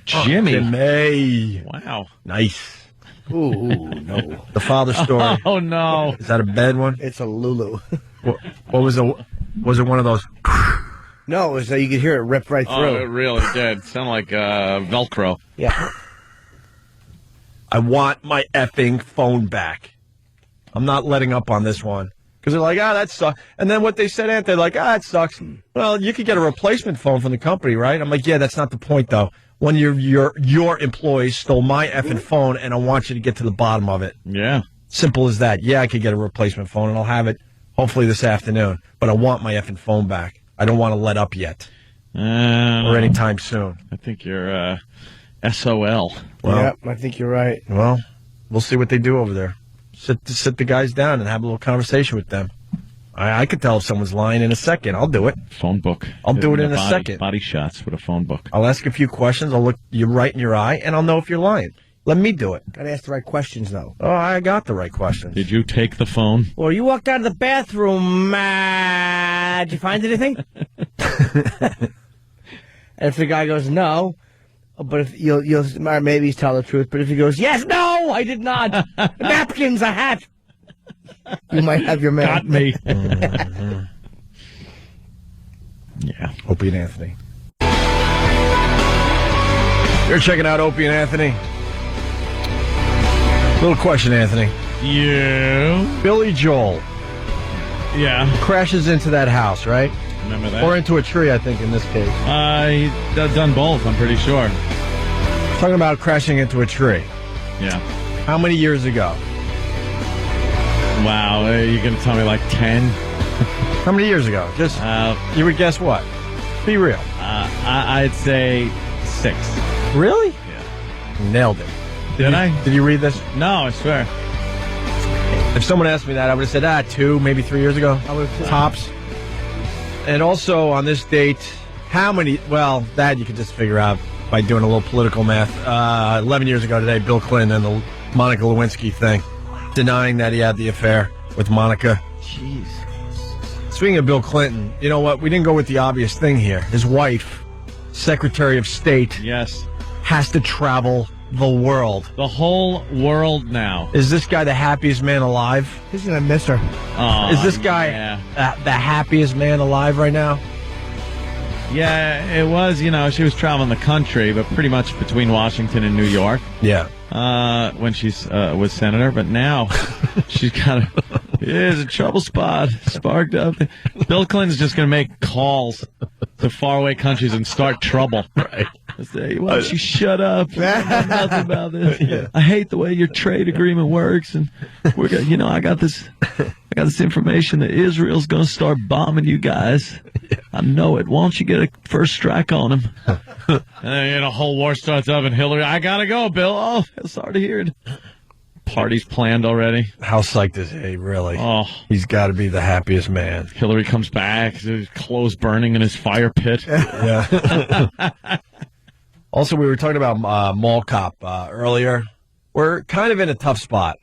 Jimmy. Jimmy. Wow. Nice. Ooh, no. The father story. Oh, no. Is that a bad one? It's a Lulu. What was it? Was it one of those? No, it was you could hear it rip right through. Oh, it really did. Sound like Velcro. Yeah. I want my effing phone back. I'm not letting up on this one. Because they're like, that sucks. And then what they said, Aunt, they're like, it sucks. Well, you could get a replacement phone from the company, right? I'm like, yeah, that's not the point, though. When your employees stole my effing phone, and I want you to get to the bottom of it. Yeah. Simple as that. Yeah, I could get a replacement phone, and I'll have it hopefully this afternoon. But I want my effing phone back. I don't want to let up yet. Or anytime soon. I think you're SOL. Well, yeah, I think you're right. Well, we'll see what they do over there. Sit the guys down and have a little conversation with them. I could tell if someone's lying in a second. I'll do it. Phone book. I'll do it in a second. Body shots with a phone book. I'll ask a few questions. I'll look you right in your eye, and I'll know if you're lying. Let me do it. Gotta ask the right questions, though. Oh, I got the right questions. Did you take the phone? Well, you walked out of the bathroom. Did you find anything? And if the guy goes, no, but if you'll or maybe he's tell the truth, but if he goes, yes, no, I did not. Napkins, a hat. You might have your man. Got me. Yeah. Opie and Anthony. You're checking out Opie and Anthony. Little question, Anthony. Yeah. Billy Joel. Yeah. Crashes into that house, right? Remember that? Or into a tree, I think, in this case. He's done both, I'm pretty sure. Talking about crashing into a tree. Yeah. How many years ago? Wow, you're going to tell me like 10? How many years ago? Just, you would guess what? Be real. I'd say 6. Really? Yeah. Nailed it. Did I? Did you read this? No, I swear. If someone asked me that, I would have said, 2, maybe 3 years ago. Tops. And also on this date, how many, well, that you could just figure out by doing a little political math. 11 years ago today, Bill Clinton and the Monica Lewinsky thing, denying that he had the affair with Monica. Jeez. Speaking of Bill Clinton, you know what? We didn't go with the obvious thing here. His wife, Secretary of State, yes, has to travel the world. The whole world now. Is this guy the happiest man alive? He's going to miss her. Oh, is this guy the happiest man alive right now? Yeah, it was, she was traveling the country, but pretty much between Washington and New York. Yeah. When she's was senator, but now she's kind of is a trouble spot, sparked up. Bill Clinton's just going to make calls to faraway countries and start trouble. Right. Say, why don't you shut up? You don't know nothing about this. I hate the way your trade agreement works, and we're gonna, I got this information that Israel's going to start bombing you guys. I know it. Why don't you get a first strike on them? And then, a whole war starts up, and Hillary, I gotta go, Bill. Oh, sorry to hear it. Party's planned already. How psyched is he, really? Oh. He's got to be the happiest man. Hillary comes back, his clothes burning in his fire pit. Yeah. Also, we were talking about Mall Cop earlier. We're kind of in a tough spot.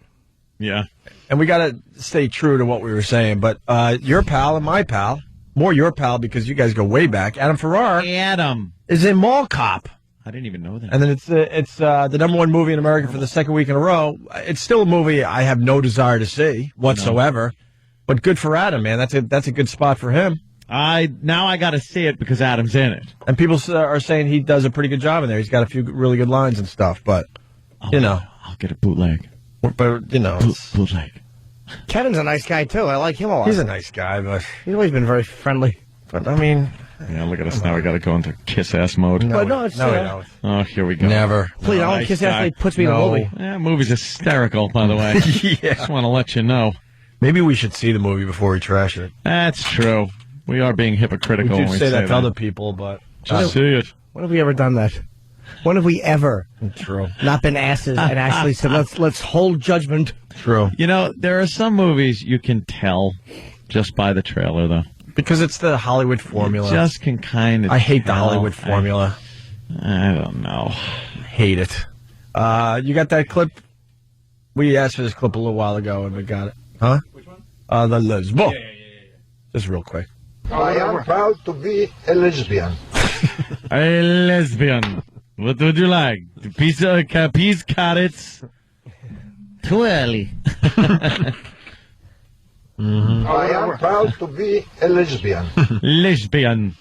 Yeah. And we got to stay true to what we were saying. But your pal and my pal, more your pal because you guys go way back, Adam Ferrar. Adam. Is in Mall Cop. I didn't even know that. And then it's the number one movie in America for the second week in a row. It's still a movie I have no desire to see whatsoever. No. But good for Adam, man. That's a good spot for him. Now I got to see it because Adam's in it. And people are saying he does a pretty good job in there. He's got a few really good lines and stuff. But, I'll get a bootleg. But, bootleg. Kevin's a nice guy, too. I like him a lot. He's a nice guy, but he's always been very friendly. But, I mean... Yeah, look at us now. We got to go into kiss-ass mode. No, we don't. Oh, here we go. Never. Please, I don't kiss-ass. He puts me in a movie. Yeah, movie's hysterical, by the way. Yeah. Just want to let you know. Maybe we should see the movie before we trash it. That's true. We are being hypocritical We when we say that to other people, but... Just see it. When have we ever done that? When have we ever True. not been asses and actually said, let's hold judgment? True. There are some movies you can tell just by the trailer, though. Because it's the Hollywood formula. You just can kind of I hate the Hollywood formula. I don't know. Hate it. You got that clip? We asked for this clip a little while ago, and we got it. Huh? Which one? The Lisbo. Yeah. Just real quick. I am proud to be a lesbian. A lesbian. What would you like? Peas, carrots. Too early. Mm-hmm. I am proud to be a lesbian. Lesbian.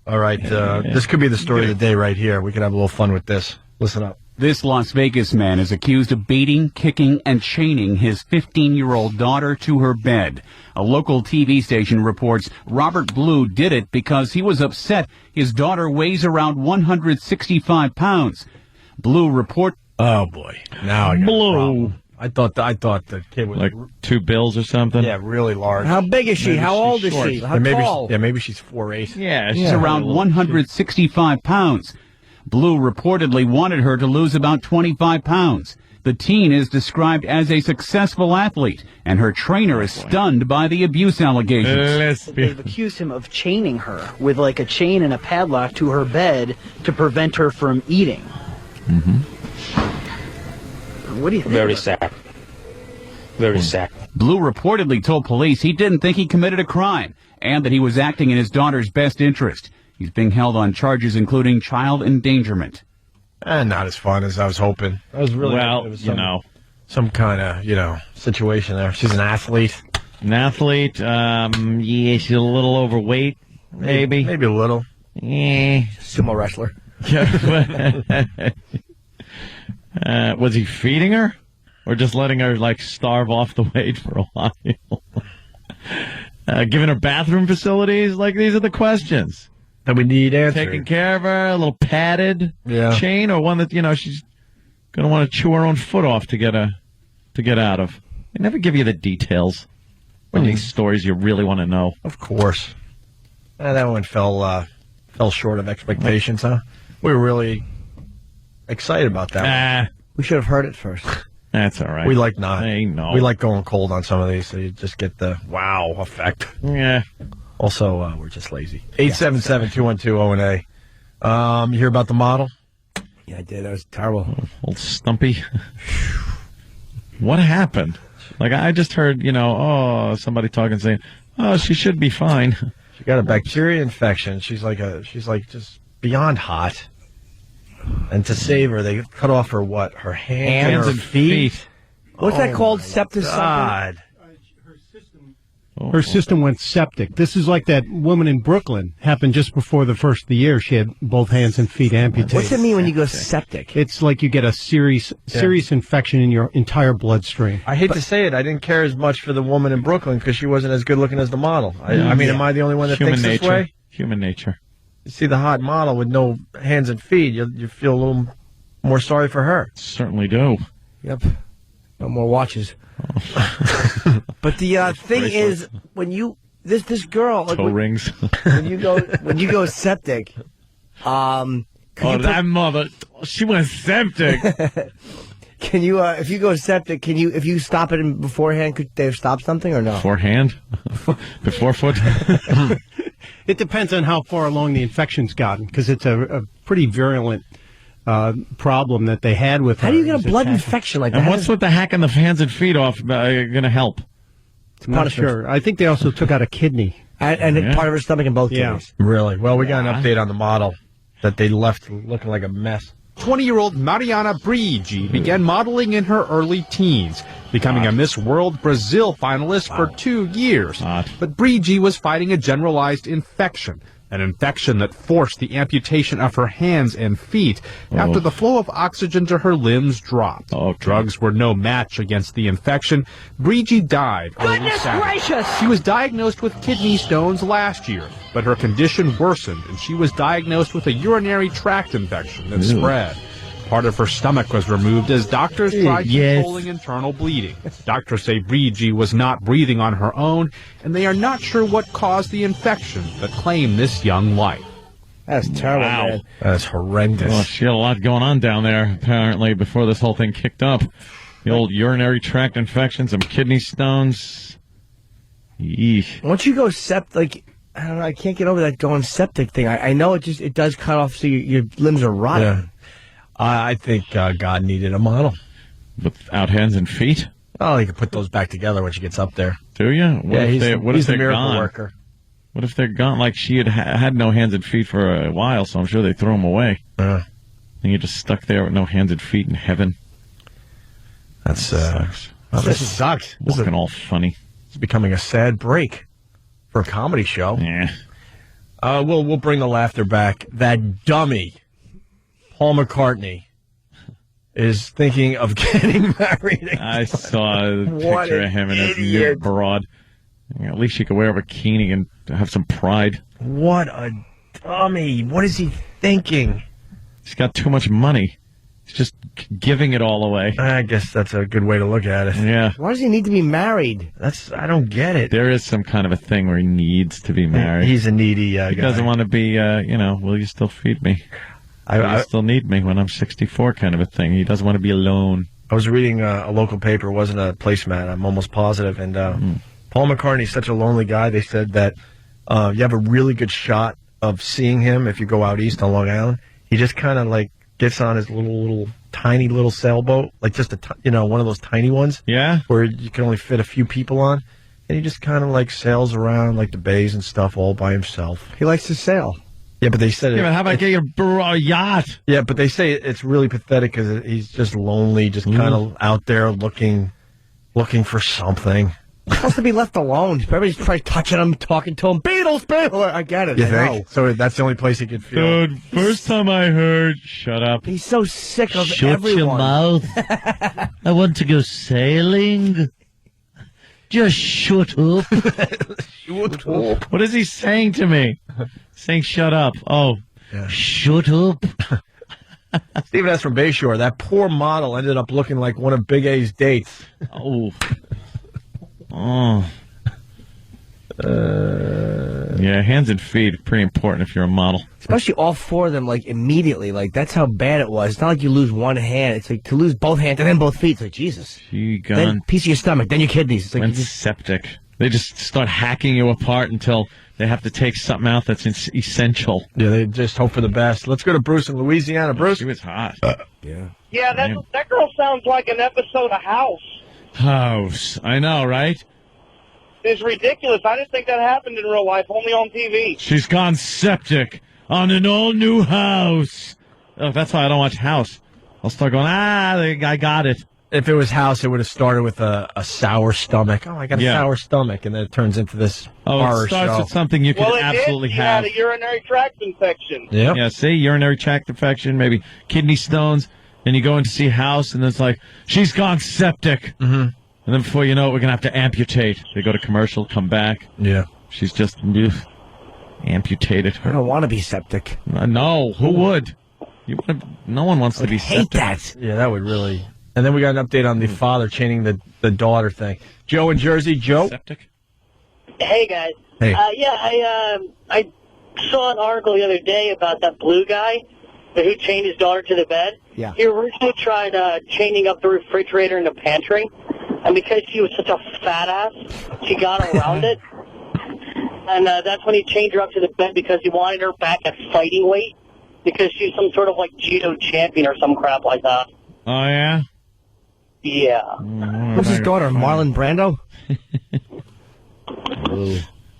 All right, this could be the story of the day right here. We could have a little fun with this. Listen up. This Las Vegas man is accused of beating, kicking, and chaining his 15-year-old daughter to her bed. A local TV station reports Robert Blue did it because he was upset his daughter weighs around 165 pounds. Blue report... Oh, boy. Now I got a problem. I thought the kid was... Like 2 bills or something? Yeah, really large. How big is she? Maybe How old is short. she? How tall? Maybe she's 4'8". Yeah, she's around 165 pounds. Blue reportedly wanted her to lose about 25 pounds. The teen is described as a successful athlete, and her trainer is stunned by the abuse allegations. They've accused him of chaining her with like a chain and a padlock to her bed to prevent her from eating. Mm-hmm. What do you think? Very sad. Very sad. Blue reportedly told police he didn't think he committed a crime and that he was acting in his daughter's best interest. He's being held on charges including child endangerment. Not as fun as I was hoping. I was really well, some kind of, situation there. She's an athlete. Yeah, she's a little overweight, maybe. Maybe a little. Sumo wrestler. Was he feeding her? Or just letting her, starve off the weight for a while? Giving her bathroom facilities? These are the questions that we need answered. Taking care of her, a little padded chain, or one that, she's going to want to chew her own foot off to get out of. They never give you the details. What are these stories you really want to know? Of course. That one fell short of expectations, huh? We were really excited about that one. We should have heard it first. That's all right. We like not. Hey, no. We like going cold on some of these, so you just get the wow effect. Yeah. Also, we're just lazy. 877-212-0&A. You hear about the model? Yeah, I did. That was terrible. Old Stumpy. What happened? I just heard, somebody talking saying, she should be fine. She got a bacteria infection. She's just beyond hot. And to save her, they cut off her Her hands and feet. What's that called? Septic? God. Her system went septic. This is like that woman in Brooklyn. Happened just before the first of the year. She had both hands and feet amputated. What's it mean when you go septic? It's like you get a serious infection in your entire bloodstream. I hate to say it. I didn't care as much for the woman in Brooklyn because she wasn't as good looking as the model. I mean, am I the only one that thinks this way? Human nature. you see the hot model with no hands and feet, you feel a little more sorry for her. Certainly do. Yep. No more watches. But the thing is, when you this girl, like, toe rings. when you go septic, that mother, she went septic. Can you, if you go septic, if you stop it beforehand, could they stop something or no? Beforehand? Before foot? It depends on how far along the infection's gotten, because it's a pretty virulent problem that they had with her. How do you get a blood infection like that? And what's with the hacking the hands and feet off going to help? I'm not sure. I think they also took out a kidney. And part of her stomach and both kidneys. Really? Well, we got an update on the model that they left looking like a mess. 20-year-old Mariana Brigi began modeling in her early teens, becoming a Miss World Brazil finalist for 2 years. But Brigi was fighting a generalized infection, an infection that forced the amputation of her hands and feet after the flow of oxygen to her limbs dropped. Drugs were no match against the infection. Brigi died early Saturday. Gracious! She was diagnosed with kidney stones last year, but her condition worsened, and she was diagnosed with a urinary tract infection that spread. Part of her stomach was removed as doctors tried controlling internal bleeding. Doctors say Brigi was not breathing on her own, and they are not sure what caused the infection that claimed this young life. That's terrible, man. That's horrendous. Well, she had a lot going on down there, apparently, before this whole thing kicked up. The old urinary tract infection, some kidney stones. Yeesh. Once you go septic, I don't know, I can't get over that going septic thing. I know it does cut off so your limbs are rotting. Yeah. I think God needed a model. Without hands and feet? Oh, he could put those back together when she gets up there. Do you? He's the miracle gone? worker. What if they're gone? Like she had no hands and feet for a while, so I'm sure they threw them away. And you're just stuck there with no hands and feet in heaven. That sucks. This sucks. Looking all funny. It's becoming a sad break for a comedy show. Yeah. We'll bring the laughter back. That dummy, Paul McCartney, is thinking of getting married. I saw a picture of him and his new broad. At least you could wear a bikini and have some pride. What a dummy. What is he thinking? He's got too much money. He's just giving it all away. I guess that's a good way to look at it. Yeah. Why does he need to be married? I don't get it. There is some kind of a thing where he needs to be married. He's a needy guy. He doesn't want to be, will you still feed me? You still need me when I'm 64 kind of a thing. He doesn't want to be alone. I was reading a local paper. It wasn't a placemat. I'm almost positive. And Paul McCartney's such a lonely guy. They said that you have a really good shot of seeing him if you go out east on Long Island. He just kind of like gets on his tiny little sailboat, like just one of those tiny ones. Yeah. Where you can only fit a few people on. And he just kind of like sails around like the bays and stuff all by himself. He likes to sail. Yeah, but they said but how about get your yacht? Yeah, but they say it's really pathetic because he's just lonely, just kind of out there looking for something. He's supposed to be left alone. Everybody's probably touching him, talking to him. Beatles! I get it. You think? So that's the only place he could feel. Dude, first time I heard, shut up. He's so sick of Shut everyone. your mouth. I want to go sailing. Just shut up. Shut up. What is he saying to me? Saying shut up. Oh, yeah. Shut up. Stephen S. from Bayshore. That poor model ended up looking like one of Big A's dates. Oh. Yeah, hands and feet are pretty important if you're a model. Especially all four of them, like, immediately. Like, that's how bad it was. It's not like you lose one hand. It's like to lose both hands and then both feet. It's like, Jesus. Then piece of your stomach, then your kidneys. It's like septic. They just start hacking you apart until they have to take something out that's essential. Yeah, they just hope for the best. Let's go to Bruce in Louisiana. Bruce? She was hot. Yeah. Yeah, that girl sounds like an episode of House. I know, right? It's ridiculous. I didn't think that happened in real life, only on TV. She's gone septic on an all-new House. Oh, that's why I don't watch House. I'll start going, I got it. If it was House, it would have started with a sour stomach. Oh, I got a sour stomach, and then it turns into this horror it starts show. with something you can absolutely She have. had a urinary tract infection. Yeah, see, urinary tract infection, maybe kidney stones, and you go in to see House, and it's like, she's gone septic. Mm-hmm. And then before you know it, we're going to have to amputate. They go to commercial, come back. Yeah. She's just, amputated her. I don't want to be septic. No, who would? No one wants to be hate septic. that. Yeah, that would really. And then we got an update on the father chaining the daughter thing. Joe in Jersey. Joe. Septic. Hey guys. Hey. I saw an article the other day about that blue guy who chained his daughter to the bed. Yeah. He originally tried chaining up the refrigerator and the pantry, and because she was such a fat ass, she got around it. And that's when he chained her up to the bed because he wanted her back at fighting weight because she's some sort of like judo champion or some crap like that. Oh, yeah? Yeah. Who's his daughter, Marlon Brando?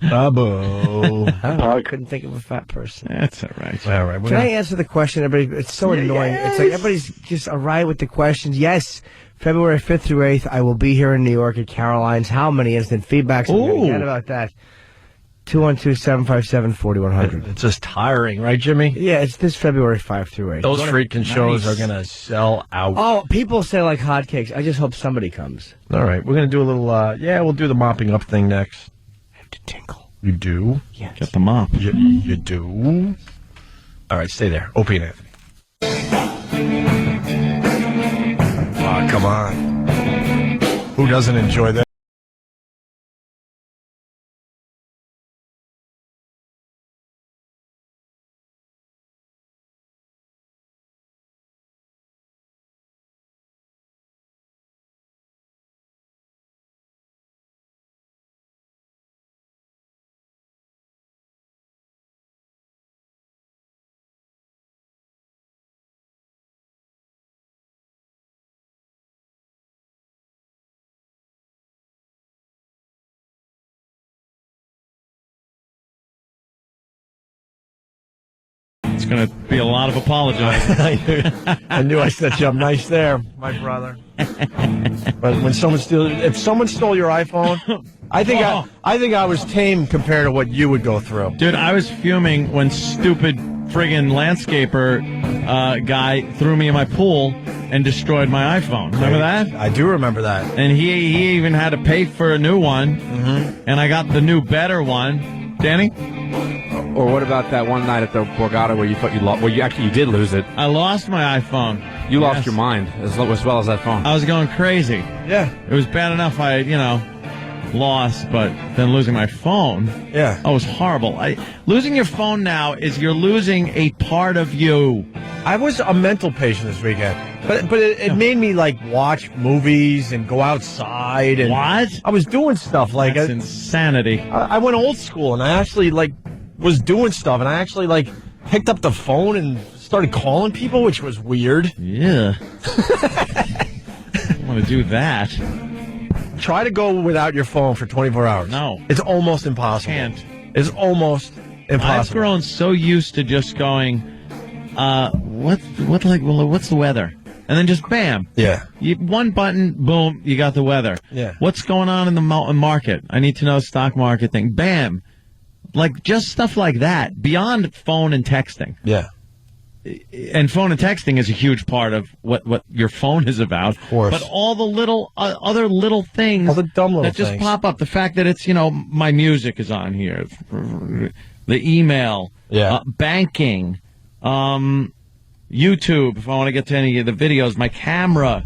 Bubbo. I don't know. I couldn't think of a fat person. That's all right. All right. Can I answer the question? Everybody, it's so annoying. It's like everybody's just arrived with the questions. Yes, February 5th through 8th, I will be here in New York at Caroline's. How many instant feedbacks? Forget about that. 212-757-4100. It's just tiring, right, Jimmy? Yeah, it's this February 5 through 8. Those freaking shows are going to sell out. Oh, people say like hotcakes. I just hope somebody comes. All right. We're going to do a little, we'll do the mopping up thing next. I have to tinkle. You do? Yes. Get the mop. You do? All right, stay there. Opie and Anthony. Oh, come on. Who doesn't enjoy that? It's going to be a lot of apologizing. I knew I set you up nice there, my brother. But when if someone stole your iPhone, I think I was tame compared to what you would go through. Dude, I was fuming when stupid friggin' landscaper guy threw me in my pool and destroyed my iPhone. Remember that? I do remember that. And he even had to pay for a new one, and I got the new, better one. Danny? Or what about that one night at the Borgata where you thought you lost? Well, you did lose it. I lost my iPhone. You lost your mind as well as that phone. I was going crazy. Yeah. It was bad enough I, lost, but then losing my phone. Yeah. Oh, it was horrible. Losing your phone now is you're losing a part of you. I was a mental patient this weekend, but it made me like watch movies and go outside. And what? I was doing stuff like that's insanity. I went old school and I actually was doing stuff and I actually picked up the phone and started calling people, which was weird. Yeah. I want to do that. Try to go without your phone for 24 hours. No. It's almost impossible. Can't. It's almost impossible. I've grown so used to just going, what's the weather? And then just bam. Yeah. One button, boom, you got the weather. Yeah. What's going on in the market? I need to know stock market thing. Bam. Just stuff like that, beyond phone and texting. Yeah. And phone and texting is a huge part of what your phone is about. Of course. But all the little, other little things all the dumb little that just things. pop up. The fact that it's, my music is on here. The email. Yeah. Banking. YouTube, if I want to get to any of the videos. My camera.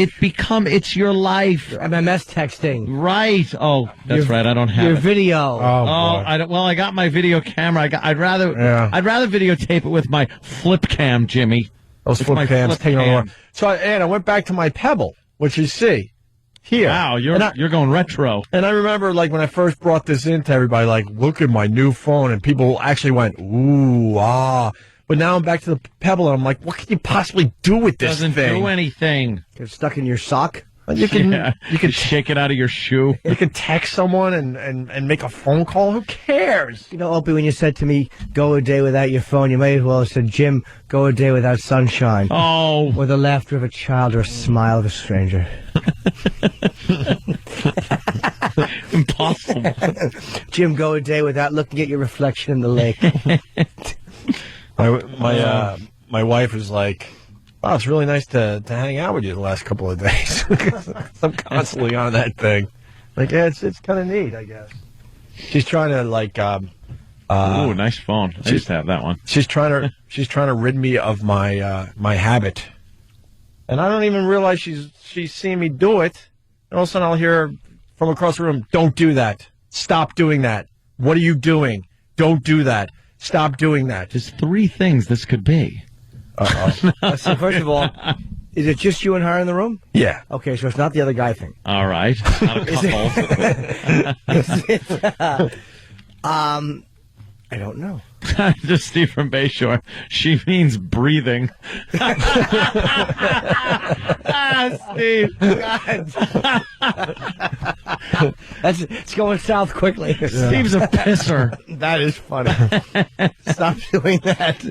It's your life. Your MMS texting. Right. Oh, that's right. I don't have your it. video. I got my video camera. I'd rather videotape it with my flip cam, Jimmy. Those flip cams taking over. So, I went back to my Pebble, which you see here. Wow, you're going retro. And I remember, when I first brought this in to everybody, look at my new phone, and people actually went, ooh, ah. But now I'm back to the Pebble, and I'm like, what can you possibly do with this thing? Doesn't do anything. Get stuck in your sock. You can shake it out of your shoe. You can text someone and make a phone call. Who cares? Opie, when you said to me, go a day without your phone, you may as well have said, Jim, go a day without sunshine. Oh. Or the laughter of a child or a smile of a stranger. Impossible. Jim, go a day without looking at your reflection in the lake. My wife was like, wow, it's really nice to hang out with you the last couple of days. I'm constantly on that thing. Yeah, it's kind of neat, I guess. She's trying to ooh, nice phone. I used to have that one. She's trying to rid me of my my habit, and I don't even realize she's seeing me do it. And all of a sudden, I'll hear her from across the room, "Don't do that. Stop doing that. What are you doing? Don't do that. Stop doing that." There's 3 things this could be. So first of all, is it just you and her in the room? Yeah. Okay, so it's not the other guy thing. All right. Not a couple. I don't know. Just Steve from Bayshore. She means breathing. Steve. It's going south quickly. Steve's a pisser. That is funny. Stop doing that.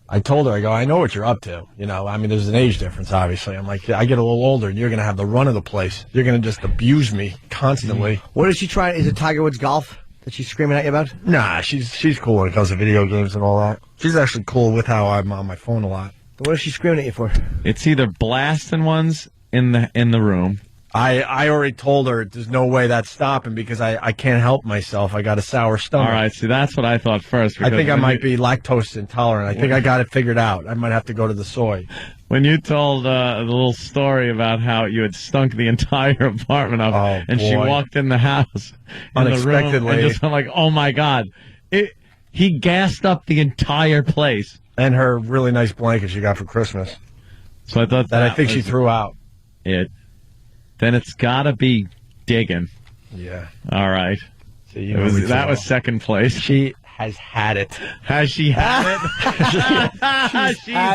I told her, I go, I know what you're up to. I mean, there's an age difference, obviously. I'm like, I get a little older, and you're going to have the run of the place. You're going to just abuse me constantly. What is she trying? Is it Tiger Woods golf that she's screaming at you about? Nah, she's cool when it comes to video games and all that. She's actually cool with how I'm on my phone a lot. What is she screaming at you for? It's either blasting ones in the room. I already told her there's no way that's stopping because I can't help myself. I got a sour stomach. All right, see, that's what I thought first. I think I might be lactose intolerant. I think I got it figured out. I might have to go to the soy. When you told the little story about how you had stunk the entire apartment up, and she walked in the house unexpectedly, in the room and just went like, "Oh my God!" He gassed up the entire place. And her really nice blanket she got for Christmas. So I thought that I think she threw out. Then it's got to be digging. Yeah. All right. So that was second place. She has had it. Has she had it? She's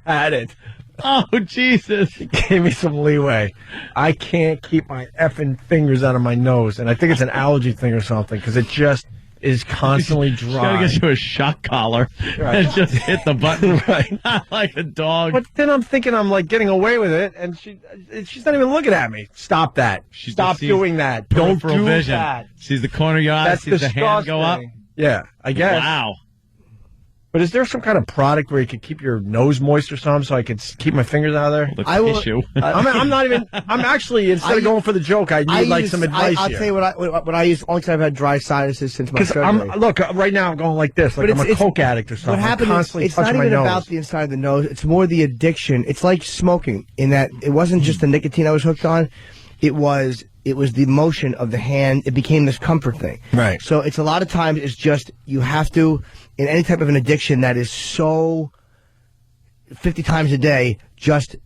had it. Oh, Jesus. She gave me some leeway. I can't keep my effing fingers out of my nose, and I think it's an allergy thing or something, because it just is constantly dry. You gotta get you a shock collar and just hit the button like a dog. But then I'm thinking I'm like getting away with it, and she's not even looking at me. Stop that. Stop doing that. Don't do vision. that. Sees the corner of your eye, sees the hand go up. Yeah, I guess. Wow. But is there some kind of product where you could keep your nose moist or something so I could keep my fingers out of there? Tissue. I'm not even. I'm actually, instead of going for the joke, I need some advice. I'll tell you what I use. Only because I've had dry sinuses since my surgery. Look, right now I'm going like this, like I'm a coke addict or something. What happened is it's not even about the inside of the nose. It's more the addiction. It's like smoking in that it wasn't just the nicotine I was hooked on. It was the motion of the hand. It became this comfort thing. Right. So it's a lot of times it's just you have to, in any type of an addiction that is so 50 times a day, just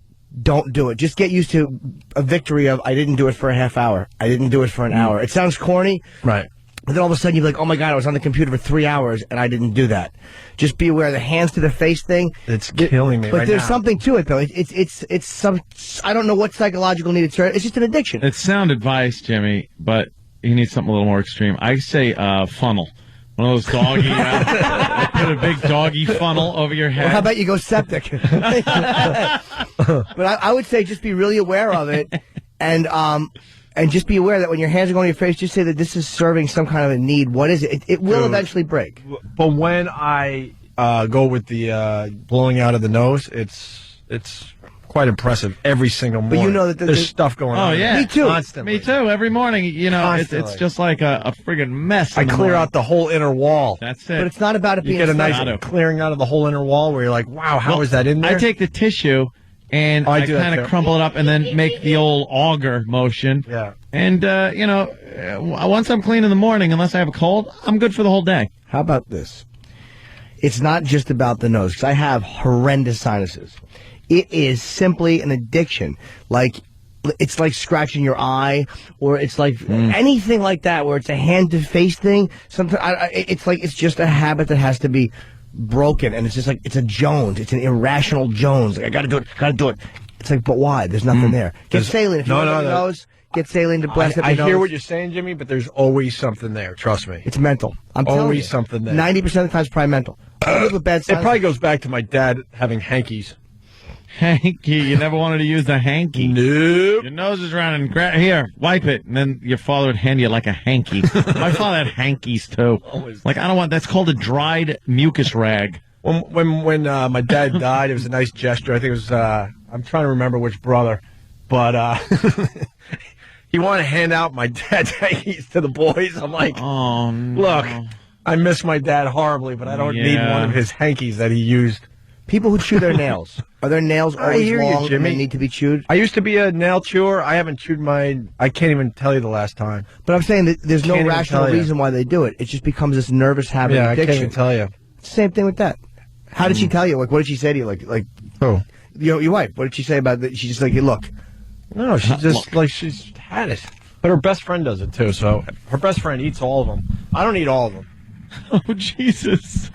don't do it. Just get used to a victory of I didn't do it for a half hour. I didn't do it for an hour. It sounds corny. Right. But then all of a sudden you're like, oh my God, I was on the computer for 3 hours and I didn't do that. Just be aware of the hands to the face thing. It's killing me. But there's something to it though. It's some, I don't know what psychological need it's just an addiction. It's sound advice, Jimmy, but you need something a little more extreme. I say funnel. One of those doggy, put a big doggy funnel over your head. Well, how about you go septic? But I would say just be really aware of it and just be aware that when your hands are going to your face, just say that this is serving some kind of a need. What is it? It will eventually break. But when I go with the blowing out of the nose, it's quite impressive every single morning. But you know that there's stuff going on. Oh, yeah. Me too. Constantly. Me too. Every morning, it's just like a friggin' mess. I clear out the whole inner wall. That's it. But it's not about it being You get a nice clearing out of the whole inner wall where you're like, wow, how is that in there? I take the tissue and I kind of crumble it up and then make the old auger motion. Yeah. And, once I'm clean in the morning, unless I have a cold, I'm good for the whole day. How about this? It's not just about the nose, because I have horrendous sinuses. It is simply an addiction. Like, it's like scratching your eye, or it's like anything like that, where it's a hand-to-face thing. Sometimes it's just a habit that has to be broken, and it's just like, it's a Jones. It's an irrational Jones. Like, I gotta do it. It's like, but why? There's nothing there. Get saline. If you want your nose, get saline to blast I up your hear nose. what you're saying, Jimmy, but there's always something there. Trust me. It's mental. I'm telling you. Always something there. 90% of the time it's probably mental. I live with bad It probably goes back to my dad having hankies. Hanky. You never wanted to use the hanky. Nope. Your nose is round and here, wipe it. And then your father would hand you like a hanky. My father had hankies too. Like, I don't want, that's called a dried mucus rag. When my dad died, it was a nice gesture. I think it was, I'm trying to remember which brother, but You want to hand out my dad's hankies to the boys? I'm like, oh, no. Look, I miss my dad horribly, but I don't need one of his hankies that he used. People who chew their nails. Are their nails always hear you, long Jimmy. and they need to be chewed? I used to be a nail chewer. I haven't chewed mine. I can't even tell you the last time. But I'm saying that there's no Can't even rational tell you. reason why they do it. It just becomes this nervous habit Yeah, I addiction. can't even tell you. Same thing with that. How did she tell you? Like, what did she say to you? Like who? Your wife. What did she say about that? She just like, hey, look. No, she just like she's had it. But her best friend does it too. So her best friend eats all of them. I don't eat all of them. Oh, Jesus.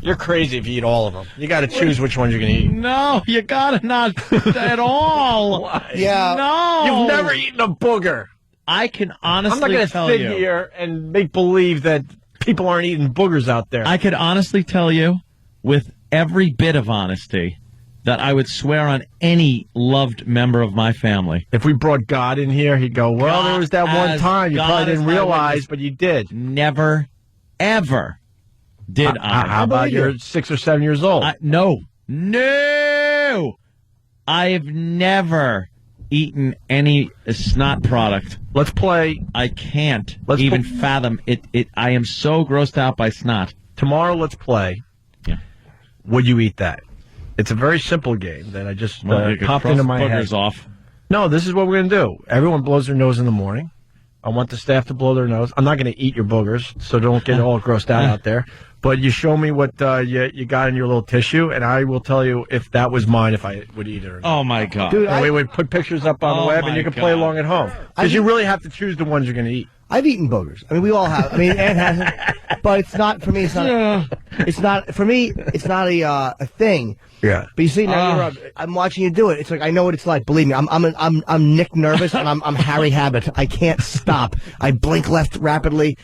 You're crazy if you eat all of them. You got to choose which ones you're going to eat. No, you gotta not at all. Why? Yeah. No. You've never eaten a booger. I can honestly I'm not going to tell sit you. here and make believe that people aren't eating boogers out there. I could honestly tell you, with every bit of honesty, that I would swear on any loved member of my family. If we brought God in here, he'd go, well, there was that one time you probably didn't realize, but you did. Never, ever did I. How about you're 6 or 7 years old? No. I've never eaten any snot product. Let's play. I can't even fathom it. I am so grossed out by snot. Tomorrow, let's play. Yeah. Would you eat that? It's a very simple game that I just You could popped cross into my boogers head. off. No, this is what we're going to do. Everyone blows their nose in the morning. I want the staff to blow their nose. I'm not going to eat your boogers, so don't get all grossed out there. But you show me what you got in your little tissue, and I will tell you if that was mine, if I would eat it or not. Oh, my God. Dude, And we would put pictures up on the web, and you can play along at home. Because you really have to choose the ones you're going to eat. I've eaten boogers. I mean, we all have. I mean, Ann hasn't. But it's not, for me, it's not. It's not, for me, it's not a thing. Yeah. But you see, now I'm watching you do it. It's like, I know what it's like. Believe me, I'm Nick Nervous, and I'm Harry Habit. I can't stop. I blink left rapidly.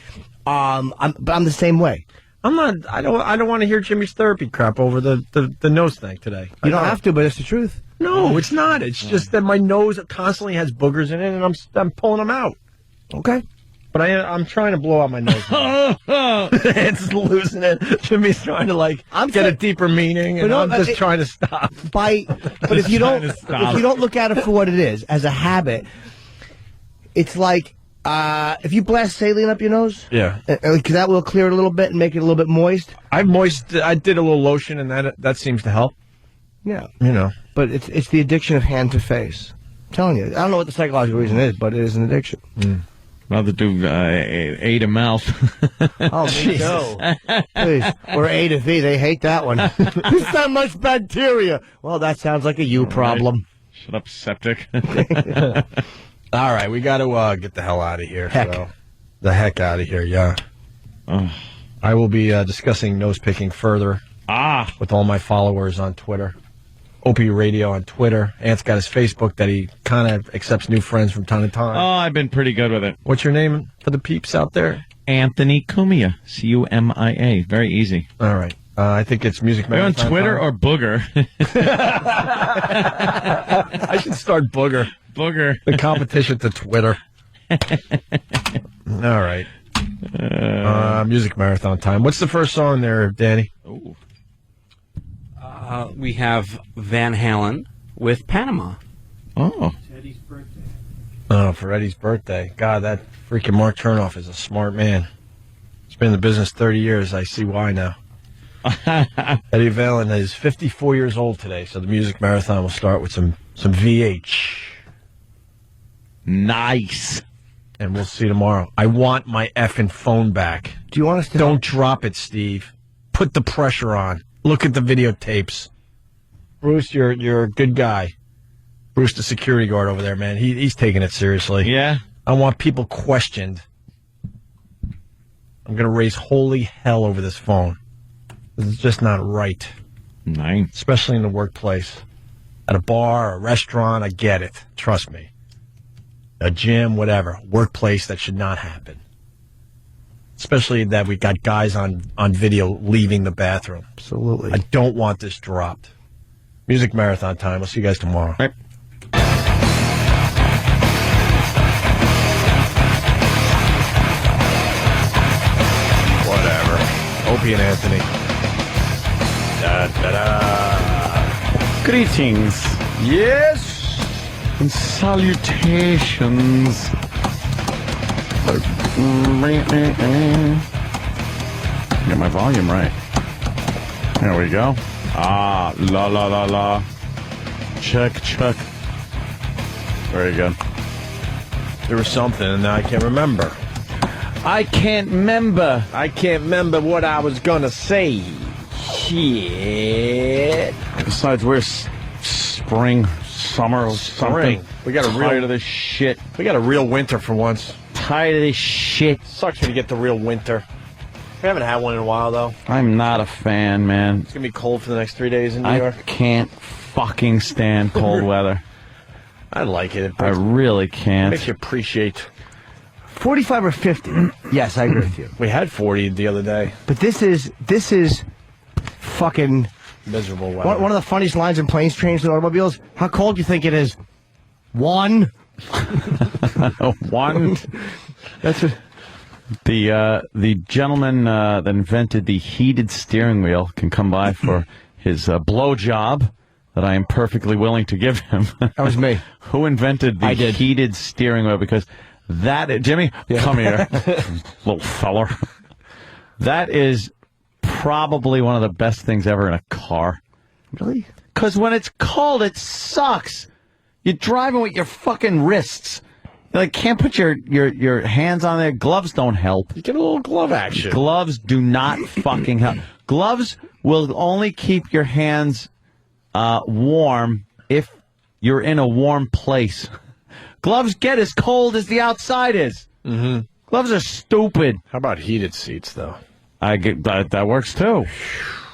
But I'm the same way. I'm not. I don't want to hear Jimmy's therapy crap over the nose thing today. You don't have to, but it's the truth. No, it's not. It's just that my nose constantly has boogers in it, and I'm pulling them out. Okay. But I'm trying to blow out my nose. It's losing it. Jimmy's trying to get a deeper meaning, and I'm just trying to stop. But if you don't look at it for what it is, as a habit, it's like if you blast saline up your nose, yeah, because that will clear it a little bit and make it a little bit moist. I did a little lotion, and that seems to help. Yeah, but it's the addiction of hand to face. I'm telling you, I don't know what the psychological reason is, but it is an addiction. Rather do A to mouth. Oh, me too. Please. Or A to V. They hate that one. There's that much bacteria. Well, that sounds like a you problem. Shut up, septic. All right, we got to get the hell out of here. So. The heck out of here, yeah. I will be discussing nose picking further with all my followers on Twitter. Opie Radio on Twitter. Ant's got his Facebook that he kind of accepts new friends from time to time. Oh, I've been pretty good with it. What's your name for the peeps out there? Anthony Cumia. Cumia. Very easy. All right. I think it's Music Are you on Marathon Twitter time. or Booger? I should start Booger. Booger. The competition to Twitter. All right. Music Marathon time. What's the first song there, Danny? Ooh. We have Van Halen with Panama. Oh. Oh, for Eddie's birthday. God, that freaking Mark Chernoff is a smart man. He's been in the business 30 years. I see why now. Eddie Van Halen is 54 years old today, so the Music Marathon will start with some VH. Nice. And we'll see tomorrow. I want my effing phone back. Do you want us to... Don't drop it, Steve. Put the pressure on. Look at the videotapes. Bruce, you're a good guy. Bruce, the security guard over there, man. He's taking it seriously. Yeah. I want people questioned. I'm going to raise holy hell over this phone. This is just not right. Nice. Especially in the workplace. At a bar, a restaurant, I get it. Trust me. A gym, whatever. Workplace, that should not happen. Especially that we got guys on video leaving the bathroom. Absolutely. I don't want this dropped. Music Marathon time. We'll see you guys tomorrow. Right. Whatever. Opie and Anthony. Da, da, da. Greetings. Yes. and salutations. Get my volume right. There we go. Ah, la la la la. Check. Very good. There was something, and now I can't remember. I can't remember what I was gonna say. Shit. Besides, we're spring, summer, something. We got tired of this shit. We got a real winter for once. Tired of this shit. Sucks when you get the real winter. We haven't had one in a while, though. I'm not a fan, man. It's gonna be cold for the next 3 days in New York. I can't fucking stand cold weather. I like it. I really can't. It makes you appreciate. 45 or 50. Yes, I agree with you. We had 40 the other day. But this is fucking miserable weather. One of the funniest lines in planes, trains, and automobiles. How cold do you think it is? 1. 1. That's what. The gentleman that invented the heated steering wheel can come by for his blow job that I am perfectly willing to give him. That was me. Who invented the heated steering wheel? Because Jimmy, come here, little feller. That is probably one of the best things ever in a car. Really? Because when it's cold, it sucks. You're driving with your fucking wrists. You can't put your hands on there. Gloves don't help. You get a little glove action. Gloves do not fucking help. Gloves will only keep your hands warm if you're in a warm place. Gloves get as cold as the outside is. Mm-hmm. Gloves are stupid. How about heated seats, though? I get that works too.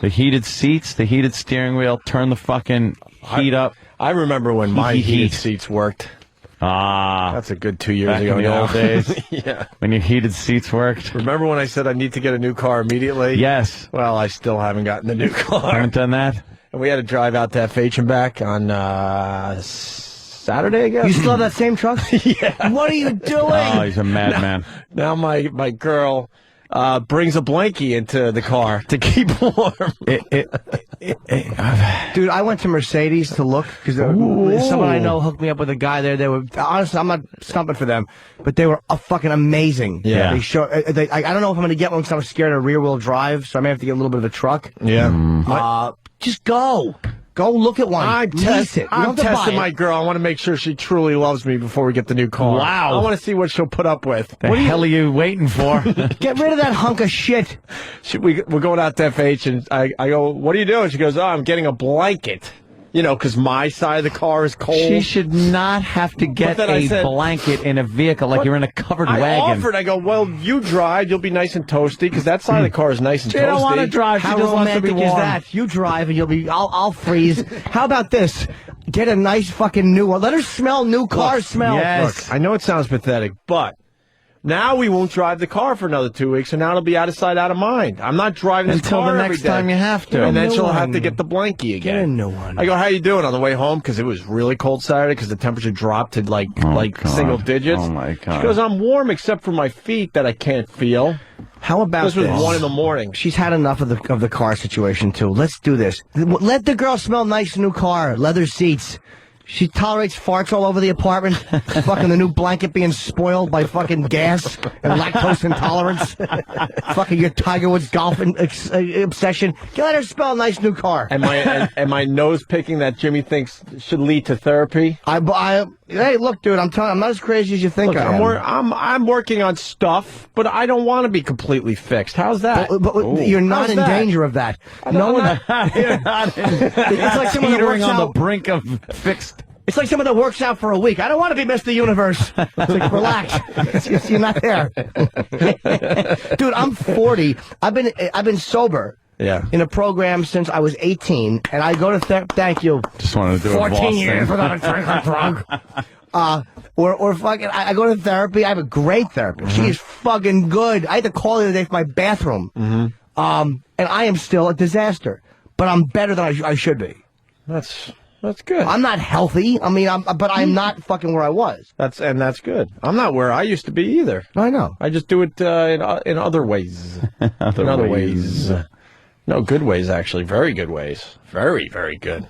The heated seats, the heated steering wheel, turn the fucking heat up. I remember when my heated seats worked. Ah, that's a good 2 years back ago. in the old days. Yeah, when your heated seats worked. Remember when I said I need to get a new car immediately? Yes. Well, I still haven't gotten the new car. Haven't done that. And we had to drive out to FH and back on Saturday, I guess. You still have that same truck? Yeah. What are you doing? Oh, he's a madman. Now my girl brings a blankie into the car to keep warm. Dude, I went to Mercedes to look because someone I know hooked me up with a guy there. They were honestly, I'm not stumping for them, but they were fucking amazing. Yeah. They show. I don't know if I'm going to get one because I'm scared of rear wheel drive, so I may have to get a little bit of a truck. Yeah. Just go. Go look at one. I'm testing my girl. I want to make sure she truly loves me before we get the new car. Wow. I want to see what she'll put up with. The hell are you waiting for? Get rid of that hunk of shit. We're going out to FH, and I go, what are you doing? She goes, oh, I'm getting a blanket. You know, because my side of the car is cold. She should not have to get a blanket in a vehicle like you're in a covered wagon. I offered. I go, well, you drive. You'll be nice and toasty because that side of the car is nice and toasty. She don't want to drive. How she just wants to romantic be is warm. that? You drive and you'll be. I'll freeze. How about this? Get a nice fucking new one. Let her smell new car smell. Yes. Look, I know it sounds pathetic, but now we won't drive the car for another 2 weeks, and now it'll be out of sight, out of mind. I'm not driving this until car the every next day. time you have to. And then she'll have to get the blankie again. Get a new one. I go, how you doing on the way home? Because it was really cold Saturday because the temperature dropped to like single digits. Oh, my God. She goes, I'm warm except for my feet that I can't feel. How about this? Was this? 1 in the morning. She's had enough of the car situation, too. Let's do this. Let the girl smell nice new car. Leather seats. She tolerates farts all over the apartment. Fucking the new blanket being spoiled by fucking gas and lactose intolerance. Fucking your Tiger Woods golf obsession. Let her smell a nice new car. And my nose picking that Jimmy thinks should lead to therapy. Hey, look, dude, I'm telling you, I'm not as crazy as you think I am. I'm working on stuff, but I don't want to be completely fixed. How's that? But you're not in danger of that. No one. You're not It's like someone that works on the out. brink of fixed. It's like someone that works out for a week. I don't want to be Mr. Universe. It's like, relax. You're not there. Dude, I'm 40. I've been sober. Yeah. In a program since I was 18, and I go to Thank you. Just wanted to do 14 years without a drink or drunk. Or fucking, I go to therapy. I have a great therapist. She is fucking good. I had to call the other day for my bathroom. And I am still a disaster. But I'm better than I should be. That's good. I'm not healthy. I mean, but I'm not fucking where I was. That's good. I'm not where I used to be either. I know. I just do it in other ways. In other ways. No, good ways, actually. Very good ways. Very, very good.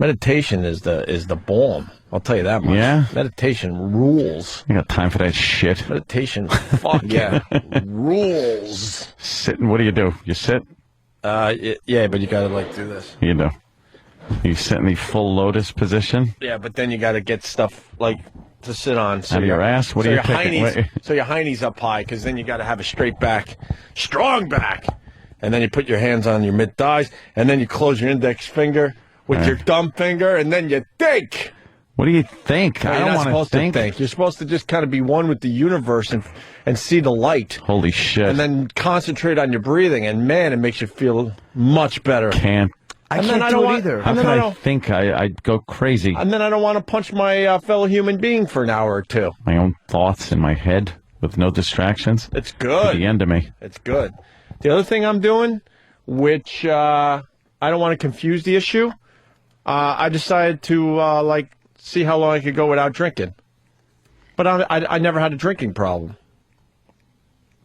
Meditation is the balm. I'll tell you that much. Yeah? Meditation rules. You got time for that shit? Meditation, fuck yeah, rules. Sitting, what do? You sit? Yeah, but you gotta do this. You do. You sit in the full lotus position? Yeah, but then you gotta get stuff to sit on. So Have your ass? What so are you your picking? hiney's, so your hiney's up high, because then you gotta have a straight back, strong back. And then you put your hands on your mid-thighs, and then you close your index finger with your thumb finger, and then you think. What do you think? No, I don't want to think. You're supposed to just kind of be one with the universe and see the light. Holy shit. And then concentrate on your breathing, and man, it makes you feel much better. Can't. I can't do it either. How can I think? I'd go crazy. And then I don't want to punch my fellow human being for an hour or two. My own thoughts in my head with no distractions. It's good. To the end of me. It's good. The other thing I'm doing, which I don't want to confuse the issue, I decided to see how long I could go without drinking. But I never had a drinking problem.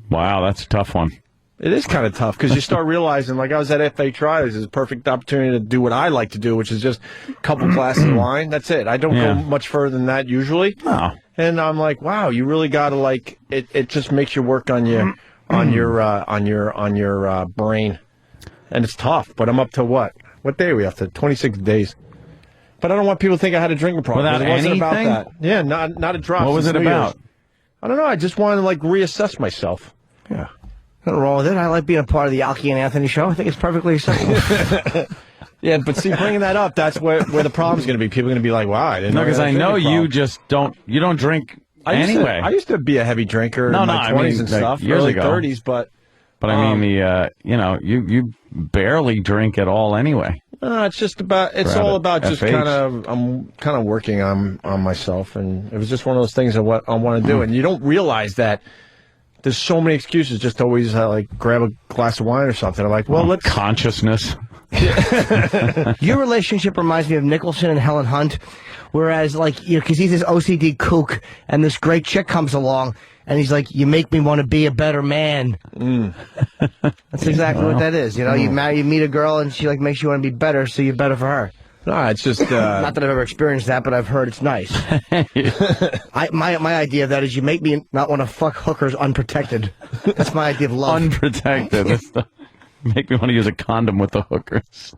Wow, that's a tough one. It is kind of tough because you start realizing, I was at FA Trials, it's a perfect opportunity to do what I like to do, which is just a couple glasses of wine. That's it. I don't go much further than that usually. Oh. And I'm like, wow, you really got to it just makes you work on your brain. And it's tough, but I'm up to what? What day are we up to? 26 days. But I don't want people to think I had a drinking problem. Without it wasn't anything? about that. Yeah, not a drop. What was it about? I don't know. I just wanted to reassess myself. Yeah. Nothing wrong with it. I like being a part of the Alki and Anthony show. I think it's perfectly acceptable. Yeah, but see, bringing that up, that's where the problem's going to be. People are going to be like, wow, I didn't know. No, because I know you just don't drink anyway. I used to be a heavy drinker in my 20s and stuff, years early ago. 30s, but I mean, you barely drink at all anyway. It's just about. It's all about just kind of. I'm kind of working on myself, and it was just one of those things of what I want to do, and you don't realize that there's so many excuses just to always grab a glass of wine or something. I'm like, well, let's consciousness. Your relationship reminds me of Nicholson and Helen Hunt, whereas because he's this OCD kook, and this great chick comes along, and he's like, "You make me want to be a better man." That's exactly what that is. You meet a girl, and she makes you want to be better, so you're better for her. No, it's just not that I've ever experienced that, but I've heard it's nice. My idea of that is you make me not want to fuck hookers unprotected. That's my idea of love. Unprotected. Make me want to use a condom with the hookers.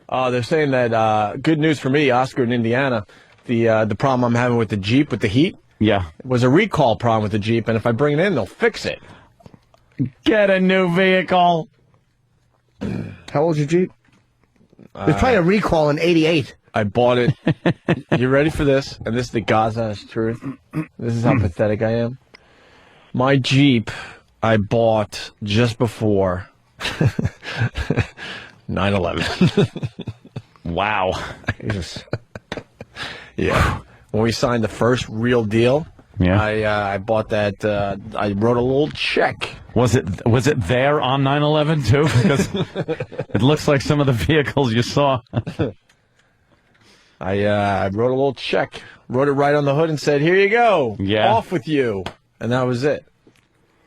They're saying that good news for me, Oscar in Indiana. The problem I'm having with the Jeep with the heat. Yeah, was a recall problem with the Jeep, and if I bring it in, they'll fix it. Get a new vehicle. How old's your Jeep? There's probably a recall in '88. I bought it. You ready for this? And this is the God's honest truth. This is how pathetic I am. My Jeep, I bought just before 9/11. Wow. Jesus. Yeah. When we signed the first real deal, I bought that. I wrote a little check. Was it there on 9/11 too? Because it looks like some of the vehicles you saw. I wrote a little check, wrote it right on the hood, and said, "Here you go. Yeah. Off with you." And that was it.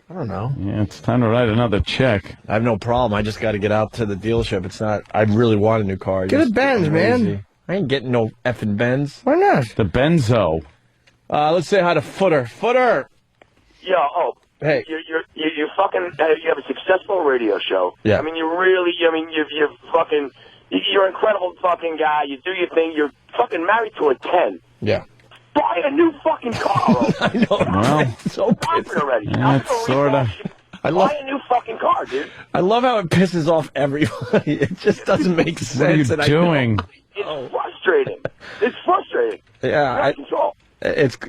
I don't know. Yeah, it's time to write another check. I have no problem. I just got to get out to the dealership. It's not. I really want a new car. Get a Benz, man. I ain't getting no effing Benz. Why not? The Benzo. Let's say hi to Footer. Footer. Yo, hey, you fucking you have a successful radio show. Yeah. I mean, you're fucking, you're an incredible fucking guy. You do your thing. You're fucking married to a 10. Yeah. Buy a new fucking car. I know. Well, so pissed already. That's sort of. Buy a new fucking car, dude. I love how it pisses off everybody. It just doesn't make sense. What are you doing? It's frustrating. It's frustrating. Yeah,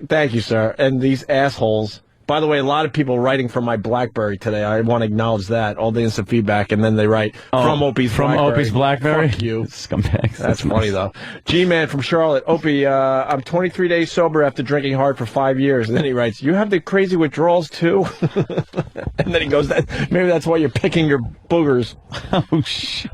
thank you, sir. And these assholes. By the way, a lot of people writing from my BlackBerry today. I want to acknowledge that. All the instant feedback, and then they write from Opie's BlackBerry. Opie's BlackBerry? Fuck you. Scumbags. That's funny, though. G-Man from Charlotte. Opie, I'm 23 days sober after drinking hard for 5 years. And then he writes, you have the crazy withdrawals, too? And then he goes, maybe that's why you're picking your boogers. Oh, shit.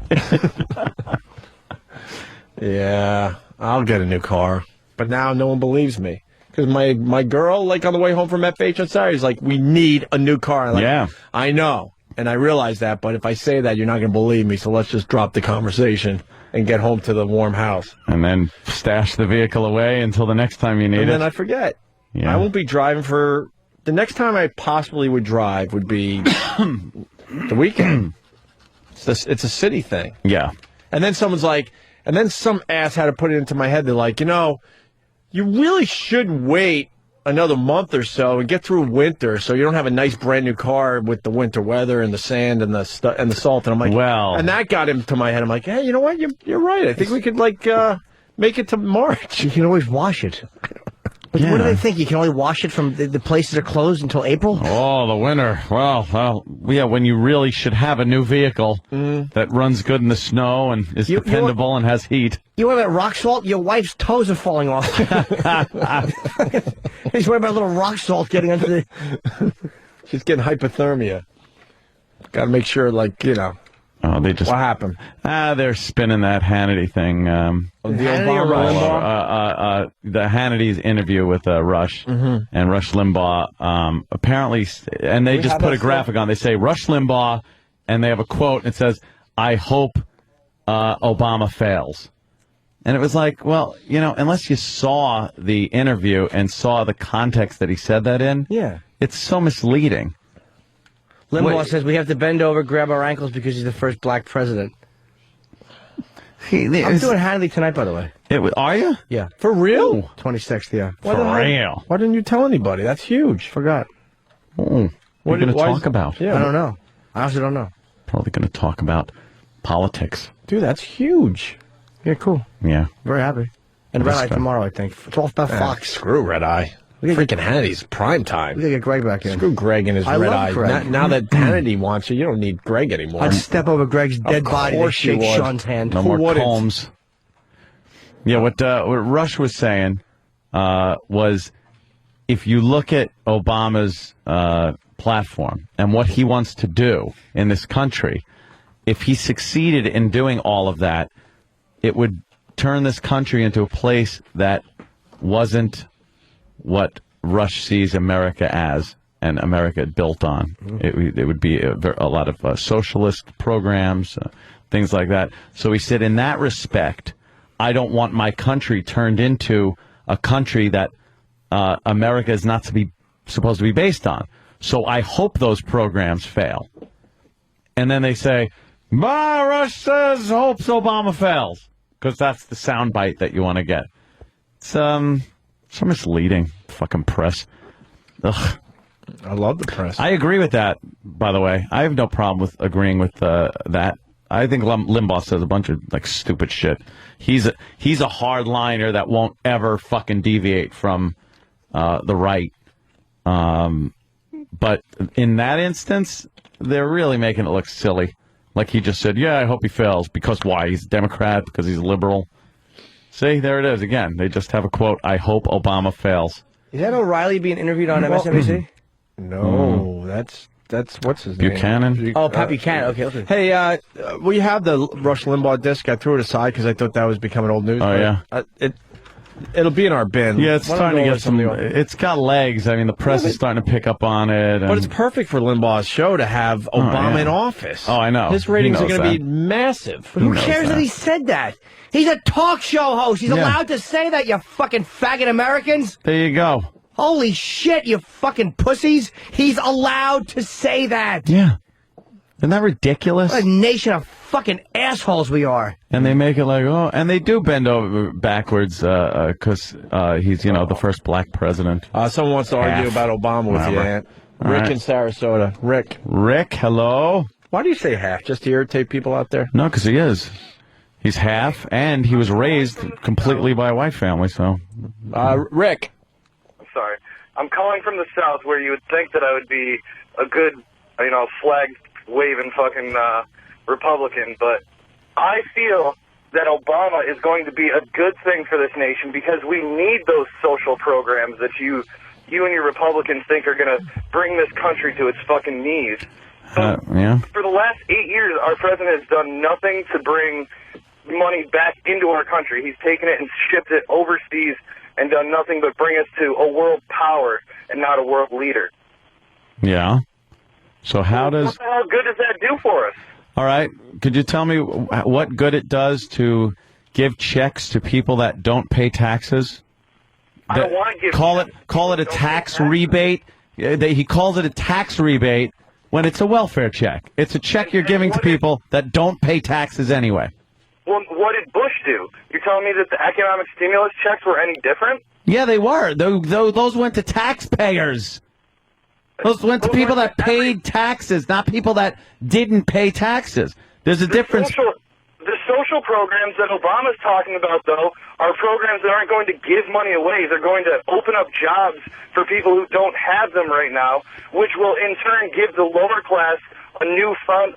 Yeah, I'll get a new car. But now no one believes me. Because my girl, on the way home from FH on Saturday, is like, we need a new car. I'm like, yeah. I know. And I realize that, but if I say that, you're not going to believe me, so let's just drop the conversation and get home to the warm house. And then stash the vehicle away until the next time you need it. And then I forget. Yeah. I won't be driving for... The next time I possibly would drive would be the weekend. It's a city thing. Yeah. And then someone's like... And then some ass had to put it into my head. They're like, you really should wait another month or so and get through winter so you don't have a nice brand new car with the winter weather and the sand and the salt. And I'm like, well, and that got into my head. I'm like, hey, you know what? You're right. I think we could make it to March. You can always wash it. But what do they think? You can only wash it from the places are closed until April? Oh, the winter. Well, yeah, when you really should have a new vehicle that runs good in the snow and is dependable and has heat. You worry about rock salt? Your wife's toes are falling off. He's worried about a little rock salt getting under the... She's getting hypothermia. Got to make sure, Oh, they just... What happened? They're spinning that Hannity thing. The Obama the Hannity's interview with Rush and Rush Limbaugh. Apparently, and they just put a graphic on. They say Rush Limbaugh, and they have a quote. And it says, "I hope Obama fails." And it was like, well, unless you saw the interview and saw the context that he said that in, it's so misleading. Limbaugh says we have to bend over, grab our ankles because he's the first black president. I'm doing Hannity tonight, by the way. Are you? Yeah. For real? 26th, yeah. For real. Why didn't you tell anybody? That's huge. Forgot. What are you going to talk about? Yeah. I don't know. I also don't know. Probably going to talk about politics. Dude, that's huge. Yeah, cool. Yeah. Very happy. And Red Eye tomorrow, I think. It's all about Fox. Screw Red Eye. Freaking Hannity's prime time. We gotta get Greg back in. Screw Greg and his Red Eye. Greg. Now that Hannity wants you, you don't need Greg anymore. I'd step over Greg's dead body and shake Sean's hand. No more Combs. Yeah, what Rush was saying was if you look at Obama's platform and what he wants to do in this country, if he succeeded in doing all of that, it would turn this country into a place that wasn't what Rush sees America as and America built on. It would be a lot of socialist programs, things like that. So he said, in that respect, I don't want my country turned into a country that America is not supposed to be based on. So I hope those programs fail. And then they say, Rush says hopes Obama fails, because that's the soundbite that you want to get. It's so misleading. Fucking press. Ugh. I love the press. I agree with that, by the way. I have no problem with agreeing with that. I think Limbaugh says a bunch of stupid shit. He's a hardliner that won't ever fucking deviate from the right. But in that instance, they're really making it look silly. Like he just said, yeah, I hope he fails. Because why? He's a Democrat, because he's a liberal. See, there it is again. They just have a quote, I hope Obama fails. Is that O'Reilly being interviewed on MSNBC? No, that's what's his name? Buchanan? Oh, Pat Buchanan. Okay. Hey, we have the Rush Limbaugh disc. I threw it aside because I thought that was becoming old news. Oh, yeah. It'll be in our bin. Yeah, it's starting to get some... It's got legs. I mean, the press is starting to pick up on it. But it's perfect for Limbaugh's show to have Obama in office. Oh, I know. His ratings are going to be massive. But who cares that he said that? He's a talk show host. He's allowed to say that, you fucking faggot Americans. There you go. Holy shit, you fucking pussies. He's allowed to say that. Yeah. Isn't that ridiculous? What a nation of fucking assholes we are. And they make it like, oh, and they do bend over backwards because he's, the first black president. Someone wants to argue about Obama with you, Aunt. Rick in Sarasota. Rick, hello? Why do you say half? Just to irritate people out there? No, because he is. He's half, and he was raised completely by a white family, so. Rick. I'm sorry. I'm calling from the South where you would think that I would be a good, flag-waving fucking Republican, but I feel that Obama is going to be a good thing for this nation because we need those social programs that you and your Republicans think are going to bring this country to its fucking knees. For the last 8 years, our president has done nothing to bring money back into our country. He's taken it and shipped it overseas and done nothing but bring us to a world power and not a world leader. Yeah. So how does... What the hell good does that do for us? All right. Could you tell me what good it does to give checks to people that don't pay taxes? I don't want to give... Call it a tax rebate. He calls it a tax rebate when it's a welfare check. It's a check you're giving to people that don't pay taxes anyway. Well, what did Bush do? You're telling me that the economic stimulus checks were any different? Yeah, they were. Those went to taxpayers. Those went to people that paid taxes, not people that didn't pay taxes. There's a difference. The social programs that Obama's talking about, though, are programs that aren't going to give money away. They're going to open up jobs for people who don't have them right now, which will in turn give the lower class a new fund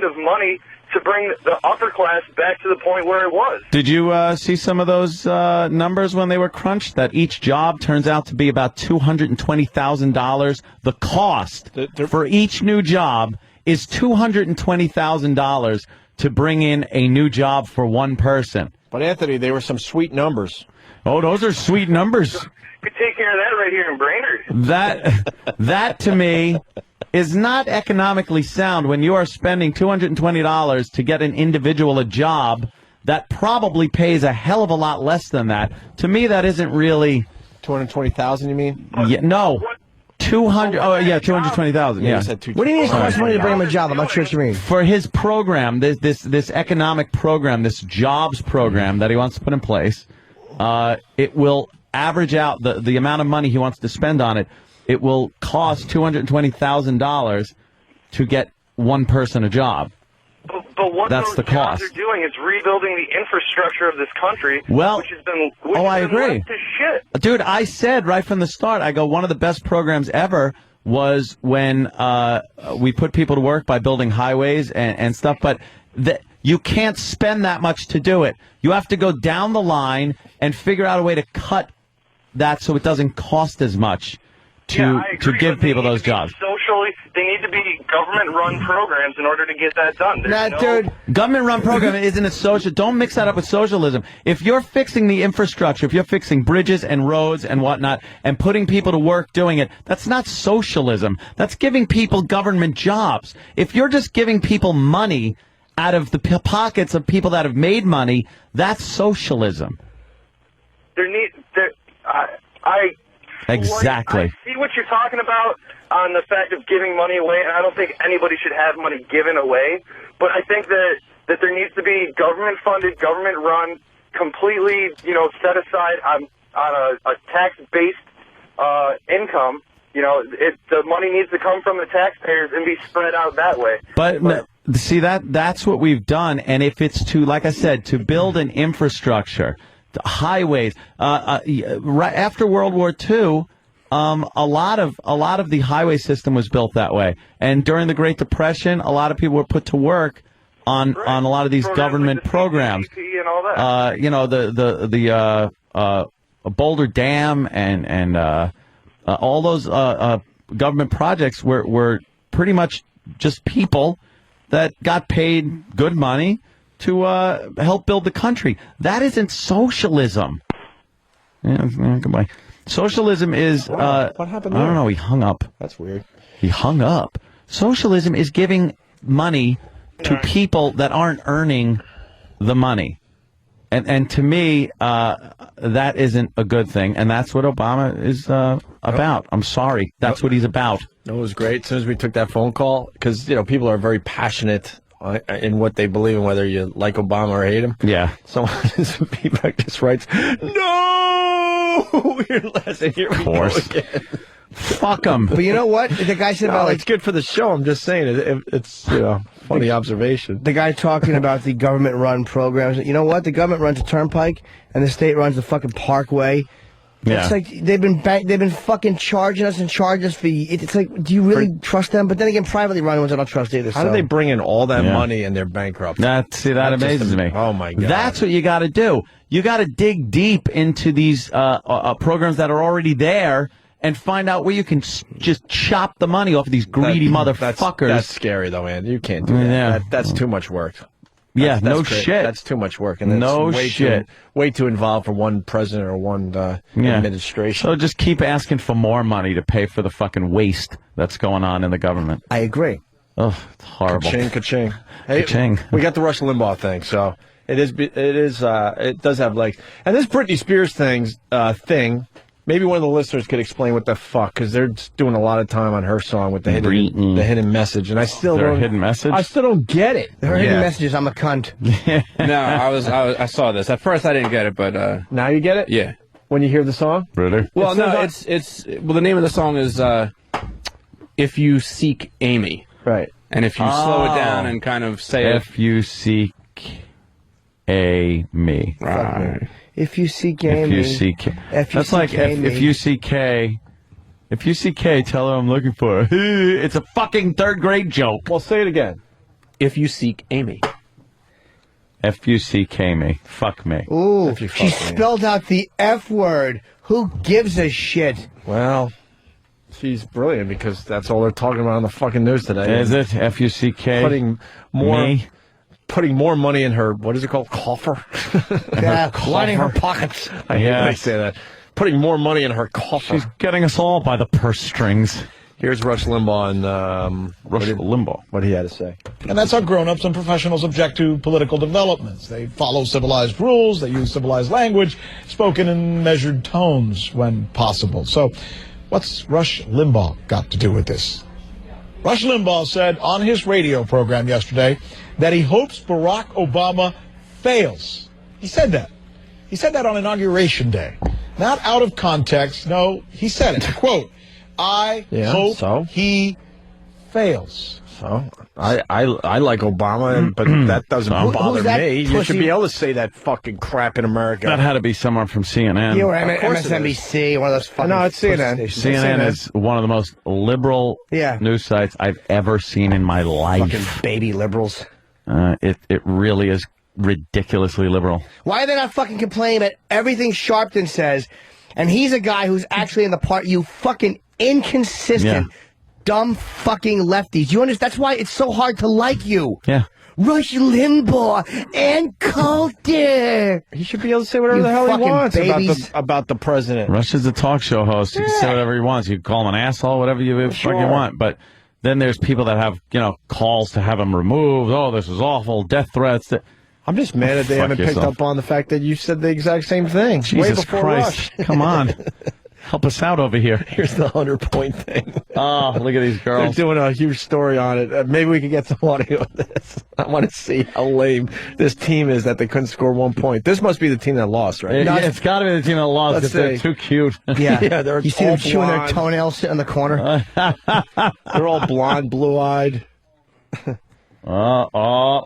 of money to bring the upper class back to the point where it was. Did you see some of those numbers when they were crunched? That each job turns out to be about $220,000. The cost for each new job is $220,000 to bring in a new job for one person. But Anthony, they were some sweet numbers. Oh, those are sweet numbers. Could take care of that right here in Brainerd. That to me is not economically sound when you are spending $220 to get an individual a job that probably pays a hell of a lot less than that. To me, that isn't really... $220,000, you mean? Yeah, no. 220,000. Yeah. What do you mean it's cost money to bring him a job? I'm not sure what you mean. For his program, this economic program, this jobs program that he wants to put in place, it will average out the amount of money he wants to spend on it. It will cost $220,000 to get one person a job. But what That's those the cost. jobs are doing is rebuilding the infrastructure of this country, Well, which has been I agree. left to shit. Dude, I said right from the start, I go, one of the best programs ever was when we put people to work by building highways and stuff, but you can't spend that much to do it. You have to go down the line and figure out a way to cut that so it doesn't cost as much to give people those jobs. Socially, they need to be government-run programs in order to get that done. Dude, government-run program isn't a social. Don't mix that up with socialism. If you're fixing the infrastructure, if you're fixing bridges and roads and whatnot, and putting people to work doing it, that's not socialism. That's giving people government jobs. If you're just giving people money out of the pockets of people that have made money, that's socialism. Exactly. I see what you're talking about on the fact of giving money away, and I don't think anybody should have money given away. But I think that there needs to be government-funded, government-run, completely, set aside on a tax-based income. The money needs to come from the taxpayers and be spread out that way. But see, that's what we've done. And if it's to, like I said, to build an infrastructure, highways, right after World War II, a lot of the highway system was built that way. And during the Great Depression, a lot of people were put to work on a lot of these government programs. And all that. The Boulder Dam and all those government projects were pretty much just people that got paid good money to help build the country. That isn't socialism. Yeah, goodbye. Socialism is... what happened there? I don't know, he hung up. That's weird. He hung up. Socialism is giving money to people that aren't earning the money. And to me, that isn't a good thing. And that's what Obama is about. I'm sorry. That's what he's about. It was great. As soon as we took that phone call, because, people are very passionate in what they believe in, whether you like Obama or hate him. Yeah. Someone feedback just writes, "No!" Here we go again. Fuck him. But you know what? The guy said about it's good for the show. I'm just saying it's funny observation. The guy talking about the government-run programs. You know what? The government runs a turnpike, and the state runs the fucking parkway. Yeah. It's like they've been fucking charging us and charging us it's like, do you really trust them? But then again, privately run ones I don't trust either. How do they bring in all that money and they're bankrupt? That amazes me. Oh my God. That's what you got to do. You got to dig deep into these programs that are already there and find out where you can just chop the money off of these greedy motherfuckers. That's scary though, man. You can't do that. Yeah. That's too much work. Yeah, no great. shit. That's too much work. And No way shit. Way too involved for one president or one administration. So just keep asking for more money to pay for the fucking waste that's going on in the government. I agree. Oh, it's horrible. Ka-ching, ka-ching. Hey, Ka-ching. we got the Rush Limbaugh thing, so it does have legs. And this Britney Spears thing, maybe one of the listeners could explain what the fuck, because they're just doing a lot of time on her song with the hidden message, and I still Is there don't. a hidden message? I still don't get it. Her hidden message is, I'm a cunt. No, I saw this. At first, I didn't get it, but now you get it. Yeah. When you hear the song, really? Well, no, the name of the song is "If You Seek Amy." Right. And if you slow it down and kind of say F-U-C-A-Me. Right. If you seek Amy. F-U-C-K. F-U-C-K That's like if you see K. If you see K, tell her I'm looking for her. It's a fucking third grade joke. Well, say it again. If you seek Amy. F-U-C-K me. Fuck me. Ooh, she spelled out the F word. Who gives a shit? Well, she's brilliant because that's all they're talking about on the fucking news today. Is it F-U-C-K? Putting more money in her, what is it called, coffer? Yeah, lining her pockets. I hate when they say that. Putting more money in her coffer. She's getting us all by the purse strings. Here's Rush Limbaugh and Limbaugh. What he had to say. And that's how grown-ups and professionals object to political developments. They follow civilized rules, they use civilized language, spoken in measured tones when possible. So what's Rush Limbaugh got to do with this? Rush Limbaugh said on his radio program yesterday that he hopes Barack Obama fails. He said that. He said that on Inauguration Day. Not out of context. No, he said it. Quote, I hope he fails. So I like Obama, but that doesn't bother me. You should be able to say that fucking crap in America. That had to be someone from CNN. You were MSNBC, one of those fucking... No, it's CNN. CNN is one of the most liberal news sites I've ever seen in my life. Fucking baby liberals. It really is ridiculously liberal. Why are they not fucking complaining about everything Sharpton says? And he's a guy who's actually in the part, you fucking inconsistent, dumb fucking lefties. You understand? That's why it's so hard to like you. Yeah. Rush Limbaugh and Coulter. He should be able to say whatever the hell he wants about the president. Rush is a talk show host. He can say whatever he wants. You can call him an asshole, whatever you fucking want. But then there's people that have, calls to have him removed. Oh, this is awful. Death threats. I'm just mad that they haven't picked up on the fact that you said the exact same thing. Jesus way before Christ. Rush. Come on. Help us out over here. Here's the 100-point thing. Oh, look at these girls. They're doing a huge story on it. Maybe we could get some audio of this. I want to see how lame this team is that they couldn't score 1 point. This must be the team that lost, right? It's got to be the team that lost because they're too cute. Yeah, they're you see them chewing their toenails sitting in the corner? They're all blonde, blue-eyed.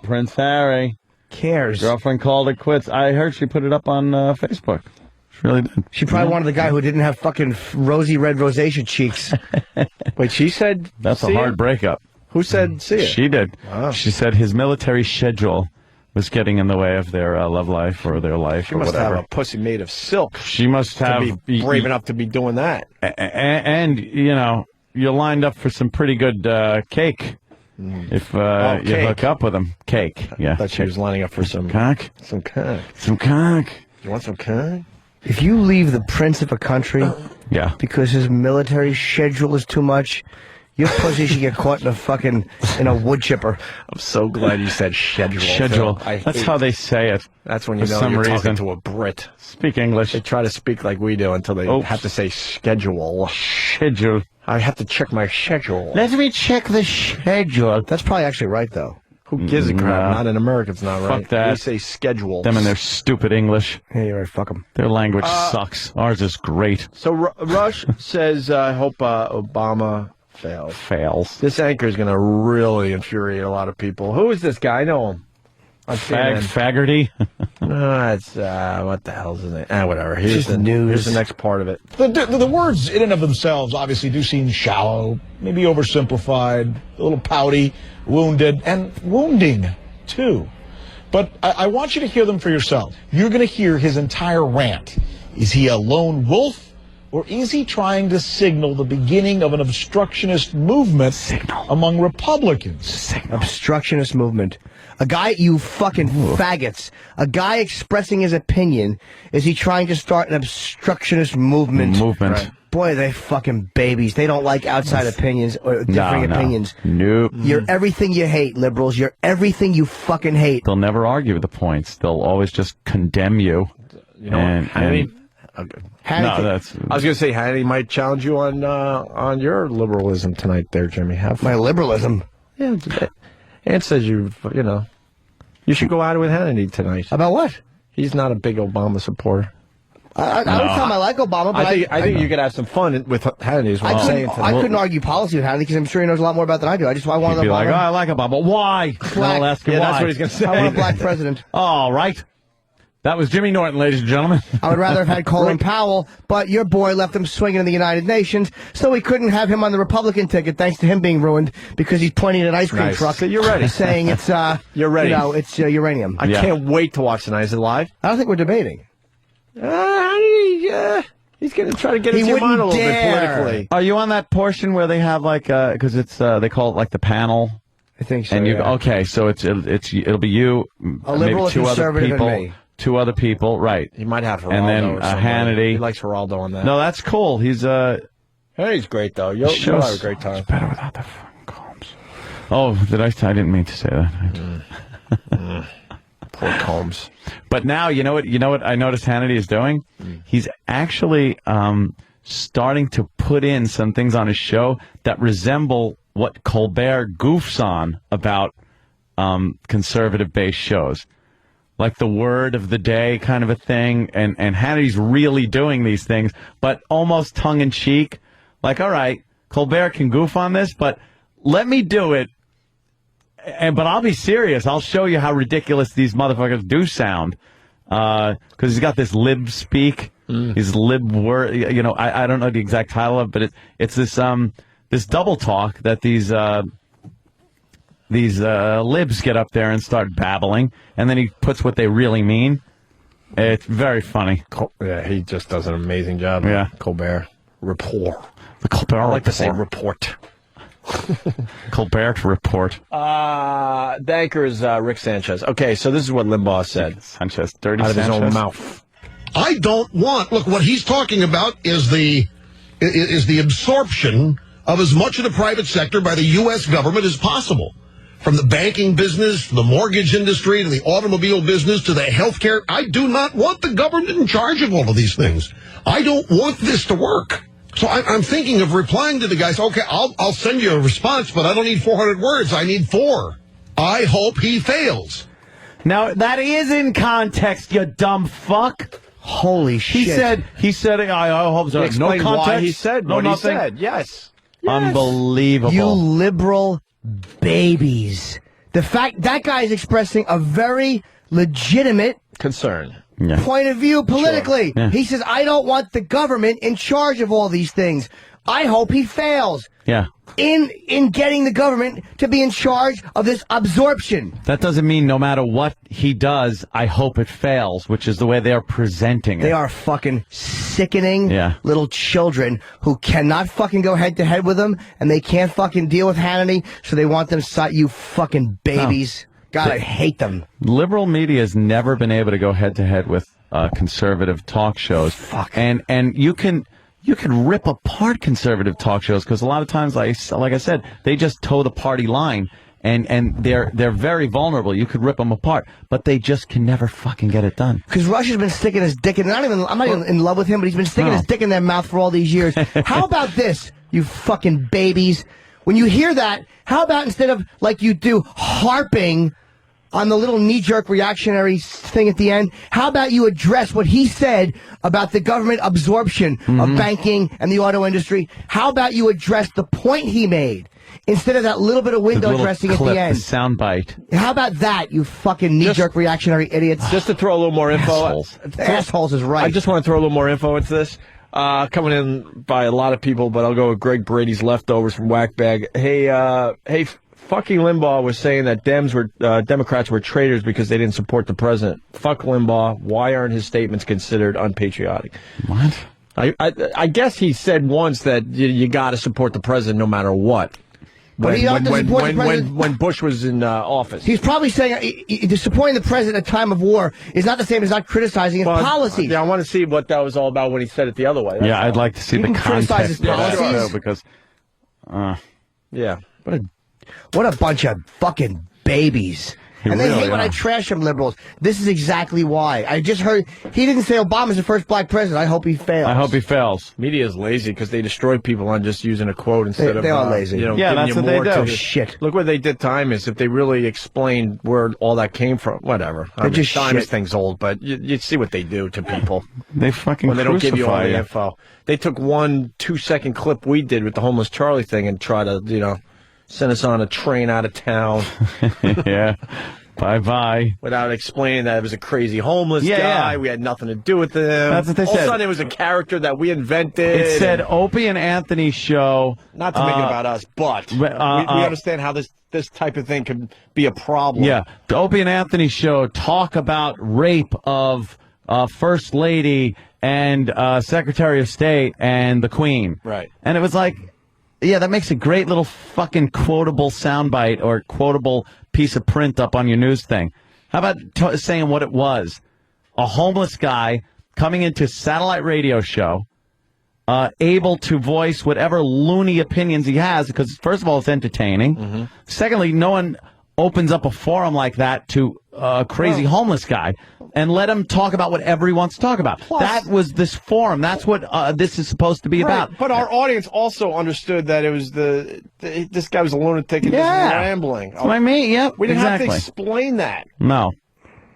Prince Harry. Cares. Girlfriend called it quits. I heard she put it up on Facebook. She really did. She probably wanted the guy who didn't have fucking rosy red rosacea cheeks. Wait, she said that's a hard breakup. Who said see it? She did. Wow. She said his military schedule was getting in the way of their love life or their life She or must whatever. have a pussy made of silk. She must have to be brave enough to be doing that. And you're lined up for some pretty good cake. If you hook up with them. Cake. Yeah. I thought she was lining up for some cock. Some cock. Some cock. You want some cock? If you leave the prince of a country because his military schedule is too much, your pussy should get caught in a wood chipper. I'm so glad you said schedule. Schedule. That's how they say it. That's when you know some you're reason. talking to a Brit. Speak English. They try to speak like we do until they have to say schedule. Schedule. I have to check my schedule. Let me check the schedule. That's probably actually right, though. Who gives a crap? Not in America, it's not right. Fuck that. We say schedule. Them and their stupid English. Yeah, you're right. Fuck them. Their language sucks. Ours is great. So Rush says, I hope Obama fails. This anchor is going to really infuriate a lot of people. Who is this guy? I know him. Faggerty? It's what the hell is his name? Whatever. Here's the news. Here's the next part of it. The words in and of themselves obviously do seem shallow, maybe oversimplified, a little pouty, wounded, and wounding, too. But I want you to hear them for yourself. You're going to hear his entire rant. Is he a lone wolf, or is he trying to signal the beginning of an obstructionist movement among Republicans? Obstructionist movement. A guy, you fucking faggots. A guy expressing his opinion. Is he trying to start an obstructionist movement? Right. Boy, they fucking babies. They don't like outside opinions or differing opinions. Nope. You're everything you hate, liberals. You're everything you fucking hate. They'll never argue the points. They'll always just condemn you. You know, Hannity. Hannity. No, that's. I was going to say Hannity might challenge you on your liberalism tonight, there, Jimmy. My liberalism. Yeah. Ant says you should go at it with Hannity tonight. About what? He's not a big Obama supporter. I would tell him I like Obama, but I think you could have some fun with Hannity. Is what I'm saying. I couldn't argue policy with Hannity because I'm sure he knows a lot more about than I do. I wanted He'd be Obama. like, I like Obama. Why? I'll ask him why. That's what he's going to say. I want a black president. All right. That was Jimmy Norton, ladies and gentlemen. I would rather have had Colin Powell, but your boy left him swinging in the United Nations, so we couldn't have him on the Republican ticket, thanks to him being ruined, because he's pointing at an ice cream truck. So you're ready. Saying it's, you're ready. It's uranium. I can't wait to watch tonight. Is it live? I don't think we're debating. He's going to try to get into your mind a little bit politically. Are you on that portion where they have because they call it like the panel? I think so. And okay, so it'll be you, a liberal, maybe two other people, and me. Two other people, right? You might have Geraldo, and then Hannity. He likes Geraldo on that. No, that's cool. He's He's great though. You'll have a great time. It's better without the fucking Combs. Oh, I didn't mean to say that. Poor Combs. But now you know what I noticed Hannity is doing. He's actually starting to put in some things on his show that resemble what Colbert goofs on about conservative-based shows. Like the word of the day kind of a thing, and Hannity's really doing these things, but almost tongue-in-cheek. Like, all right, Colbert can goof on this, but let me do it, but I'll be serious. I'll show you how ridiculous these motherfuckers do sound, because he's got this lib speak, his lib word, I don't know the exact title of it, but it's this double talk that these libs get up there and start babbling, and then he puts what they really mean. It's very funny. Yeah, he just does an amazing job. Yeah. Colbert. Report. The Colbert I like report. to say report. Colbert report. The anchor is Rick Sanchez. Okay, so this is what Limbaugh said. Sanchez, dirty out of Sanchez. his own mouth. I don't want. Look, what he's talking about is the absorption of as much of the private sector by the U.S. government as possible. From the banking business, to the mortgage industry, to the automobile business, to the healthcare. I do not want the government in charge of all of these things. I don't want this to work. So I'm thinking of replying to the guys, okay, I'll send you a response, but I don't need 400 words. I need 4. I hope he fails. Now, that is in context, you dumb fuck. Holy shit. He said, I hope so. No context. Why he said no what nothing. he said. Yes. Unbelievable. You liberal babies. The fact that guy is expressing a very legitimate concern. Point of view politically. Sure. Yeah. He says, I don't want the government in charge of all these things. I hope he fails. Yeah. In getting the government to be in charge of this absorption. That doesn't mean no matter what he does, I hope it fails, which is the way they're presenting it. They are fucking sickening little children who cannot fucking go head to head with them, and they can't fucking deal with Hannity, so they want them you fucking babies. God, I hate them. Liberal media has never been able to go head to head with conservative talk shows. Fuck. And you can rip apart conservative talk shows because a lot of times, like I said, they just toe the party line, and they're very vulnerable. You could rip them apart, but they just can never fucking get it done. Because Rush has been sticking his dick in. I'm not even in love with him, but he's been sticking his dick in their mouth for all these years. How about this, you fucking babies? When you hear that, how about instead of like you do harping on the little knee-jerk reactionary thing at the end, how about you address what he said about the government absorption of banking and the auto industry? How about you address the point he made instead of that little bit of window dressing at the end? The soundbite. How about that, you fucking knee-jerk reactionary idiots? Just to throw a little more info. Assholes is right. I just want to throw a little more info into this. Coming in by a lot of people, but I'll go with Greg Brady's leftovers from Whackbag. Hey, fucking Limbaugh was saying that Democrats were traitors because they didn't support the president. Fuck Limbaugh. Why aren't his statements considered unpatriotic? What? I guess he said once that you got to support the president no matter what. But he doesn't support the president. when Bush was in office. He's probably saying supporting the president at a time of war is not the same as not criticizing his policies. Yeah, I want to see what that was all about when he said it the other way. Yeah, I'd like to see the criticize his context policies because, yeah, what a bunch of fucking babies. And they hate when I trash them liberals. This is exactly why. I just heard he didn't say Obama's the first black president. I hope he fails. I hope he fails. Media is lazy because they destroy people on just using a quote instead of they are lazy. You know, yeah, that's what they do. Shit. Look what they did to Imus. If they really explained where all that came from, whatever. They're just shit. Thing's old, but you see what they do to people. They fucking when they don't give you all the you. info. They took 1 2-second clip we did with the homeless Charlie thing and try to send us on a train out of town. Yeah. Bye-bye. Without explaining that it was a crazy homeless guy. Yeah. We had nothing to do with him. That's what they said. All of a said. sudden, it was a character that we invented. It said Opie and Anthony's show. Not to make it about us, but we understand how this type of thing could be a problem. Yeah. The Opie and Anthony show talk about rape of First Lady and Secretary of State and the Queen. Right. And it was like, yeah, that makes a great little fucking quotable soundbite or quotable piece of print up on your news thing. How about saying what it was? A homeless guy coming into a satellite radio show, able to voice whatever loony opinions he has, because first of all, it's entertaining. Mm-hmm. Secondly, no one opens up a forum like that to a crazy homeless guy and let him talk about whatever he wants to talk about. Plus, that was this forum. That's what this is supposed to be about. But our audience also understood that it was this guy was a lunatic and just rambling. That's what I mean. Yep, we didn't exactly. have to explain that. No.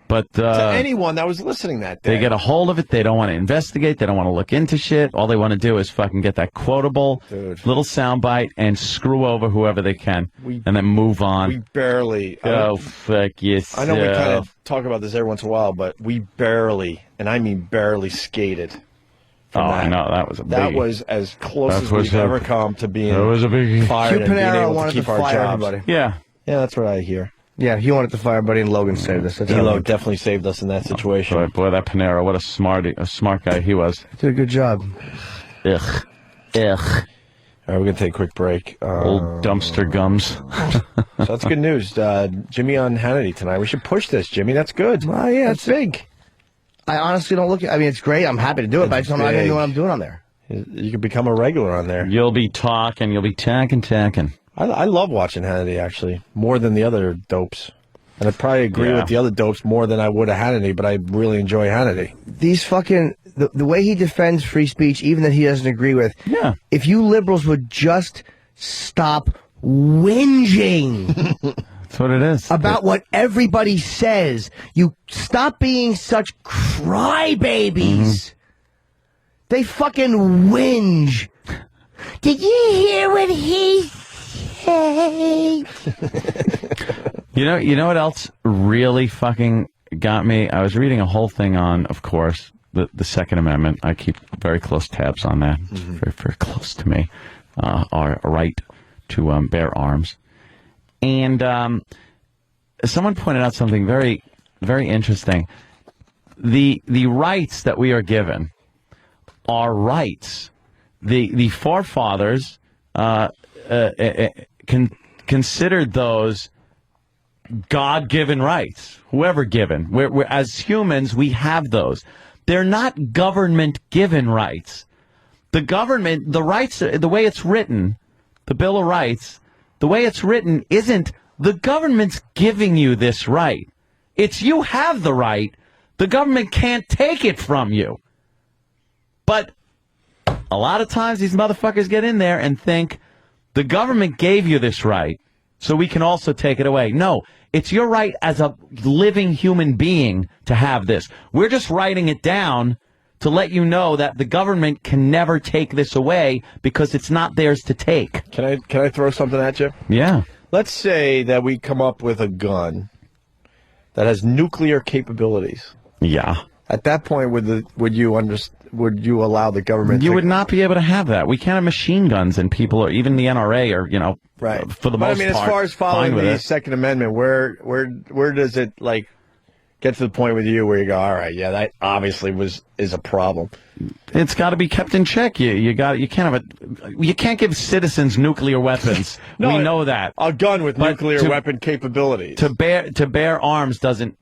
But to anyone that was listening that day. They get a hold of it. They don't want to investigate. They don't want to look into shit. All they want to do is fucking get that quotable little soundbite and screw over whoever they can and then move on. We barely. Go fuck yourself. I know we kind of talk about this every once in a while, but we barely, and I mean barely, skated. I know. That was a biggie. That was as close as we've ever come to being that was a biggie. fired and being able to keep our jobs. Everybody. Yeah. Yeah, that's what I hear. Yeah, he wanted to fire everybody, and Logan saved us. Elo definitely saved us in that situation. Boy, that Panero, what a smart guy he was. Did a good job. Ugh. All right, we're going to take a quick break. Old dumpster gums. So that's good news. Jimmy on Hannity tonight. We should push this, Jimmy. That's good. Oh, yeah, that's big. I honestly don't look at I mean, it's great. I'm happy to do it, but I just don't know what I'm doing on there. You could become a regular on there. You'll be talking. You'll be tacking. I love watching Hannity, actually, more than the other dopes. And I'd probably agree with the other dopes more than I would have Hannity, but I really enjoy Hannity. These fucking... The way he defends free speech, even that he doesn't agree with... Yeah. If you liberals would just stop whinging... That's what it is. About what everybody says. You stop being such crybabies. Mm-hmm. They fucking whinge. Did you hear what he said? You know what else really fucking got me? I was reading a whole thing on, of course, the Second Amendment. I keep very close tabs on that. It's very, very close to me. Our right to bear arms. And someone pointed out something very, very interesting. The rights that we are given are rights. The forefathers considered those God-given rights. Whoever given. We're as humans, we have those. They're not government-given rights. The government, the rights, the way it's written, the Bill of Rights, the way it's written isn't the government's giving you this right. It's you have the right. The government can't take it from you. But a lot of times these motherfuckers get in there and think the government gave you this right, so we can also take it away. No, it's your right as a living human being to have this. We're just writing it down to let you know that the government can never take this away because it's not theirs to take. Can I throw something at you? Yeah. Let's say that we come up with a gun that has nuclear capabilities. Yeah. At that point, would you allow the government? You would not be able to have that. We can't have machine guns, and people, or even the NRA, or right. For the most part. I mean, as far as following the Second Amendment, where does it get to the point with you where you go, all right, yeah, that obviously is a problem. It's got to be kept in check. You can't give citizens nuclear weapons. No, we know that. A gun with nuclear weapon capabilities. To bear arms doesn't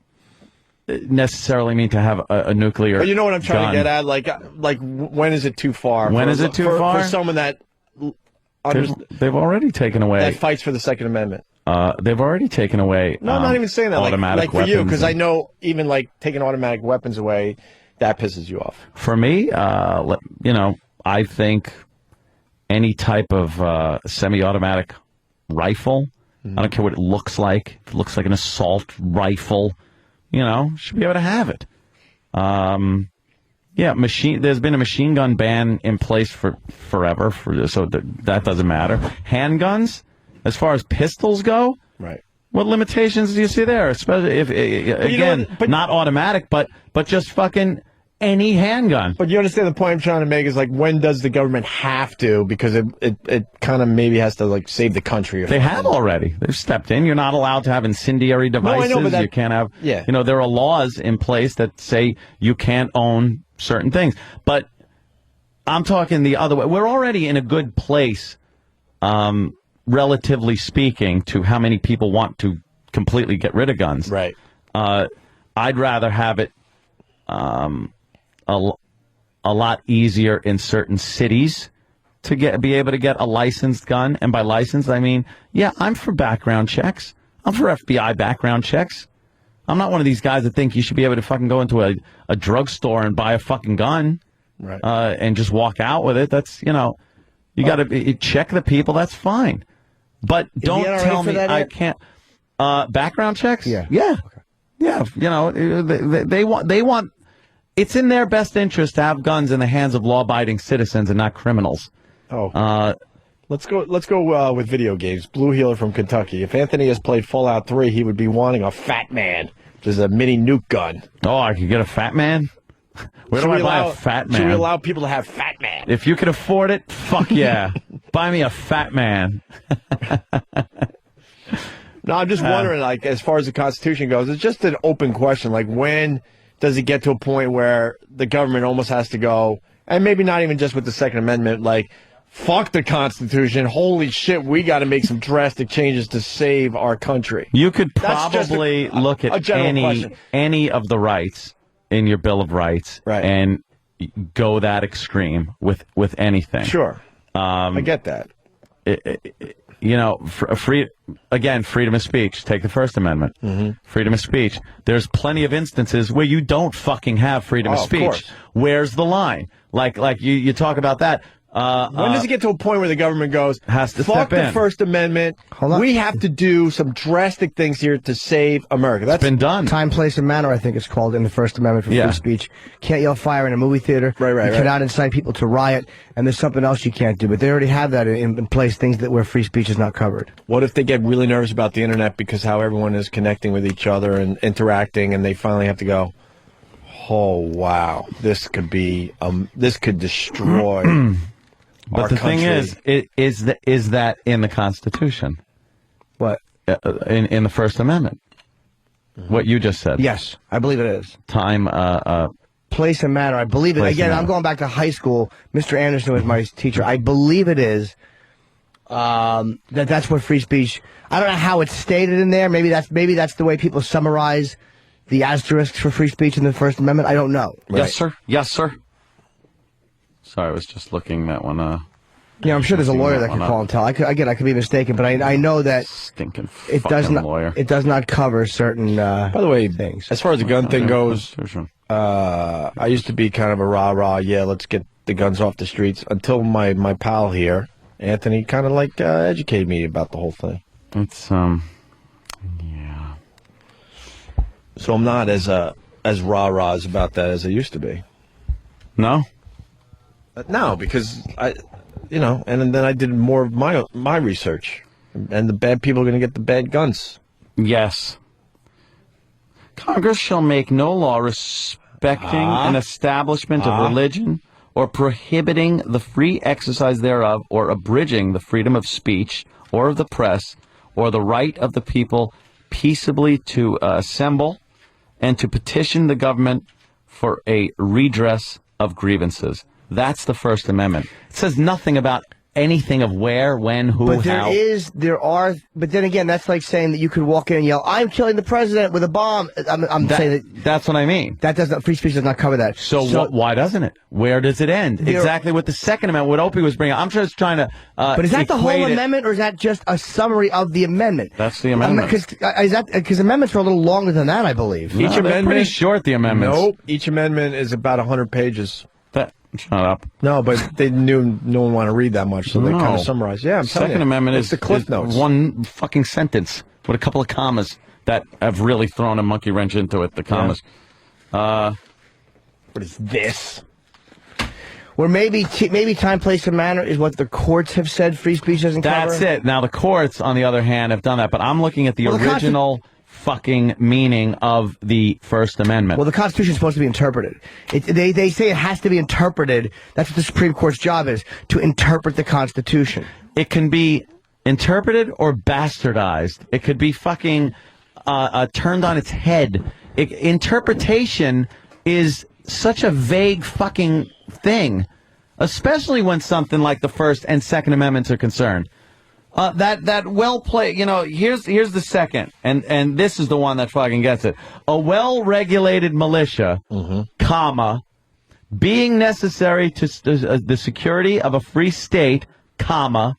necessarily mean to have a nuclear. But you know what I'm trying gun. to get at? Like when is it too far? When is it too far? For someone that they've already taken away. That fights for the Second Amendment. They've already taken away. No, I'm not even saying that. Automatic like for you, because weapons. I know even like taking automatic weapons away, that pisses you off. For me, I think any type of semi-automatic rifle, I don't care what it looks like. If it looks like an assault rifle, should be able to have it. There's been a machine gun ban in place for forever, so that doesn't matter. Handguns, as far as pistols go, right? What limitations do you see there? Especially if not automatic, but just fucking any handgun. But you understand the point I'm trying to make is like, when does the government have to? Because it kind of maybe has to like save the country. They have already. They've stepped in. You're not allowed to have incendiary devices. No, I know, but you can't have. Yeah. There are laws in place that say you can't own certain things. But I'm talking the other way. We're already in a good place, relatively speaking, to how many people want to completely get rid of guns. Right. I'd rather have it a lot easier in certain cities to be able to get a licensed gun. And by licensed, I mean, I'm for background checks. I'm for FBI background checks. I'm not one of these guys that think you should be able to fucking go into a drugstore and buy a fucking gun, right? And just walk out with it. That's, you got to check the people. That's fine. But don't tell me I can't. Background checks? Yeah. Yeah. Okay. Yeah. They want. It's in their best interest to have guns in the hands of law-abiding citizens and not criminals. Oh. Let's go with video games. Blue Healer from Kentucky. If Anthony has played Fallout 3, he would be wanting a Fat Man, which is a mini nuke gun. Oh, I could get a Fat Man? Where do I buy a Fat Man? Should we allow people to have Fat Man? If you can afford it, fuck yeah. Buy me a Fat Man. No, I'm just wondering, like, as far as the Constitution goes, it's just an open question. Like, when does it get to a point where the government almost has to go, and maybe not even just with the Second Amendment, like, fuck the Constitution. Holy shit, we got to make some drastic changes to save our country. You could probably look at any of the rights in your Bill of Rights and go that extreme with anything. Sure. I get that. Freedom of speech. Take the First Amendment. Mm-hmm. Freedom of speech. There's plenty of instances where you don't fucking have freedom of speech. Course. Where's the line? Like you talk about that. When does it get to a point where the government goes, has to fuck step in. the First Amendment, we have to do some drastic things here to save America? That's been done. Time, place, and manner, I think it's called in the First Amendment for free speech. Can't yell fire in a movie theater. You cannot incite people to riot, and there's something else you can't do. But they already have that in place, things where free speech is not covered. What if they get really nervous about the internet because how everyone is connecting with each other and interacting, and they finally have to go, oh, wow, this could destroy But the thing is that in the Constitution? What? In the First Amendment? Mm-hmm. What you just said? Yes, I believe it is. Time, place and manner. I believe it. Again, I'm going back to high school. Mr. Anderson was my teacher. I believe it is. That's what free speech. I don't know how it's stated in there. Maybe that's the way people summarize the asterisks for free speech in the First Amendment. I don't know. Yes, sir. Yes, sir. Sorry, I was just looking that one. I'm sure there's a lawyer that can call and tell. I could be mistaken, but I know that stinking it does not. Lawyer. It does not cover certain. By the way, things. As far as the gun thing goes, I used to be kind of a rah-rah. Yeah, let's get the guns off the streets. Until my pal here, Anthony, kind of like educated me about the whole thing. It's yeah. So I'm not as rah-rahs about that as I used to be. No. No, because and then I did more of my research, and the bad people are going to get the bad guns. Yes. Congress shall make no law respecting an establishment of religion or prohibiting the free exercise thereof or abridging the freedom of speech or of the press or the right of the people peaceably to assemble and to petition the government for a redress of grievances. That's the First Amendment. It says nothing about anything of where, when, who, but how. But then again, that's like saying that you could walk in and yell, "I'm killing the president with a bomb." I'm saying that's what I mean. That doesn't. Free speech does not cover that. So why doesn't it? Where does it end? Exactly what the Second Amendment, what Opie was bringing up. I'm just trying to. But is that the whole amendment, or is that just a summary of the amendment? That's the amendment. Because amendments are a little longer than that, I believe. Each amendment pretty short. The amendments. Nope. Each amendment is about 100 pages. Shut up. No, but they knew no one wanted to read that much, so they kind of summarized. Yeah, I'm telling you. Second Amendment is the cliff notes. One fucking sentence with a couple of commas that have really thrown a monkey wrench into it. The commas. What is this? Where maybe time, place, and manner is what the courts have said free speech doesn't cover. That's it. Now the courts, on the other hand, have done that. But I'm looking at the original fucking meaning of the First Amendment. Well, the Constitution is supposed to be interpreted. They say it has to be interpreted. That's what the Supreme Court's job is, to interpret the Constitution. It can be interpreted or bastardized. It could be fucking turned on its head. Interpretation is such a vague fucking thing, especially when something like the First and Second Amendments are concerned. That well played, here's the second, and this is the one that fucking gets it. A well-regulated militia, comma, being necessary to the security of a free state, comma,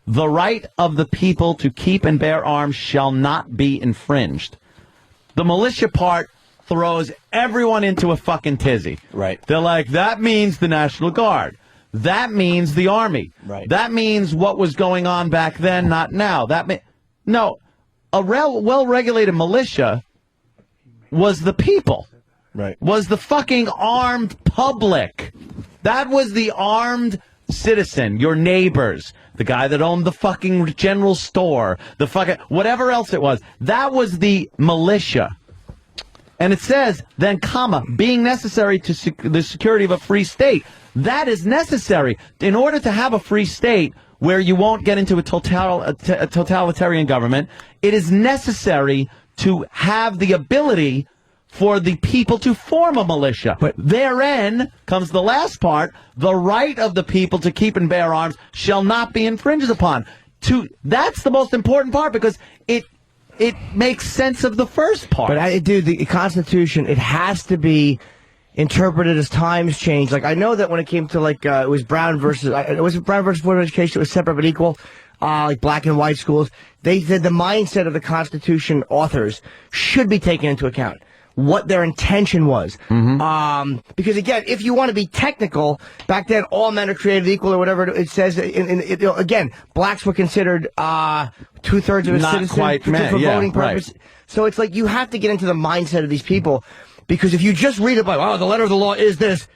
the right of the people to keep and bear arms shall not be infringed. The militia part throws everyone into a fucking tizzy. Right. They're like, that means the National Guard. That means the Army. Right. That means what was going on back then, not now. No, a well-regulated militia was the people. Right. Was the fucking armed public. That was the armed citizen, your neighbors, the guy that owned the fucking general store, the fucking whatever else it was. That was the militia. And it says, then, comma, being necessary to the security of a free state. That is necessary. In order to have a free state where you won't get into a totalitarian government, it is necessary to have the ability for the people to form a militia. But therein comes the last part, the right of the people to keep and bear arms shall not be infringed upon. That's the most important part, because it makes sense of the first part. But the Constitution, it has to be interpreted as times change. Like, I know that when it came to, like, it was Brown versus Board of Education, it was separate but equal, like black and white schools. They said the mindset of the Constitution authors should be taken into account. What their intention was. Because, again, if you want to be technical, back then all men are created equal or whatever it says. Again, blacks were considered 2/3 of a citizen for voting purposes. Right. So it's like you have to get into the mindset of these people, because if you just read it by, the letter of the law is this,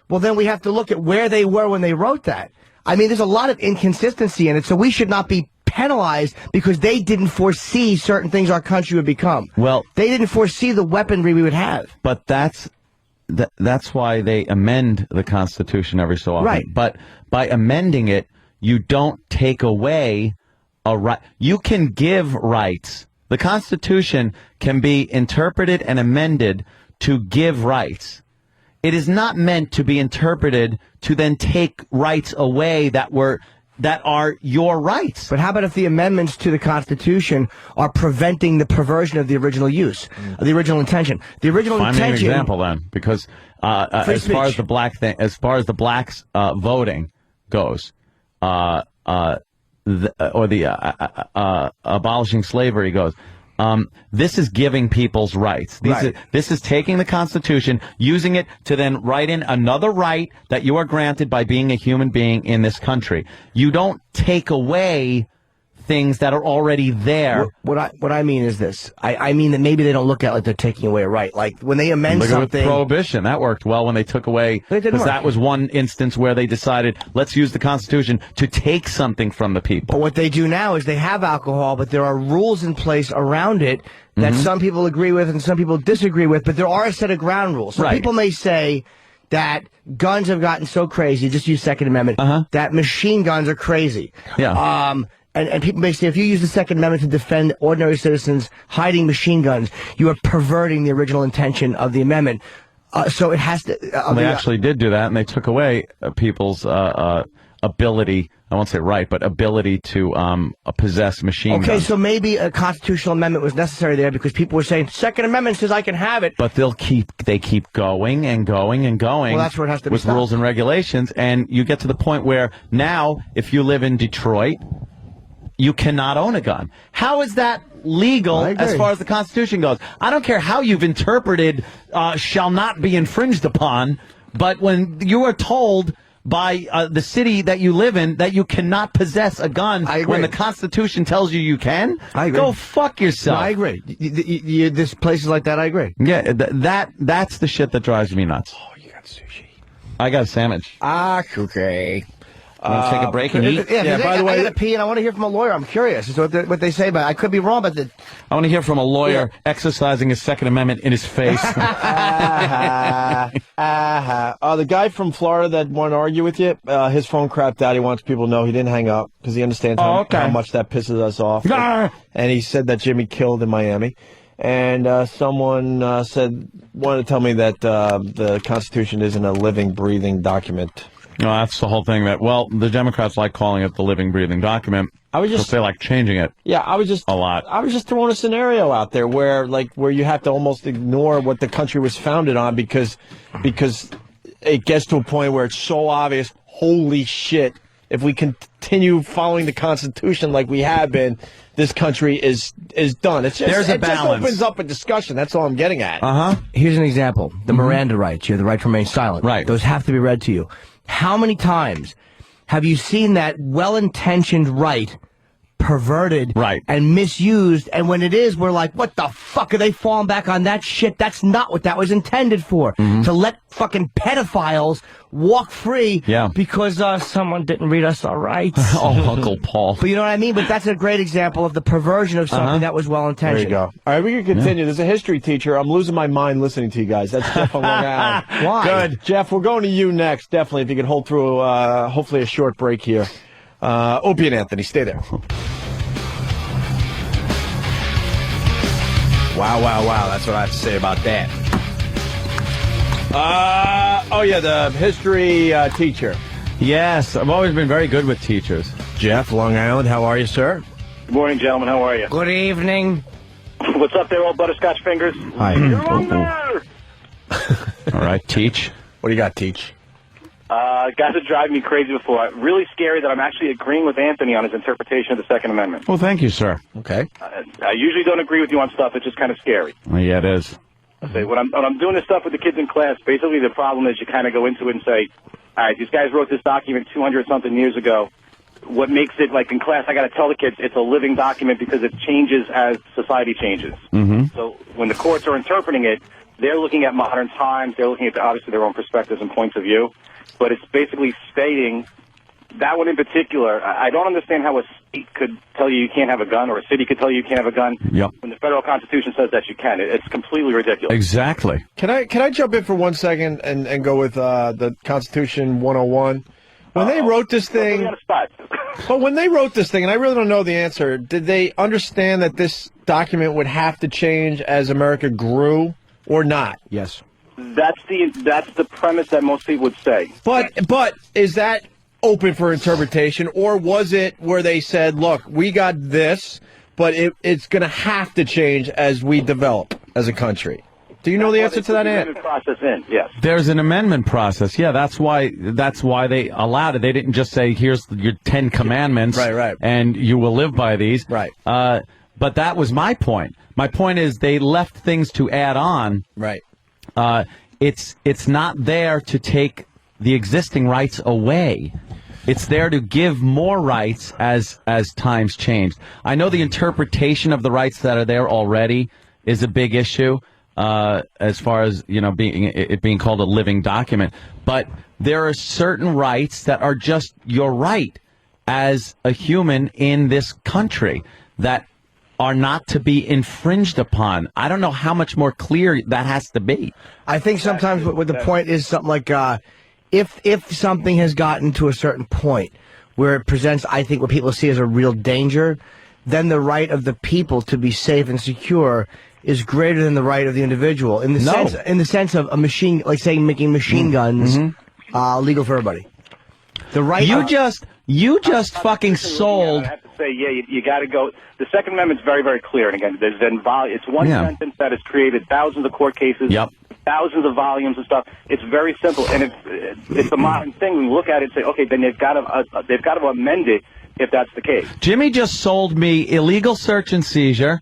well, then we have to look at where they were when they wrote that. I mean, there's a lot of inconsistency in it, so we should not be penalized because they didn't foresee certain things our country would become. Well, they didn't foresee the weaponry we would have. But that's why they amend the Constitution every so often. Right. But by amending it, you don't take away a right. You can give rights. The Constitution can be interpreted and amended to give rights. It is not meant to be interpreted to then take rights away that are your rights. But how about if the amendments to the Constitution are preventing the perversion of the original use, the original intention? The original intention. Find me an example then, because as far as the blacks voting goes, abolishing slavery goes. This is giving people's rights. This is taking the Constitution, using it to then write in another right that you are granted by being a human being in this country. You don't take away things that are already there. What I mean is this. I mean that maybe they don't look at it like they're taking away a right. Like when they amend Look something. At Prohibition. That worked well when they took away. Because that was one instance where they decided, let's use the Constitution to take something from the people. But what they do now is they have alcohol, but there are rules in place around it that some people agree with and some people disagree with. But there are a set of ground rules. So people may say that guns have gotten so crazy, just use Second Amendment, that machine guns are crazy. Yeah. and people may say if you use the Second Amendment to defend ordinary citizens hiding machine guns, you are perverting the original intention of the amendment. So it has to. They actually did do that, and they took away people's ability. I won't say right, but ability to possess machine guns. Okay, so maybe a constitutional amendment was necessary there because people were saying Second Amendment says I can have it. But they keep going and going and going. Well, that's where it has to be with rules and regulations, and you get to the point where now, if you live in Detroit, you cannot own a gun. How is that legal as far as the Constitution goes? I don't care how you've interpreted shall not be infringed upon, but when you are told by the city that you live in that you cannot possess a gun when the Constitution tells you can, go fuck yourself. No, I agree. This places like that, I agree. Yeah, that's the shit that drives me nuts. Oh, you got sushi. I got a sandwich. Okay. Want to take a break and eat? Yeah, by the way, I got to pee, and I want to hear from a lawyer. I'm curious as to what they say about it. I could be wrong, but I want to hear from a lawyer exercising his Second Amendment in his face. The guy from Florida that wanted to argue with you, his phone crapped out. He wants people to know he didn't hang up because he understands how much that pisses us off. And he said that Jimmy killed in Miami. And someone wanted to tell me that the Constitution isn't a living, breathing document. No, that's the whole thing. The Democrats like calling it the living, breathing document. They like changing it. Yeah, I was just throwing a scenario out there where you have to almost ignore what the country was founded on because it gets to a point where it's so obvious. Holy shit! If we continue following the Constitution like we have been, this country is done. It's just, There's a balance. Just opens up a discussion. That's all I'm getting at. Here's an example: the Miranda rights. You have the right to remain silent. Right. Those have to be read to you. How many times have you seen that well-intentioned right perverted and misused? And when it is, we're like, what the fuck are they falling back on that shit? That's not what that was intended for. To let fucking pedophiles walk free because someone didn't read us our rights. Uncle Paul. But you know what I mean? But that's a great example of the perversion of something that was well-intentioned. There you go. All right, we can continue. There's a history teacher. I'm losing my mind listening to you guys. That's Jeff on Long Island. Why? Good. Jeff, we're going to you next. Definitely, if you could hold through, hopefully, a short break here. Opie and Anthony, stay there. Wow. That's what I have to say about that. The history teacher. Yes, I've always been very good with teachers. Jeff, Long Island, how are you, sir? Good morning, gentlemen. How are you? Good evening. What's up there, old butterscotch fingers? Hi. You're wrong there. All right, Teach. What do you got, Teach? Guys that drive me crazy before. Really scary that I'm actually agreeing with Anthony on his interpretation of the Second Amendment. Well, thank you, sir. Okay. I usually don't agree with you on stuff. It's just kind of scary. Well, yeah, it is. I say when I'm doing this stuff with the kids in class, basically the problem is you kind of go into it and say, all right, these guys wrote this document 200-something years ago. What makes it, like in class, I got to tell the kids it's a living document because it changes as society changes. So when the courts are interpreting it, they're looking at modern times. They're looking at, obviously, their own perspectives and points of view. But it's basically stating, that one in particular, I don't understand how a state could tell you can't have a gun or a city could tell you can't have a gun when the federal Constitution says that you can. It's completely ridiculous. Exactly. Can I jump in for 1 second and go with the Constitution 101? When they wrote this thing, but when they wrote this thing, and I really don't know the answer, did they understand that this document would have to change as America grew or not? Yes. That's the premise that most people would say. But is that open for interpretation, or was it where they said, look, we got this, but it's going to have to change as we develop as a country? Do you know the answer to that, Ant? Process in, yes. There's an amendment process. Yeah, that's why they allowed it. They didn't just say, here's your 10 commandments, right, and you will live by these. Right. But that was my point. My point is they left things to add on. Right. It's not there to take the existing rights away. It's there to give more rights as times change. I know the interpretation of the rights that are there already is a big issue, as far as being called a living document. But there are certain rights that are just your right as a human in this country that are not to be infringed upon. I don't know how much more clear that has to be. I think sometimes what the point is something like, if something has gotten to a certain point where it presents, I think, what people see as a real danger, then the right of the people to be safe and secure is greater than the right of the individual. In the sense of a machine, like saying making machine guns legal for everybody. The right. You just fucking sold. I have to say, yeah, you got to go. The Second Amendment's very, very clear. And again, there's been it's one sentence that has created thousands of court cases, thousands of volumes and stuff. It's very simple, and it's a modern thing. We look at it and say, okay, then they've got to amend it if that's the case. Jimmy just sold me illegal search and seizure.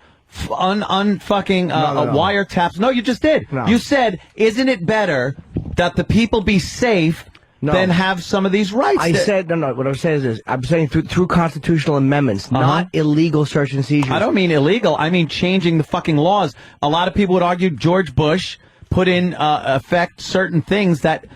Wiretaps. No, you just did. No. You said, isn't it better that the people be safe than have some of these rights? I said, no, what I'm saying is this. I'm saying through constitutional amendments, not illegal search and seizures. I don't mean illegal. I mean changing the fucking laws. A lot of people would argue George Bush put in effect certain things that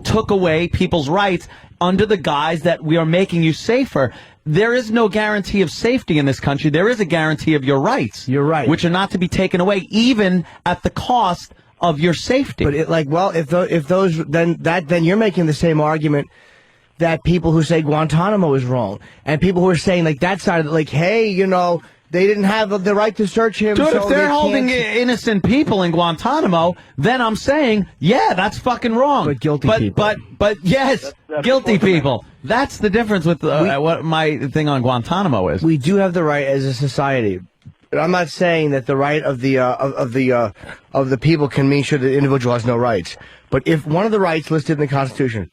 took away people's rights under the guise that we are making you safer. There is no guarantee of safety in this country. There is a guarantee of your rights. You're right. Which are not to be taken away, even at the cost of your safety. But then you're making the same argument that people who say Guantanamo is wrong, and people who are saying like that side of it, like, hey, they didn't have the right to search him. Dude, so if they're holding innocent people in Guantanamo, then I'm saying, yeah, that's fucking wrong. But guilty people. But yes, guilty people. That's the difference with what my thing on Guantanamo is. We do have the right as a society. But I'm not saying that the right of the people can mean sure the individual has no rights. But if one of the rights listed in the Constitution,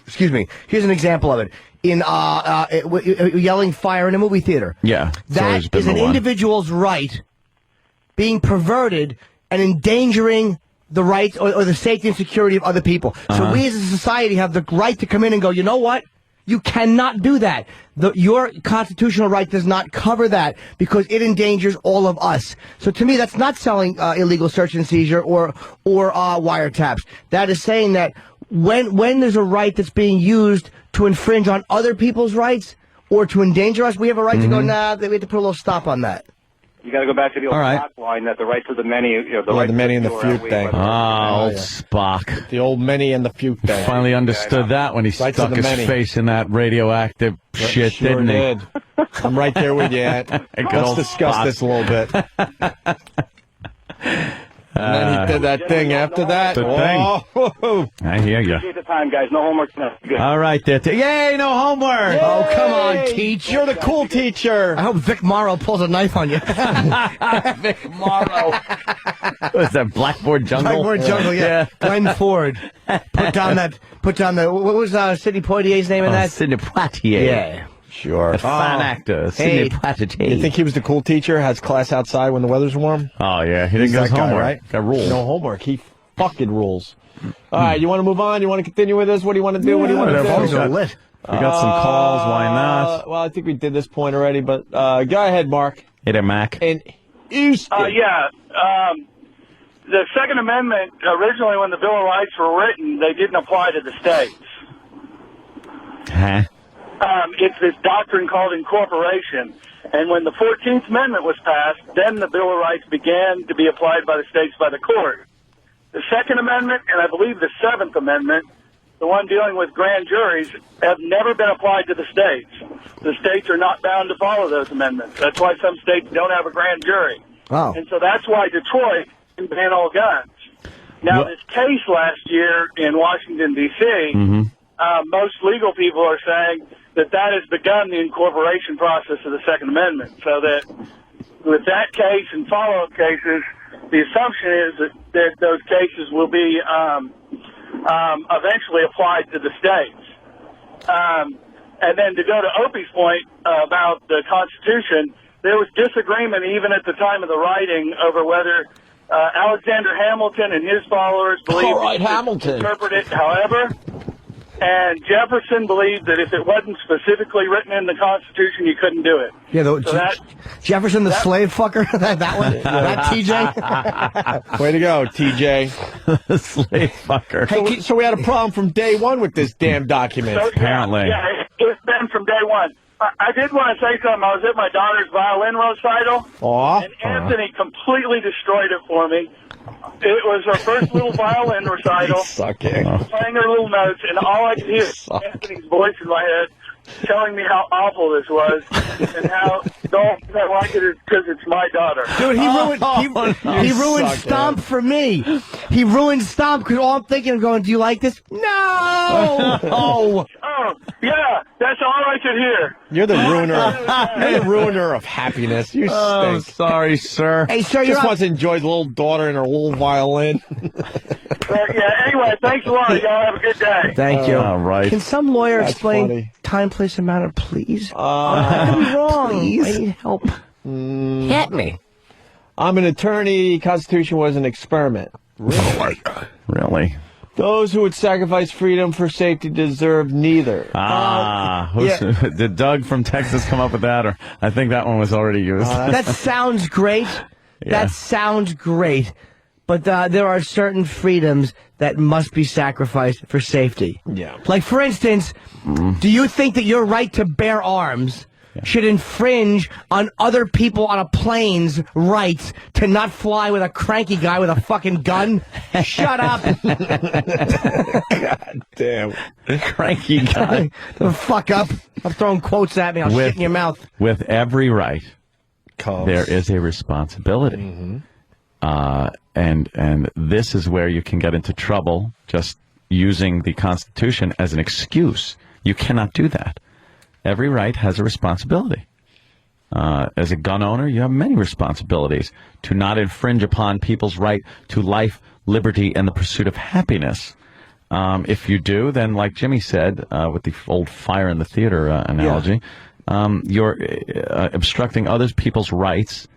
here's an example of it. In yelling fire in a movie theater. Yeah. That is an individual's right being perverted and endangering the rights or the safety and security of other people. So we as a society have the right to come in and go, you know what? You cannot do that. Your constitutional right does not cover that because it endangers all of us. So to me, that's not selling illegal search and seizure or wiretaps. That is saying that when there's a right that's being used to infringe on other people's rights or to endanger us, we have a right to go, we have to put a little stop on that. You got to go back to the old Spock line that the rights of the many, the many and the few thing. Old Spock. The old many and the few thing. Finally understood that when he stuck his face in that radioactive shit, didn't he? I'm right there with you, Ed. Let's discuss this a little bit. And then he did that thing after that. Whoa. I hear you. Appreciate the time, guys. No homework tonight. Good. All right, there. Yay, no homework. Yay! Oh, come on, teach. You're the cool teacher. I hope Vic Morrow pulls a knife on you. Vic Morrow. What's that, Blackboard Jungle? Blackboard Jungle, yeah. Glenn Ford. Put down what was Sidney Poitier's name in that? Sidney Poitier. Yeah. Sure. A fine actor, Sidney Poitier. You think he was the cool teacher, has class outside when the weather's warm? Oh, yeah. He didn't get his homework. Right? Got rules. No homework. He fucking rules. All right, you want to move on? You want to continue with this? What do you want to do? What do you want to do? Lit. We got some calls. Why not? Well, I think we did this point already, but go ahead, Mark. Hit it, Mac. And Houston. The Second Amendment, originally when the Bill of Rights were written, they didn't apply to the states. Huh? It's this doctrine called incorporation. And when the 14th Amendment was passed, then the Bill of Rights began to be applied by the states by the court. The Second Amendment, and I believe the Seventh Amendment, the one dealing with grand juries, have never been applied to the states. The states are not bound to follow those amendments. That's why some states don't have a grand jury. Wow. And so that's why Detroit can ban all guns. Now, this case last year in Washington, D.C., most legal people are saying that has begun the incorporation process of the Second Amendment. So that with that case and follow-up cases, the assumption is that those cases will be eventually applied to the states. And then to go to Opie's point about the Constitution, there was disagreement even at the time of the writing over whether Alexander Hamilton and his followers believed he could interpret it however. And Jefferson believed that if it wasn't specifically written in the Constitution, you couldn't do it. Yeah, Jefferson, the slave fucker, that one, that TJ. Way to go, TJ. Slave fucker. Hey, so we had a problem from day one with this damn document. So, apparently. Yeah, it's been from day one. I did want to say something. I was at my daughter's violin recital, and Anthony completely destroyed it for me. It was her first little violin recital, playing her little notes, and all I could hear was Anthony's voice in my head telling me how awful this was and how the only reason I like it is because it's my daughter. Dude, he ruined Stomp for me. He ruined Stomp because all I'm thinking of going, do you like this? No! Oh, yeah, that's all I could hear. You're the ruiner. You're the ruiner of happiness. You stink. Oh, sorry, sir. Hey, sir, just wants to enjoy the little daughter and her little violin. Yeah, anyway, thanks a lot. Y'all have a good day. Thank you. All right. Can some lawyer That's explain funny. time, place, and manner, please? I could be wrong. Please. I need help. Hit me. I'm an attorney. Constitution was an experiment. Really? Really? Those who would sacrifice freedom for safety deserve neither. Did Doug from Texas come up with that, or I think that one was already used? That sounds great. Yeah. That sounds great. But there are certain freedoms that must be sacrificed for safety. Yeah. Like, for instance, do you think that your right to bear arms should infringe on other people on a plane's rights to not fly with a cranky guy with a fucking gun? Shut up. God damn. Cranky guy. The fuck up. I'm throwing quotes at me. I'll shit in your mouth. With every right, Comes. there is a responsibility. Mm-hmm. And this is where you can get into trouble just using the Constitution as an excuse. You cannot do that. Every right has a responsibility. As a gun owner, you have many responsibilities to not infringe upon people's right to life, liberty, and the pursuit of happiness. If you do, then like Jimmy said, with the old fire in the theater analogy, you're obstructing other people's rights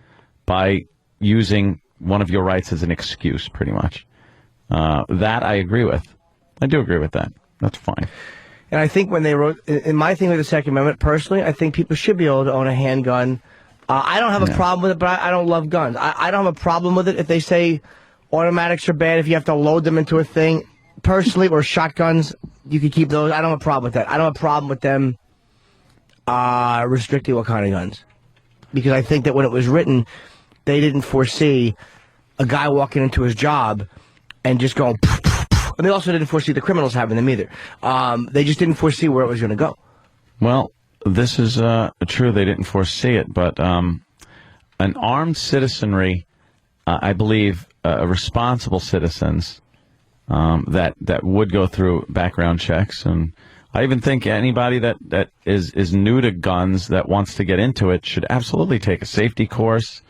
by using one of your rights as an excuse, pretty much. That I agree with. I do agree with that. That's fine. And I think when they wrote, in my thing with the Second Amendment, personally, I think people should be able to own a handgun. I don't have a problem with it, but I don't love guns. I don't have a problem with it if they say automatics are bad, if you have to load them into a thing. Personally, or shotguns, you can keep those. I don't have a problem with that. I don't have a problem with them restricting what kind of guns. Because I think that when it was written, they didn't foresee a guy walking into his job and just going... And they also didn't foresee the criminals having them either. They just didn't foresee where it was going to go. Well, this is true. They didn't foresee it, but an armed citizenry, I believe, responsible citizens that would go through background checks, and I even think anybody that is new to guns that wants to get into it should absolutely take a safety course.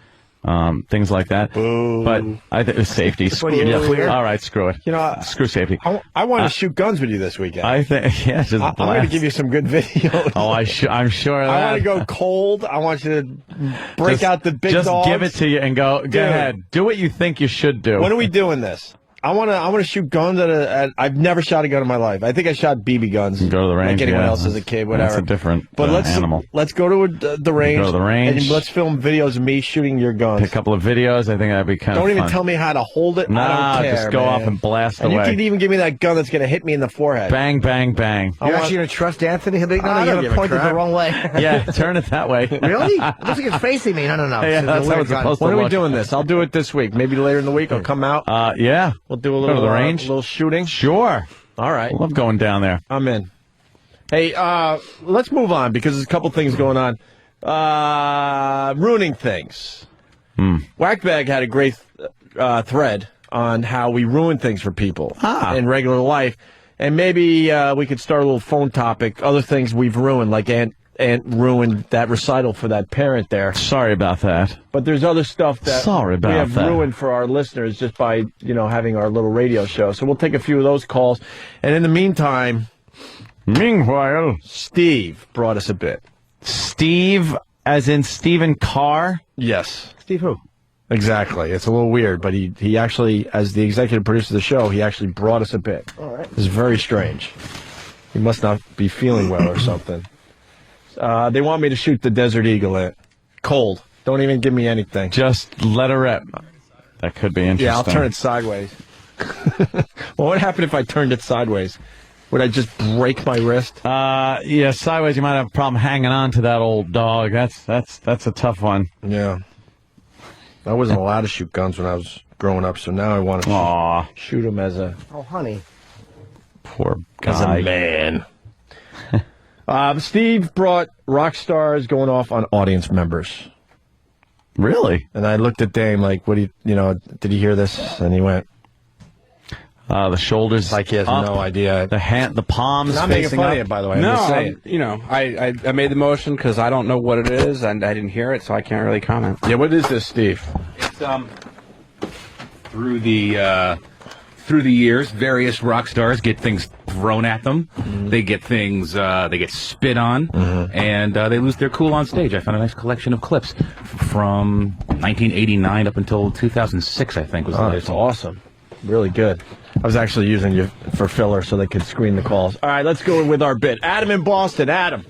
Things like that. Boo. But I think safety. All right, screw it. You know, screw safety. I want to shoot guns with you this weekend. I think, yeah, just I'm going to give you some good videos. Oh, I'm sure of that. I want to go cold. I want you to break out the big dogs. Just give it to you and go ahead. Do what you think you should do. When are we doing this? I want to shoot guns I've never shot a gun in my life. I think I shot BB guns. You go to the range, like anyone else as a kid, whatever. That's a different animal. Let's go to the range. Go to the range. And let's film videos of me shooting your guns. A couple of videos. I think that'd be kind of fun. Don't even tell me how to hold it. Nah, I don't care, just go off and blast and away. You can even give me that gun that's going to hit me in the forehead. Bang, bang, bang. You're actually going to trust Anthony? He'll be like, no, you're pointed the wrong way. Yeah, turn it that way. Really? It looks like it's facing me. No. Yeah, that's how it's supposed to When are we look. doing this? I'll do it this week. Maybe later in the week I'll come out. Yeah. We'll do a Go little to the range. A little shooting. Sure. All right. I love going down there. I'm in. Hey, let's move on because there's a couple things going on. Ruining things. Whackbag had a great thread on how we ruin things for people in regular life. And maybe we could start a little phone topic, other things we've ruined, like Aunt ruined that recital for that parent there. Sorry about that. But there's other stuff that we have ruined for our listeners just by, having our little radio show. So we'll take a few of those calls. And in the meantime, Steve brought us a bit. Steve, as in Stephen Carr? Yes. Steve who? Exactly. It's a little weird, but he actually, as the executive producer of the show, he actually brought us a bit. All right. It's very strange. He must not be feeling well or something. They want me to shoot the Desert Eagle at cold. Don't even give me anything. Just let her rip. That could be interesting. Yeah, I'll turn it sideways. Well, what happened if I turned it sideways? Would I just break my wrist? Yeah, sideways you might have a problem hanging on to that old dog. That's a tough one. Yeah. I wasn't allowed to shoot guns when I was growing up, so now I want to shoot them as a... Oh, honey. Poor guy. As a man. Steve brought rock stars going off on audience members. Really? And I looked at Dame like, what do you, did he hear this? And he went, the shoulders like he has up, no idea. The hand, the palms. I'm not making facing fun up. of it, by the way. No, I'm just saying. I made the motion because I don't know what it is, and I didn't hear it, so I can't really comment. Yeah, what is this, Steve? It's through the years, various rock stars get things thrown at them. Mm-hmm. They get things, they get spit on, and they lose their cool on stage. I found a nice collection of clips from 1989 up until 2006, I think was the latest. That's awesome. Really good. I was actually using you for filler so they could screen the calls. All right, let's go with our bit. Adam in Boston. Adam.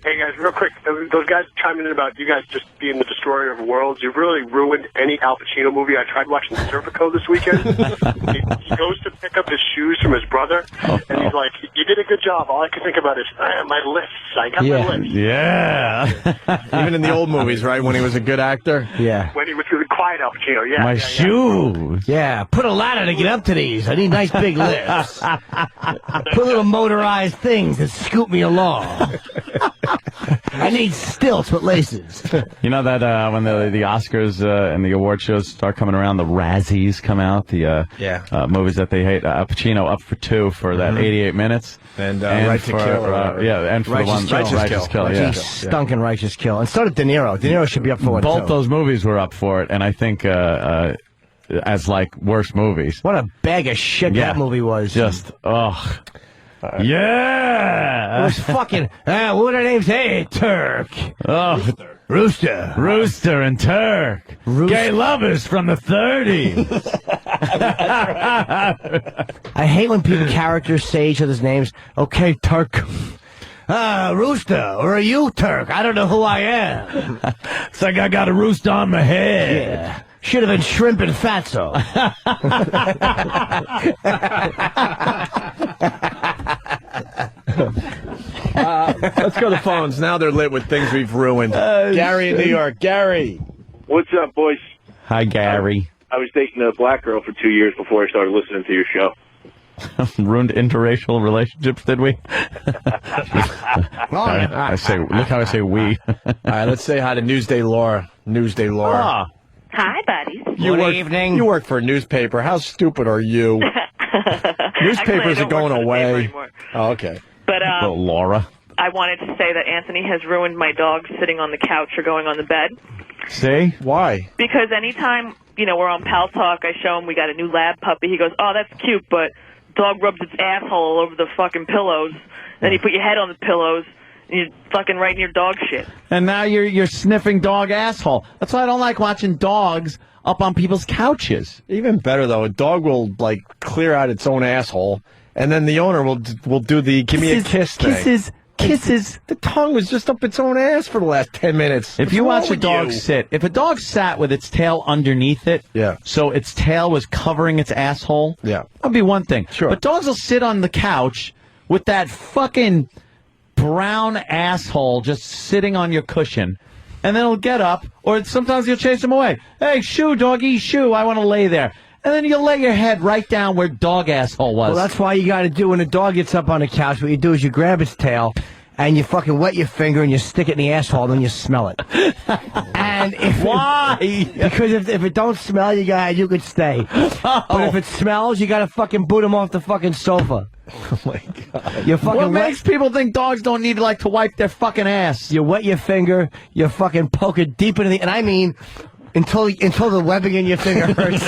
Hey, guys, real quick. Those guys chiming in about you guys just being the destroyer of worlds. You've really ruined any Al Pacino movie. I tried watching Serpico this weekend. he goes to pick up his shoes from his brother, and he's like, you did a good job. All I can think about is, my lips. I got my lips. Yeah. Even in the old movies, right, when he was a good actor? Yeah. When he was really quiet, Al Pacino, yeah. My shoes. Yeah, put a ladder to get up to these. I need nice big lips. Put little motorized things that scoop me along. I need stilts with laces. You know that when the Oscars and the award shows start coming around, the Razzies come out, the movies that they hate. Pacino up for 2 for that 88 minutes. And Right to for, Kill. and for Righteous Kill. He stunk in Righteous Kill. And so did De Niro. De Niro should be up for it, Both too. those movies were up for it, and I think as like worst movies. What a bag of shit that movie was. Just, yeah! It was fucking, what are their names? Hey, Turk. Oh, Rooster and Turk. Gay lovers from the 30s. I hate when characters say each other's names. Okay, Turk. Rooster, or are you Turk? I don't know who I am. It's like I got a rooster on my head. Yeah. Should have been shrimp and fatso. Let's go to phones. Now they're lit with things we've ruined. Gary in New York. Gary. What's up, boys? Hi, Gary. I was dating a black girl for 2 years before I started listening to your show. Ruined interracial relationships, did we? I say, look how I say we. All right, let's say hi to Newsday Laura. Newsday Laura. Hi, buddies. Good evening. You work for a newspaper. How stupid are you? Newspapers are going away. Oh, okay. But Laura. I wanted to say that Anthony has ruined my dog sitting on the couch or going on the bed. See? Why? Because anytime, we're on Pal Talk, I show him we got a new lab puppy. He goes, oh, that's cute, but dog rubs its asshole all over the fucking pillows. Then you put your head on the pillows, and you're fucking right in your dog shit. And now you're sniffing dog asshole. That's why I don't like watching dogs up on people's couches. Even better, though, a dog will, clear out its own asshole, and then the owner will do the give me a kiss thing. Kisses. The tongue was just up its own ass for the last 10 minutes. If you watch a dog sit, if a dog sat with its tail underneath it, so its tail was covering its asshole, that'd be one thing. Sure. But dogs will sit on the couch with that fucking brown asshole just sitting on your cushion, and then it'll get up, or sometimes you'll chase him away. Hey, shoo, doggy, shoo, I want to lay there. And then you lay your head right down where dog asshole was. Well, that's why you got to do when a dog gets up on the couch. What you do is you grab its tail, and you fucking wet your finger, and you stick it in the asshole, and then you smell it. And why? Because if it don't smell, you could stay. But if it smells, you got to fucking boot him off the fucking sofa. Oh my god! You fucking what makes people think dogs don't need to wipe their fucking ass? You wet your finger, you fucking poke it deep into the, and I mean, until the webbing in your finger hurts.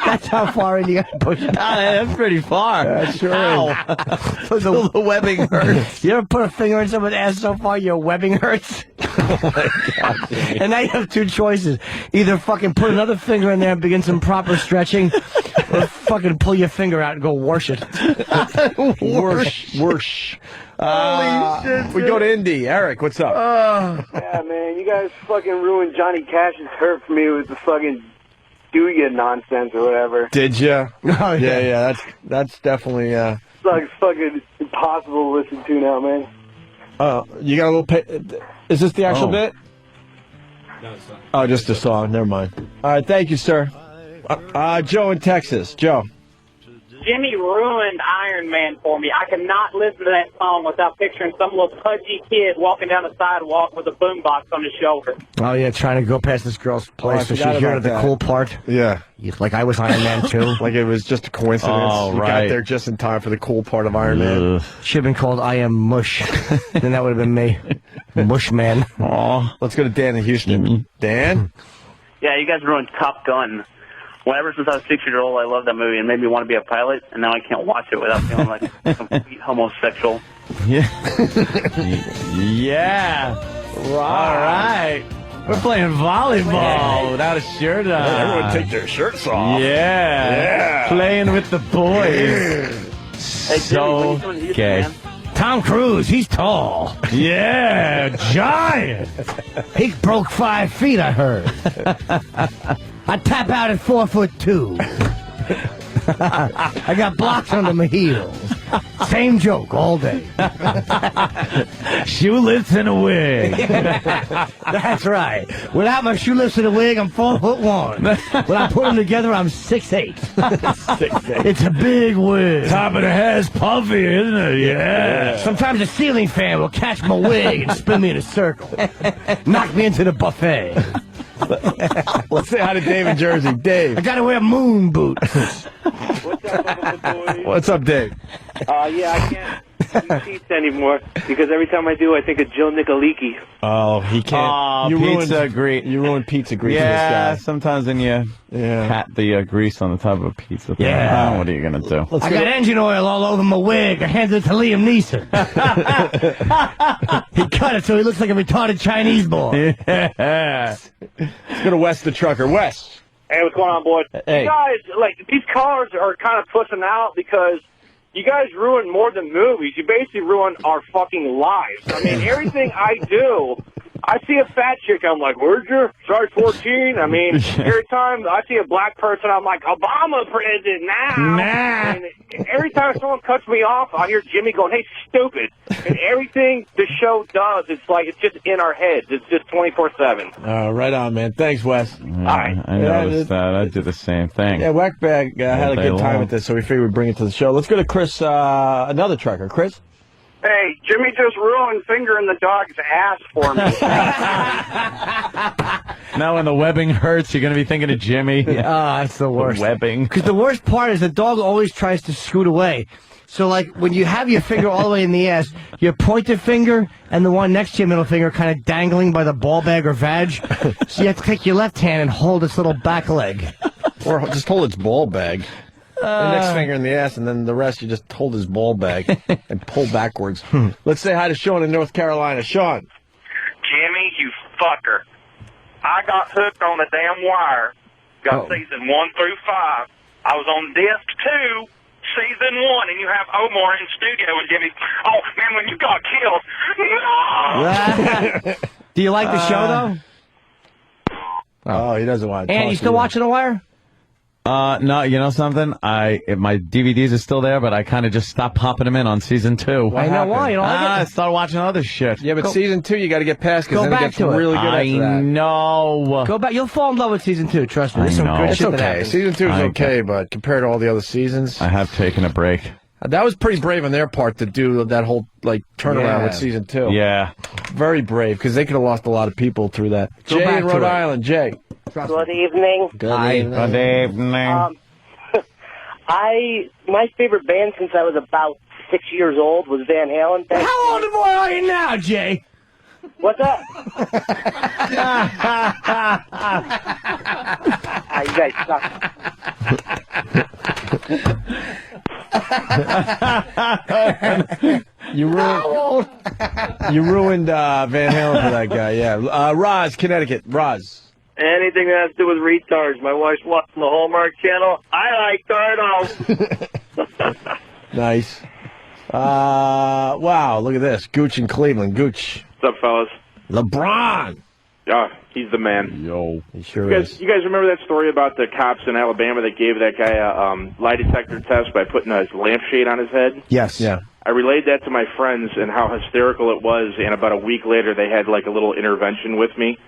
That's how far in you got to push it. That's pretty far. That sure is. Until the webbing hurts. You ever put a finger in someone's ass so far your webbing hurts? Oh my god! And now you have two choices: either fucking put another finger in there and begin some proper stretching, or fucking pull your finger out and go wash it. Whoosh. Holy shit! We go to Indy. Eric, what's up? Yeah, man, you guys fucking ruined Johnny Cash's hurt for me with the fucking do ya nonsense or whatever. Did ya? Oh, yeah. That's definitely. It's like fucking impossible to listen to now, man. You got a little. Is this the actual bit? No, it's not. Oh, just a song. Never mind. All right, thank you, sir. Joe in Texas. Joe. Jimmy ruined Iron Man for me. I cannot listen to that song without picturing some little pudgy kid walking down the sidewalk with a boombox on his shoulder. Oh, yeah, trying to go past this girl's place so she's hearing the cool part. Yeah. Like I was Iron Man, too. Like it was just a coincidence. Oh, you right. got there just in time for the cool part of Iron Man. Should have been called I Am Mush. Then that would have been me. Mush Man. Aw. Let's go to Dan in Houston. Dan? Yeah, you guys ruined Top Gun. Ever since I was 6 years old, I loved that movie and made me want to be a pilot, and now I can't watch it without feeling like a complete homosexual. Yeah. All right. We're playing volleyball without a shirt on. Everyone take their shirts off. Yeah. Playing with the boys. So gay. Tom Cruise, he's tall. Yeah, giant. He broke 5 feet, I heard. I tap out at 4'2". I got blocks under my heels. Same joke all day. Shoeless and a wig. That's right. Without my shoeless and a wig, I'm 4'1". When I put them together, I'm 6'8". 6'8". It's a big wig. Top of the head's puffy, isn't it? Yeah. Sometimes a ceiling fan will catch my wig and spin me in a circle. Knock me into the buffet. Let's say hi to Dave in Jersey. Dave. I gotta wear moon boots. What's up, Dave? Yeah, I can't do pizza anymore because every time I do, I think of Joe Nicolicki. Oh, he can't. Pizza grease. You ruined pizza grease. Yeah, sometimes when you pat the grease on the top of a pizza thing. Yeah. What are you going to do? I got engine oil all over my wig. I handed it to Liam Neeson. He cut it so he looks like a retarded Chinese boy. Yeah. Let's go to Wes the trucker. Wes. Hey, what's going on, boys? Hey. You guys, these cars are kind of pushing out because you guys ruin more than movies. You basically ruin our fucking lives. I mean, everything I do, I see a fat chick, I'm like, where's your size 14? I mean, every time I see a black person, I'm like, Obama president now. And every time someone cuts me off, I hear Jimmy going, hey, stupid. And everything the show does, it's just in our heads. It's just 24/7. Right on, man. Thanks, Wes. I noticed that. I did the same thing. Yeah, Whackbag had a day good time long. with this, so we figured we'd bring it to the show. Let's go to Chris, another trucker. Chris? Hey, Jimmy just ruined fingering the dog's ass for me. Now when the webbing hurts, you're going to be thinking of Jimmy. That's the worst. Webbing. Because the worst part is the dog always tries to scoot away. So, like, when you have your finger all the way in the ass, your pointer finger and the one next to your middle finger kind of dangling by the ball bag or vag. So you have to take your left hand and hold its little back leg. Or just hold its ball bag. The next finger in the ass, and then the rest you just hold his ball bag and pull backwards. Let's say hi to Sean in North Carolina. Sean. Jimmy, you fucker. I got hooked on the damn wire. Got season 1 through 5. I was on disc 2, season 1, and you have Omar in studio and Jimmy. Oh, man, when you got killed. No! Do you like the show, though? Oh, he doesn't want to talk And you to still watching The Wire? No, you know something? My DVDs are still there, but I kind of just stopped popping them in on season 2. I know why. You don't like it? I started watching other shit. Yeah, but season 2 you got to get past because Go then it back gets to it. really good after that. I know. Go back. You'll fall in love with season 2. Trust me. There's some good It's shit that okay. happens. Season 2 is okay, but compared to all the other seasons, I have taken a break. That was pretty brave on their part to do that whole turnaround with season 2. Yeah, very brave because they could have lost a lot of people through that. Go Jay back in to Rhode it. Island. Jay. Good evening. Good evening. Good evening. My favorite band since I was about 6 years old was Van Halen. How old are you now, Jay? What's up? You guys suck. You ruined Van Halen for that guy. Yeah. Roz, Connecticut. Roz. Anything that has to do with retards. My wife's watching the Hallmark Channel. I like turtles. Nice. Wow, look at this. Gooch in Cleveland. Gooch. What's up, fellas? LeBron. Yeah, he's the man. Yo, he sure You is. guys remember that story about the cops in Alabama that gave that guy a lie detector test by putting a lampshade on his head? Yes. Yeah. I relayed that to my friends and how hysterical it was, and about a week later they had like a little intervention with me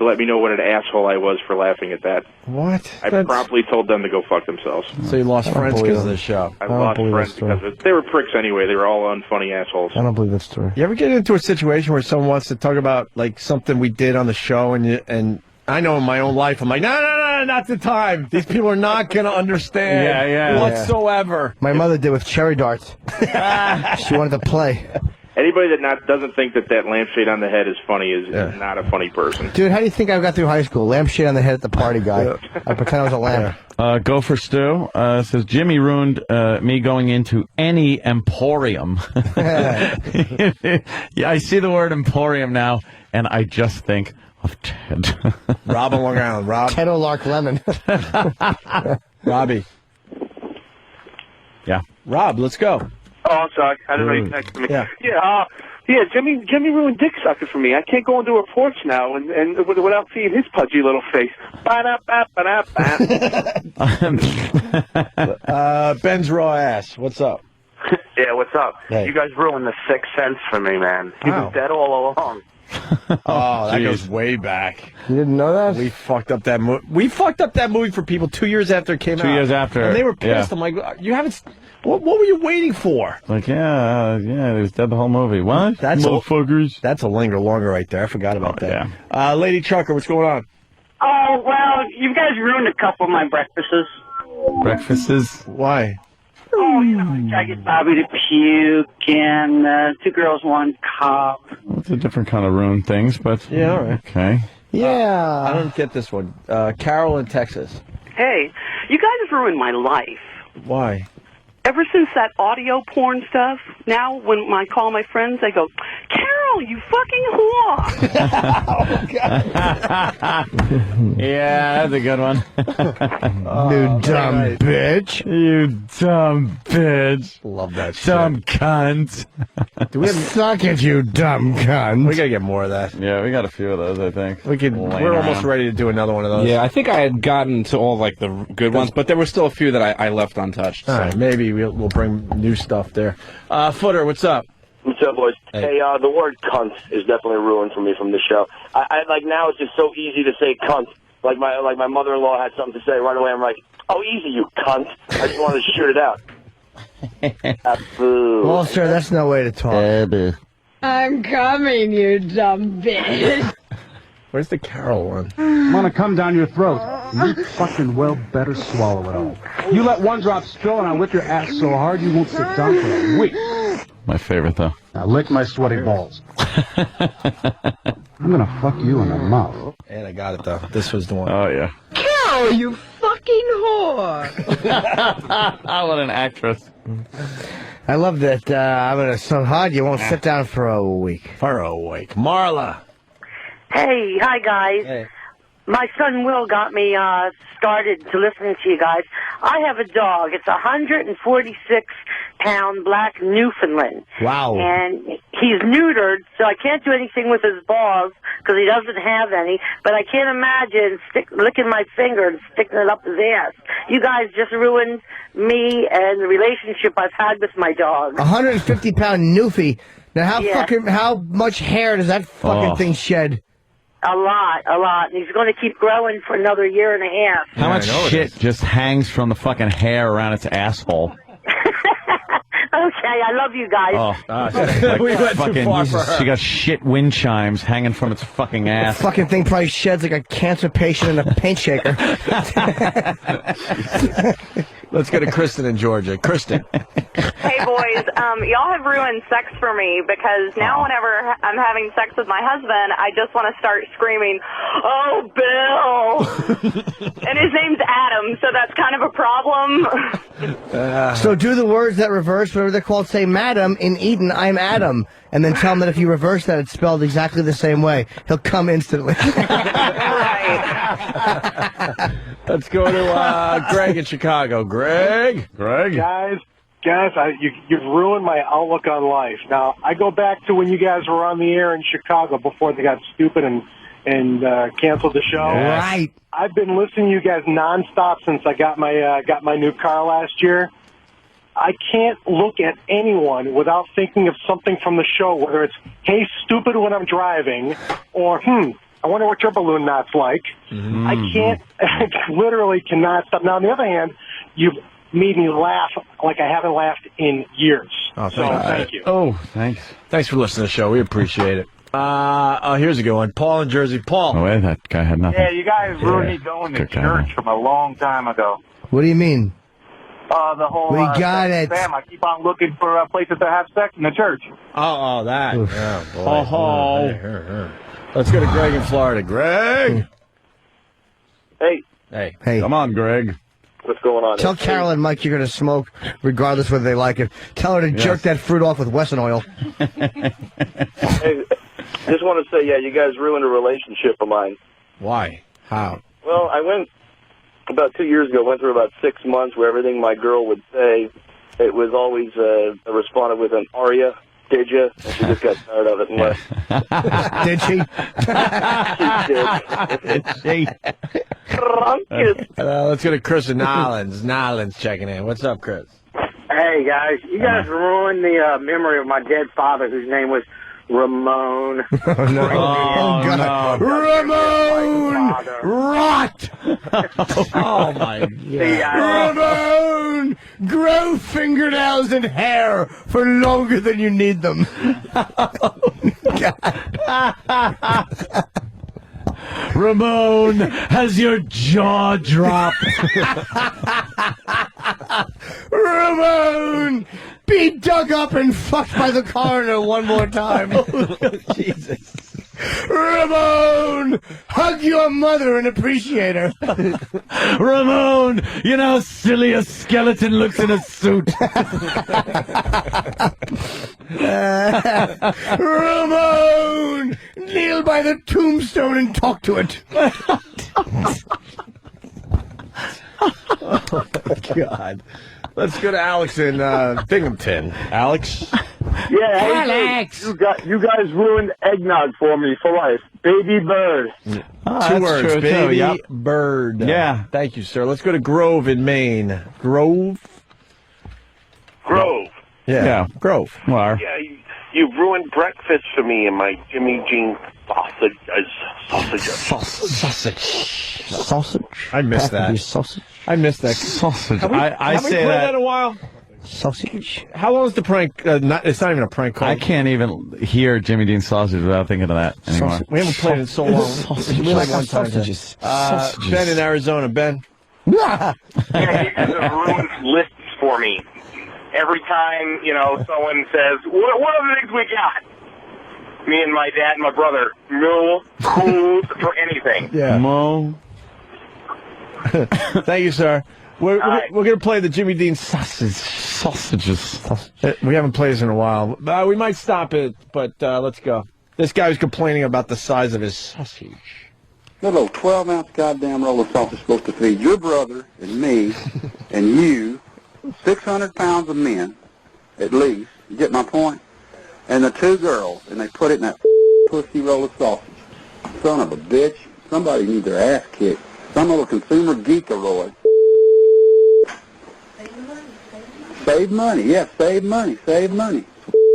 to let me know what an asshole I was for laughing at that. What? I promptly told them to go fuck themselves. So you lost friends because of this show. I lost friends because they were pricks anyway. They were all unfunny assholes. I don't believe that's true. You ever get into a situation where someone wants to talk about like something we did on the show, and I know in my own life I'm like, no, not the time. These people are not going to understand whatsoever. My mother did with cherry darts. She wanted to play. Anybody that doesn't think that lampshade on the head is funny is not a funny person. Dude, how do you think I got through high school? Lampshade on the head at the party guy. I pretend I was a lamp. Go for Stu. Says Jimmy ruined me going into any emporium. Yeah, I see the word emporium now, and I just think of Ted. Rob on Long Island. Rob. Ted O'Lark Lemon. Robbie. Yeah. Rob, let's go. Oh, I'm sorry. I didn't know you texted me. Yeah. Yeah, Jimmy ruined dick sucking for me. I can't go into a porch now and without seeing his pudgy little face. Ben's raw ass. What's up? Yeah, what's up? Hey. You guys ruined The Sixth Sense for me, man. He was dead all along. Oh, that goes way back. You didn't know that? We fucked up that movie. We fucked up that movie for people 2 years after it came out. 2 years after. And they were pissed. Yeah. I'm like, you haven't... What were you waiting for? Like, he was dead the whole movie. What? That's motherfuckers. That's a linger longer right there. I forgot about that. Yeah. Lady Trucker, what's going on? Oh, well, you guys ruined a couple of my breakfasts. Breakfasts? Why? Oh, I get Bobby to puke, and 2 girls, 1 cup. Well, it's a different kind of ruin things, but... Yeah, all right. Okay. Yeah. I don't get this one. Carol in Texas. Hey, you guys ruined my life. Why? Ever since that audio porn stuff, now when I call my friends, they go, Carol, you fucking whore. Yeah, that's a good one. You dumb bitch. You dumb bitch. Love that shit. Dumb cunt. Do we suck it, you dumb cunt? We gotta get more of that. Yeah, we got a few of those, I think. We're almost ready to do another one of those. Yeah, I think I had gotten to all like the good ones, but there were still a few that I left untouched. All right, maybe we'll bring new stuff there. Footer, what's up? What's up, boys? Hey, the word cunt is definitely ruined for me from this show. I like now it's just so easy to say cunt. Like my mother-in-law had something to say right away. I'm like, oh, easy, you cunt. I just wanted to shoot it out. Well, sir, that's no way to talk. I'm coming, you dumb bitch. Where's the Carol one? I'm gonna come down your throat. You fucking well better swallow it all. You let one drop spill and I'll whip your ass so hard you won't sit down for a week. My favorite, though. Now lick my sweaty balls. I'm gonna fuck you in the mouth. And I got it, though. This was the one. Oh, yeah. Carol, you fucking whore. What an actress. I love that. I'm going to so hard you won't sit down for a week. Marla. Hey, hi, guys. Hey. My son Will got me started to listening to you guys. I have a dog. It's a 146-pound black Newfoundland. Wow. And he's neutered, so I can't do anything with his balls because he doesn't have any. But I can't imagine licking my finger and sticking it up his ass. You guys just ruined me and the relationship I've had with my dog. 150-pound Newfie. Now, how much hair does that fucking thing shed? A lot. And he's going to keep growing for another year and a half. How much shit just hangs from the fucking hair around its asshole? Okay, I love you guys. Like We went too fucking, far for her. she got shit wind chimes hanging from its fucking ass. The fucking thing probably sheds like a cancer patient in a paint shaker. Let's go to Kristen in Georgia. Kristen. Hey, boys, y'all have ruined sex for me because now whenever I'm having sex with my husband, I just want to start screaming, "Oh, Bill!" And his name's Adam, so that's kind of a problem. So do the words that reverse, whatever they're called, say, Madam, in Eden, I'm Adam. And then tell him that if you reverse that, it's spelled exactly the same way. He'll come instantly. Let's go to Greg in Chicago. Greg. Guys, you've ruined my outlook on life. Now, I go back to when you guys were on the air in Chicago before they got stupid and canceled the show. Right. I've been listening to you guys nonstop since I got my new car last year. I can't look at anyone without thinking of something from the show, whether it's, hey, stupid when I'm driving, or, I wonder what your balloon knot's like. I can't, literally cannot stop. Now, on the other hand, you've made me laugh like I haven't laughed in years. Oh, thank you. Oh, thanks. Thanks for listening to the show. We appreciate it. Here's a good one. Paul in Jersey. Paul. Oh, wait, that guy had nothing. Yeah, you guys ruined me going to church from a long time ago. What do you mean? The whole We got it. Spam. I keep on looking for places to have sex in the church. Oh, that. Oof. Oh, boy. Let's go to Greg in Florida. Greg. Hey. Hey. Come on, Greg. What's going on? Tell Carol and Mike you're going to smoke, regardless whether they like it. Tell her to jerk that fruit off with Wesson oil. Hey, just want to say, yeah, you guys ruined a relationship of mine. Why? How? Well, I went about 2 years ago, went through about 6 months where everything my girl would say, it was always responded with an "Aria, did you?" And she just got tired of it and left. Did she? She did. Let's go to Chris in Nolens. Nolens checking in. What's up, Chris? Hey, guys. You guys ruined the memory of my dead father, whose name was Ramon. Oh, no. Oh, God. Ramon! Rot! Oh, my God. Ramon! Grow fingernails and hair for longer than you need them. Ramon, has your jaw dropped? Ramon! Be dug up and fucked by the coroner one more time. Jesus. Ramon! Hug your mother and appreciate her. Ramon, you know how silly a skeleton looks in a suit. Ramon! Kneel by the tombstone and talk to it. Oh, my God. Let's go to Alex in Binghamton. Alex? Yeah, Alex! You guys ruined eggnog for me for life. Baby bird. Two words, true, baby too, yep. bird. Yeah. Thank you, sir. Let's go to Grove in Maine. Grove? Grove. Yeah. Grove. Well, Yeah, you ruined breakfast for me and my Jimmy Dean Sausage. I missed that. Sausage. I missed that. Sausage. Have we say played that in a while? Sausage. How long is the prank? It's not even a prank call. I can't even hear Jimmy Dean sausage without thinking of that anymore. We haven't played it in so long. Sausages. We like one time. Sausages. Ben in Arizona. Ben. Yeah, you guys have ruined lists for me. Every time, someone says, what are the things we got? Me and my dad and my brother, no rules for anything. Yeah. Mo. Thank you, sir. We're going to play the Jimmy Dean sausages. We haven't played this in a while. We might stop it, but let's go. This guy was complaining about the size of his sausage. Little 12-ounce goddamn roll of sausage supposed to feed your brother and me and you 600 pounds of men, at least. You get my point? And the two girls, and they put it in that pussy roll of sausage. Son of a bitch. Somebody needs their ass kicked. Some little consumer geekaroid. Save money. Yeah, save money. Save money.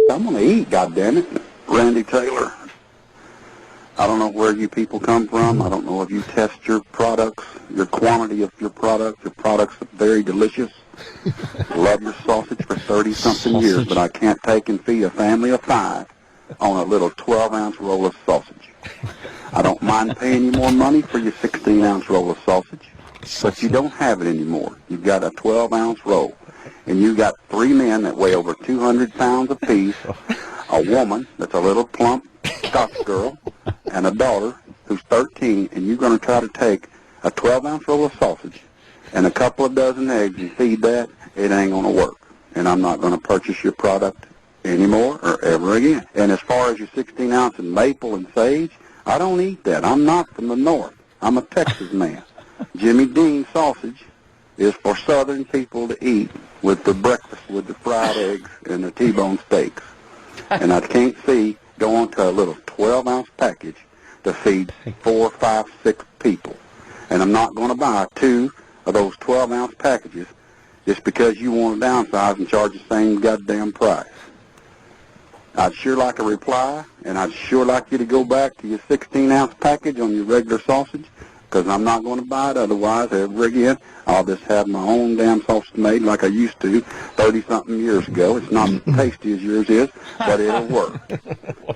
I'm going to eat, goddammit. Randy Taylor. I don't know where you people come from. I don't know if you test your products, your quantity of your product. Your products are very delicious. Love your sausage for 30-something years, but I can't take and feed a family of 5 on a little 12-ounce roll of sausage. I don't mind paying you more money for your 16-ounce roll of sausage, but you don't have it anymore. You've got a 12-ounce roll, and you got 3 men that weigh over 200 pounds apiece, a woman that's a little plump Scotch girl, and a daughter who's 13, and you're going to try to take a 12-ounce roll of sausage and a couple of dozen eggs and feed that. It ain't going to work, and I'm not going to purchase your product anymore or ever again. And as far as your 16-ounce and maple and sage, I don't eat that. I'm not from the north. I'm a Texas man. Jimmy Dean sausage is for southern people to eat with the breakfast, with the fried eggs and the T-bone steaks. And I can't see going to a little 12-ounce package to feed 4, 5, 6 people. And I'm not going to buy 2 of those 12-ounce packages just because you want to downsize and charge the same goddamn price. I'd sure like a reply, and I'd sure like you to go back to your 16-ounce package on your regular sausage, because I'm not going to buy it otherwise ever again. I'll just have my own damn sausage made like I used to 30-something years ago. It's not as tasty as yours is, but it'll work.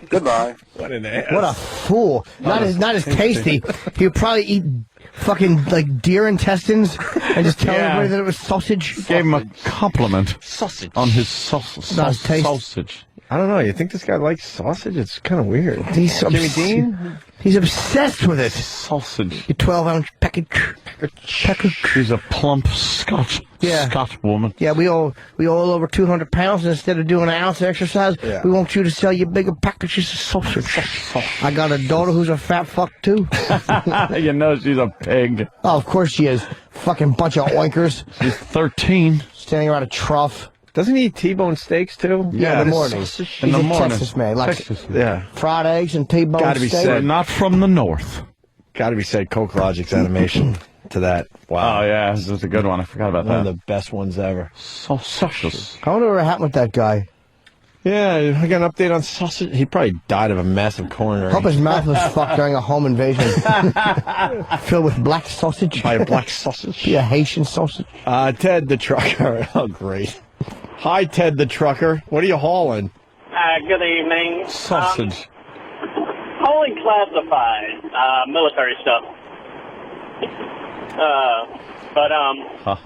Goodbye. What an ass. What a fool. Not as tasty. He would probably eat fucking, like, deer intestines and just tell everybody that it was sausage. Gave him a compliment. Sausage. On his sausage. Not as tasty. Sausage. I don't know. You think this guy likes sausage? It's kind of weird. He's Jimmy Dean? He's obsessed with it. Sausage. Your 12-ounce package. She's a plump Scotch woman. Yeah, we all over 200 pounds, and instead of doing an ounce exercise, we want you to sell your bigger packages of sausage. I got a daughter who's a fat fuck, too. You know she's a pig. Oh, of course she is. Fucking bunch of oinkers. She's 13. Standing around a trough. Doesn't he eat T-bone steaks, too? Yeah, in the morning. Sausage. He's a Texas man. Like fried eggs and T-bone Gotta be steak. said. Not from the north. Gotta be said, Coke Logic's animation to that. Wow. Oh, yeah, this is a good one. I forgot about One that. of the best ones ever. Sausages. I wonder what happened with that guy. Yeah, I got an update on sausage. He probably died of a massive coronary. Hope his mouth was fucked during a home invasion. Filled with black sausage. By a black sausage. Be a Haitian sausage. Ted the trucker. Oh, great. Hi, Ted the trucker. What are you hauling? Good evening. Sausage. Only classified military stuff.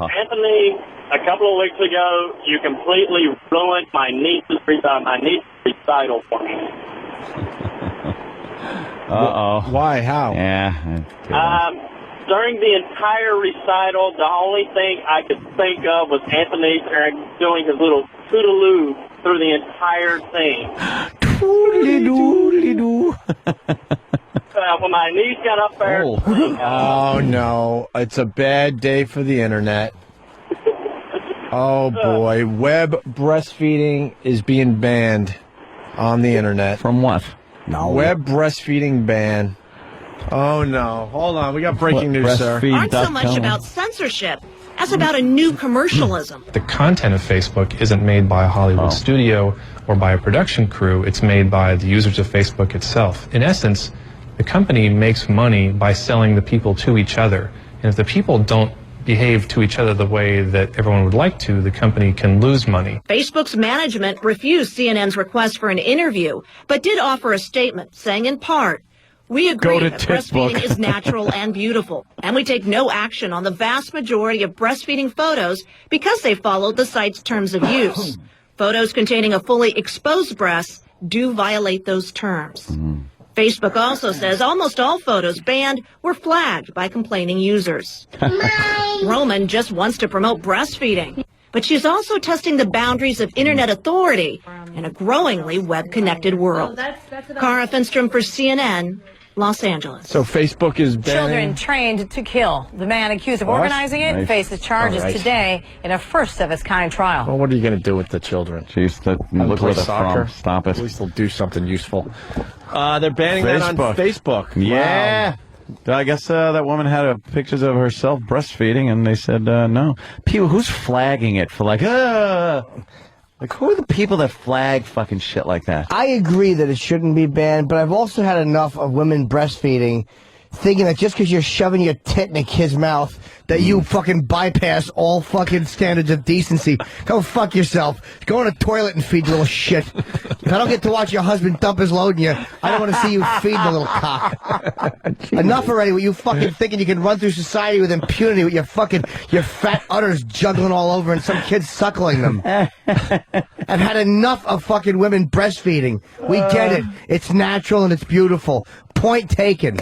Anthony, a couple of weeks ago, you completely ruined my niece's recital for me. Uh-oh. Why? How? Yeah. During the entire recital, the only thing I could think of was Anthony doing his little toodaloo through the entire thing. Toodaloo. When my niece got up there... Oh, no. It's a bad day for the internet. Oh, boy. Web breastfeeding is being banned on the internet. From what? No. Web breastfeeding ban. Oh, no. Hold on. We got breaking news, sir. Aren't so much about censorship as about a new commercialism. The content of Facebook isn't made by a Hollywood studio or by a production crew. It's made by the users of Facebook itself. In essence, the company makes money by selling the people to each other. And if the people don't behave to each other the way that everyone would like to, the company can lose money. Facebook's management refused CNN's request for an interview, but did offer a statement saying in part, "We agree that breastfeeding is natural and beautiful, and we take no action on the vast majority of breastfeeding photos because they followed the site's terms of use. Photos containing a fully exposed breast do violate those terms." Facebook also says almost all photos banned were flagged by complaining users. Roman just wants to promote breastfeeding, but she's also testing the boundaries of internet authority in a growingly web-connected world. Cara Finstrom for CNN, Los Angeles. So Facebook is banning... Children trained to kill. The man accused of organizing it faces charges today in a first-of-its-kind trial. Well, what are you going to do with the children? Jeez, look play where they're soccer? from. Stop it. At least they'll do something useful. They're banning that on Facebook. Yeah. Wow. I guess that woman had pictures of herself breastfeeding, and they said no. People, who's flagging it for like who are the people that flag fucking shit like that? I agree that it shouldn't be banned, but I've also had enough of women breastfeeding thinking that just because you're shoving your tit in a kid's mouth that you fucking bypass all fucking standards of decency. Go fuck yourself. Go in a toilet and feed your little shit. If I don't get to watch your husband dump his load in you, I don't want to see you feed the little cock. Enough already with you fucking thinking you can run through society with impunity with your fat udders juggling all over and some kids suckling them. I've had enough of fucking women breastfeeding. We get it. It's natural and it's beautiful. Point taken.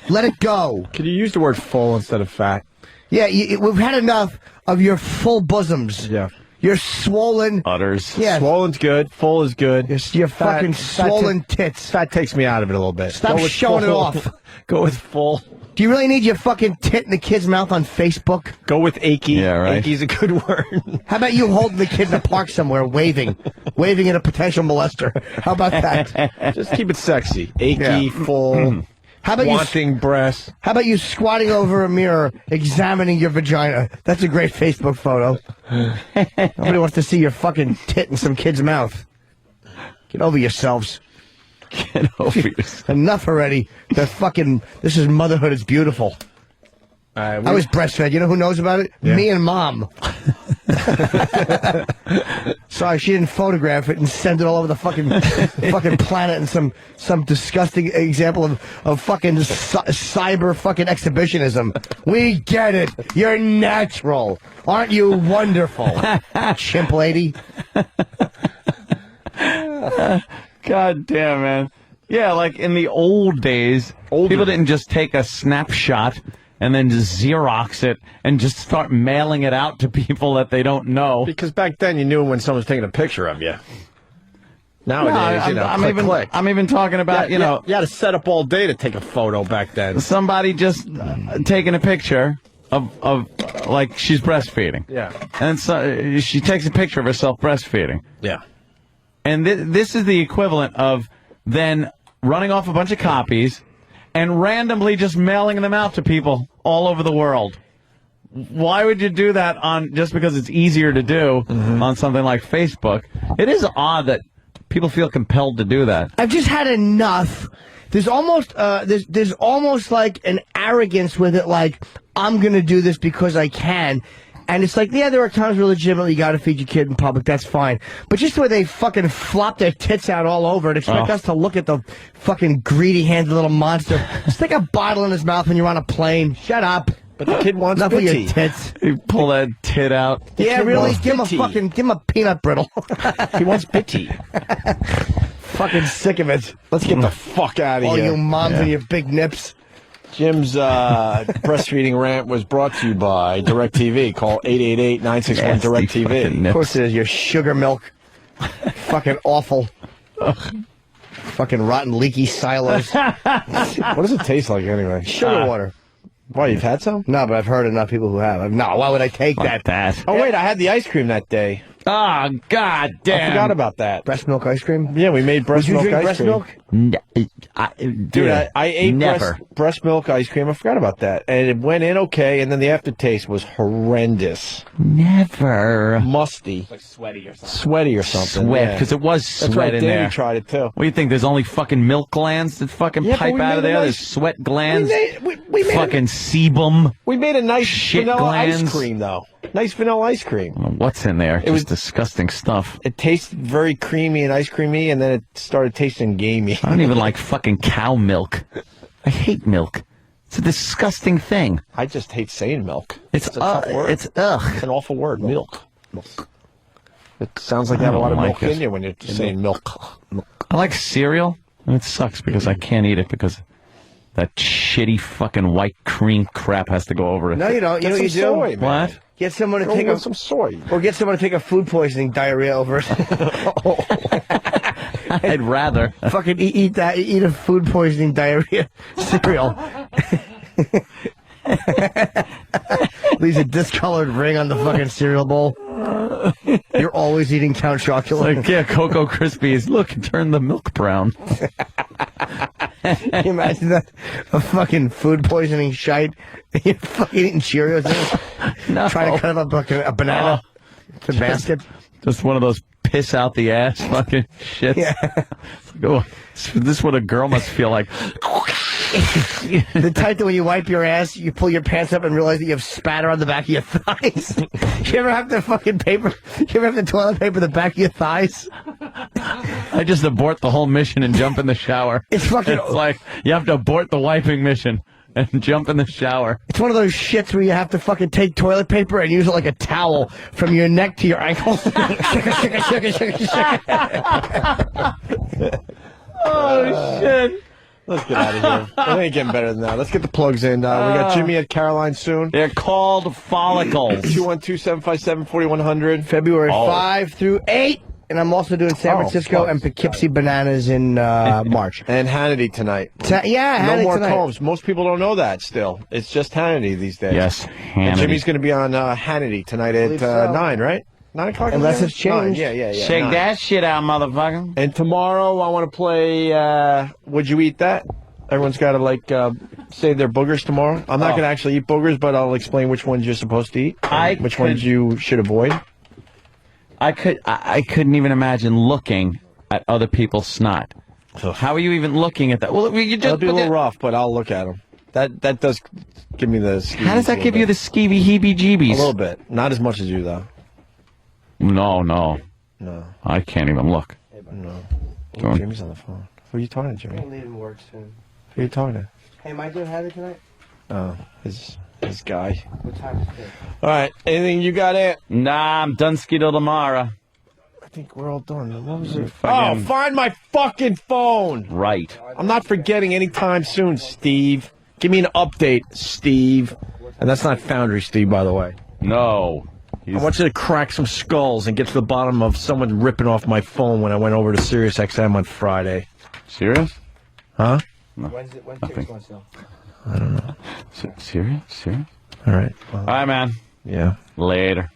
Let it go. Could you use the word full instead of fat? Yeah, we've had enough of your full bosoms. Yeah. Your swollen... udders. Yeah. Swollen's good. Full is good. Your fucking swollen tits. Fat takes me out of it a little bit. Stop showing it off. Go with full. Do you really need your fucking tit in the kid's mouth on Facebook? Go with achy. Yeah, right. Achy's a good word. How about you holding the kid in the park somewhere, waving at a potential molester? How about that? Just keep it sexy. Achy, full... How about wanting breasts? How about you squatting over a mirror, examining your vagina? That's a great Facebook photo. Nobody wants to see your fucking tit in some kid's mouth. Get over yourselves. Get over yourselves. Enough already. This is motherhood. It's beautiful. I was breastfed. You know who knows about it? Yeah. Me and Mom. Sorry, she didn't photograph it and send it all over the fucking planet in some disgusting example of fucking cyber fucking exhibition. We get it. You're natural. Aren't you wonderful? Chimp lady. God damn, man. Yeah, like in the old days, people didn't just take a snapshot and then just Xerox it and just start mailing it out to people that they don't know. Because back then you knew when someone was taking a picture of you. Nowadays, click. I'm even talking about, you had to set up all day to take a photo back then. Somebody just taking a picture of like she's breastfeeding. Yeah. And so she takes a picture of herself breastfeeding. Yeah. And this is the equivalent of then running off a bunch of copies and randomly just mailing them out to people all over the world. Why would you do that just because it's easier to do on something like Facebook? It is odd that people feel compelled to do that. I've just had enough. There's almost there's almost like an arrogance with it, like I'm gonna do this because I can. And it's like, yeah, there are times where legitimately you got to feed your kid in public. That's fine. But just the way they fucking flop their tits out all over and expect us to look at the fucking greedy-handed little monster. Stick a bottle in his mouth when you're on a plane. Shut up. But the kid wants Enough bitty. of your tits. You pull that tit out. Yeah, really? Give him a peanut brittle. He wants bitty. Fucking sick of it. Let's get the fuck out of all here. All you moms and your big nips. Jim's breastfeeding rant was brought to you by DirecTV. Call 888-961-DirecTV. Of course it is. Your sugar milk. Fucking awful. Fucking rotten, leaky silos. What does it taste like anyway? Sugar water. Why, you've had some? No, but I've heard enough people who have. No, why would I take that? Oh, wait, I had the ice cream that day. Oh, God damn. I forgot about that. Breast milk ice cream? Yeah, we made breast milk ice cream. Milk? Dude, I ate breast milk ice cream. I forgot about that. And it went in okay, and then the aftertaste was horrendous. Never. Musty. Like sweaty or something. Sweaty or something. Sweat, because it was sweat That's right, in Danny there. tried it too. What do you think? There's only fucking milk glands that fucking pipe out of there? There's sweat glands. We made fucking sebum. We made a nice shit vanilla glands. ice cream, though. Nice vanilla ice cream. What's in there? It was disgusting stuff. It tasted very creamy and ice creamy, and then it started tasting gamey. I don't even like fucking cow milk. I hate milk. It's a disgusting thing. I just hate saying milk. It's a tough word. It's ugh. It's an awful word, milk. It sounds like you have a lot of milk in you when you're just saying milk. I like cereal, and it sucks because I can't eat it because that shitty fucking white cream crap has to go over it. No, you don't. You know what you do? Soy, man. What? Get someone to take some soy. Or get someone to take a food poisoning diarrhea over it. I'd rather. Fucking eat a food poisoning diarrhea cereal. Leaves a discolored ring on the fucking cereal bowl. You're always eating Count Chocula. Like, yeah, Cocoa Krispies. Look, turn the milk brown. Can you imagine that? A fucking food poisoning shite. You're fucking eating Cheerios. No. Trying to cut up a banana. It's a basket. Just one of those piss out the ass fucking shit. Yeah. Oh, this is what a girl must feel like. The type that when you wipe your ass, you pull your pants up and realize that you have spatter on the back of your thighs. You ever have to toilet paper the back of your thighs? I just abort the whole mission and jump in the shower. It's like you have to abort the wiping mission and jump in the shower. It's one of those shits where you have to fucking take toilet paper and use it like a towel from your neck to your ankles. Oh, shit. Let's get out of here. It ain't getting better than that. Let's get the plugs in. We got Jimmy at Caroline soon. They're called follicles. 212-757-4100. February 5 through 8. And I'm also doing San Francisco and Poughkeepsie Bananas in March. And Hannity tonight. Hannity no more tonight. Combs. Most people don't know that still. It's just Hannity these days. Yes, And Hannity. Jimmy's going to be on Hannity tonight at 9, right? 9 o'clock? Unless it's changed. 9. Yeah. Shake 9. that shit out, motherfucker. And tomorrow I want to play Would You Eat That? Everyone's got to save their boogers tomorrow. I'm not going to actually eat boogers, but I'll explain which ones you're supposed to eat. Which ones you should avoid. I couldn't even imagine looking at other people's snot. So how are you even looking at that? Well, you just It'll be a little rough, but I'll look at them. That does give me the. How does that give you the skeevy heebie-jeebies? A little bit, not as much as you though. No. I can't even look. No. Oh, Jimmy's on the phone. Who are you talking to, Jimmy? I'm leaving work soon. Who are you talking to? Hey, am I doing Heather tonight? Oh, his guy. What time is it? All right. Anything you got it? Nah, I'm done skido tomorrow. I think we're all done. What was it? Fucking- Oh, find my fucking phone. Right. I'm not forgetting anytime soon, Steve. Give me an update, Steve. And that's not Foundry, Steve, by the way. No. I want you to crack some skulls and get to the bottom of someone ripping off my phone when I went over to Sirius XM on Friday. Serious? Huh? No. When's tickets going to sell? I don't know. Serious? All right. All right, man. Yeah. Later.